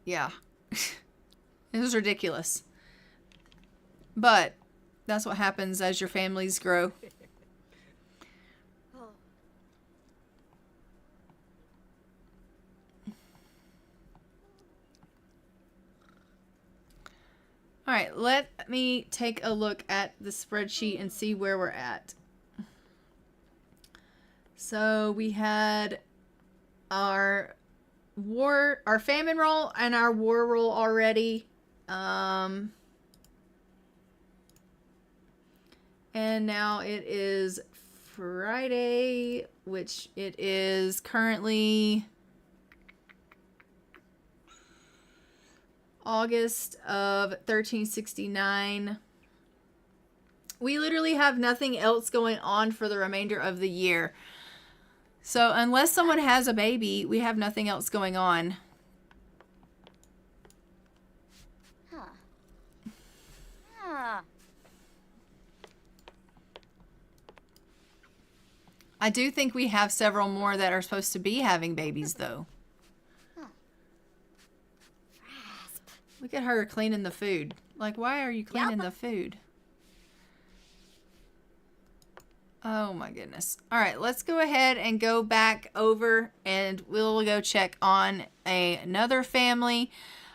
[SPEAKER 2] yeah, it was ridiculous. But that's what happens as your families grow. All right, let me take a look at the spreadsheet and see where we're at. So we had our famine roll and our war roll already. And now it is Friday, which it is currently August of 1369. We literally have nothing else going on for the remainder of the year. So unless someone has a baby, we have nothing else going on. I do think we have several more that are supposed to be having babies, though. Look at her cleaning the food. Why are you cleaning the food? Oh my goodness. All right, let's go ahead and go back over and we'll go check on another family.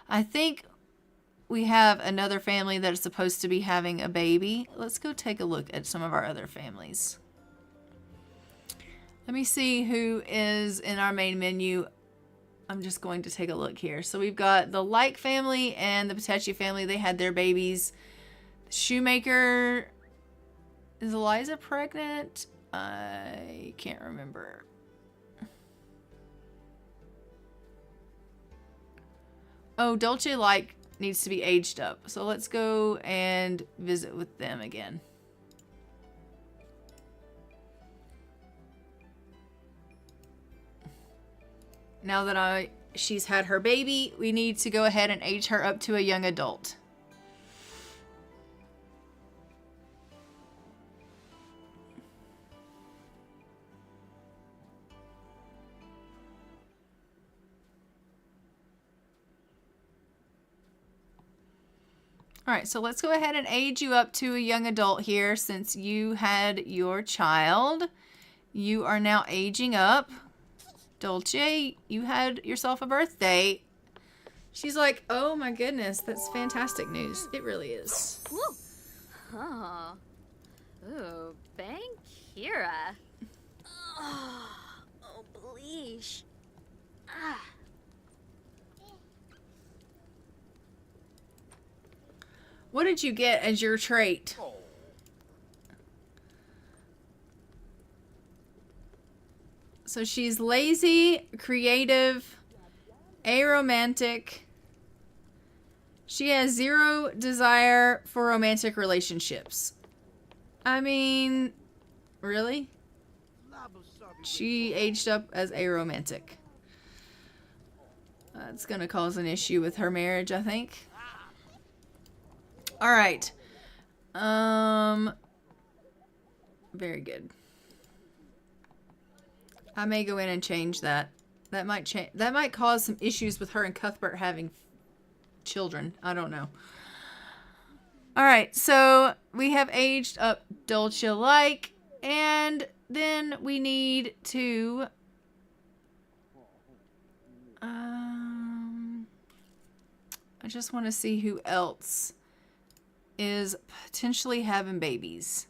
[SPEAKER 2] I think we have another family that is supposed to be having a baby. Let's go take a look at some of our other families. Let me see who is in our main menu. I'm just going to take a look here. So we've got the Like family and the Petaccia family. They had their babies. Shoemaker... Is Eliza pregnant? I can't remember. Oh, Dolce Like needs to be aged up. So let's go and visit with them again. Now that she's had her baby, we need to go ahead and age her up to a young adult. All right, so let's go ahead and age you up to a young adult here since you had your child. You are now aging up. Dolce, you had yourself a birthday. She's like, oh my goodness, that's fantastic news. It really is.
[SPEAKER 5] Woo. Oh. Ooh, Bankira. Oh, bleesh. Ah.
[SPEAKER 2] What did you get as your trait? So she's lazy, creative, aromantic. She has 0 desire for romantic relationships. I mean, really? She aged up as aromantic. That's going to cause an issue with her marriage, I think. All right. Very good. I may go in and change that. That might cause some issues with her and Cuthbert having children. I don't know. All right, so we have aged up Dolce Like, and then we need to I just want to see who else is potentially having babies.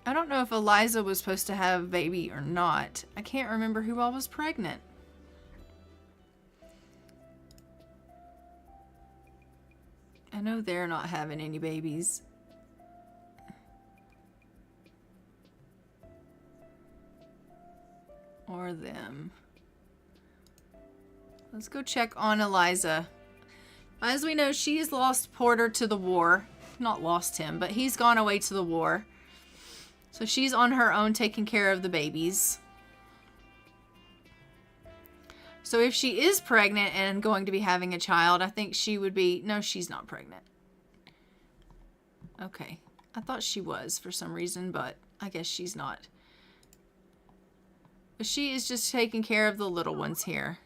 [SPEAKER 2] I don't know if Eliza was supposed to have a baby or not. I can't remember who all was pregnant. I know they're not having any babies. Or them. Let's go check on Eliza. As we know, she has lost Porter to the war. Not lost him, but he's gone away to the war. So she's on her own taking care of the babies. So if she is pregnant and going to be having a child, I think she would be... No, she's not pregnant. Okay. I thought she was for some reason, but I guess she's not. But she is just taking care of the little ones here.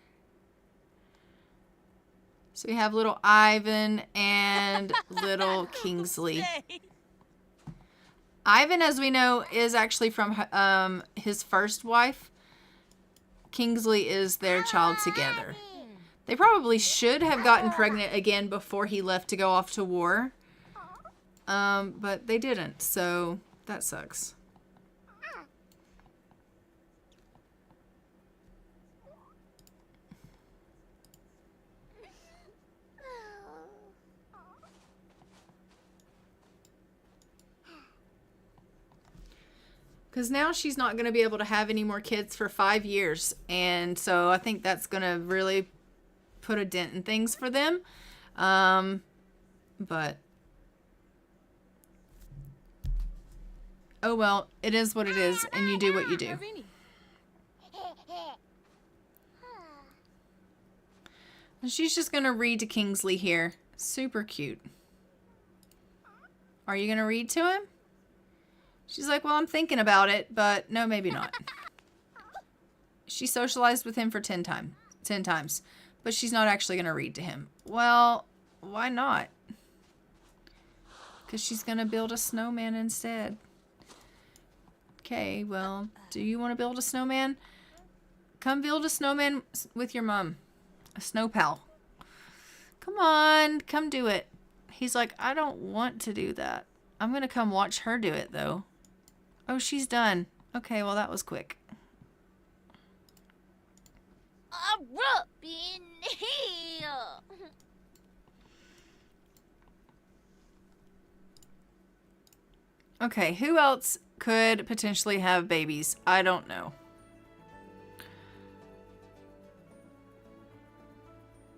[SPEAKER 2] So we have little Ivan and little Kingsley. Ivan, as we know, is actually from his first wife. Kingsley is their child together. They probably should have gotten pregnant again before he left to go off to war. But they didn't, so that sucks. Because now she's not going to be able to have any more kids for 5 years. And so I think that's going to really put a dent in things for them. But, oh well, it is what it is. And you do what you do. And she's just going to read to Kingsley here. Super cute. Are you going to read to him? She's like, well, I'm thinking about it, but no, maybe not. She socialized with him for 10 times, but she's not actually going to read to him. Well, why not? because she's going to build a snowman instead. Okay, well, do you want to build a snowman? Come build a snowman with your mom. A snow pal. Come on, come do it. He's like, I don't want to do that. I'm going to come watch her do it, though. Oh, she's done. Okay, well, that was quick.
[SPEAKER 5] I'm up in here.
[SPEAKER 2] Okay, who else could potentially have babies? I don't know.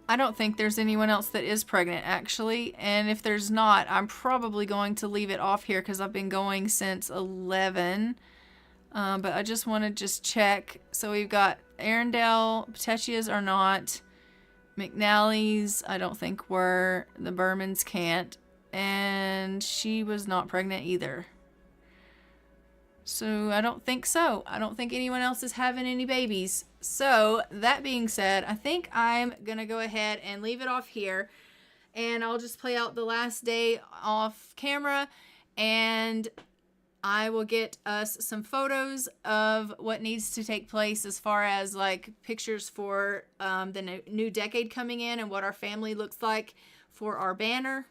[SPEAKER 2] I don't think there's anyone else that is pregnant, actually. And if there's not, I'm probably going to leave it off here because I've been going since 11. But I just want to check. So we've got Arundel, Petaccias are not. McNally's, I don't think were. The Bermans can't. And she was not pregnant either. So I don't think so. I don't think anyone else is having any babies. So that being said, I think I'm going to go ahead and leave it off here. And I'll just play out the last day off camera. And I will get us some photos of what needs to take place as far as like pictures for the new decade coming in and what our family looks like for our banner.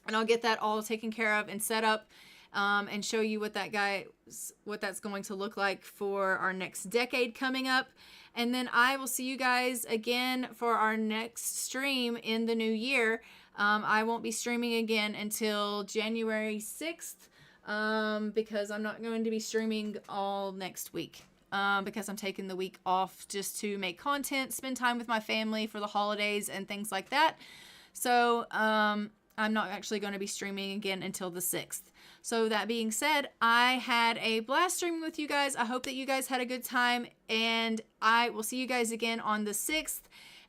[SPEAKER 2] And I'll get that all taken care of and set up and show you what that's going to look like for our next decade coming up. And then I will see you guys again for our next stream in the new year. I won't be streaming again until January 6th because I'm not going to be streaming all next week because I'm taking the week off just to make content, spend time with my family for the holidays and things like that. So I'm not actually going to be streaming again until the 6th. So that being said, I had a blast streaming with you guys. I hope that you guys had a good time, and I will see you guys again on the 6th.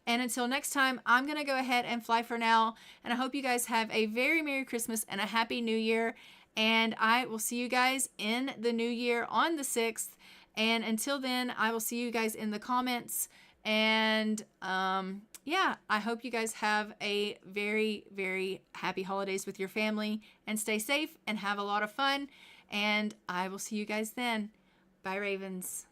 [SPEAKER 2] And until next time, I'm going to go ahead and fly for now. And I hope you guys have a very Merry Christmas and a Happy New Year. And I will see you guys in the new year on the 6th. And until then, I will see you guys in the comments. And yeah, I hope you guys have a very, very happy holidays with your family. And stay safe and have a lot of fun. And I will see you guys then. Bye, Ravens.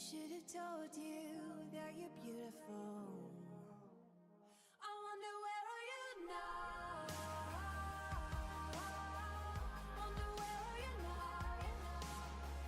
[SPEAKER 1] Should have told you that you're beautiful.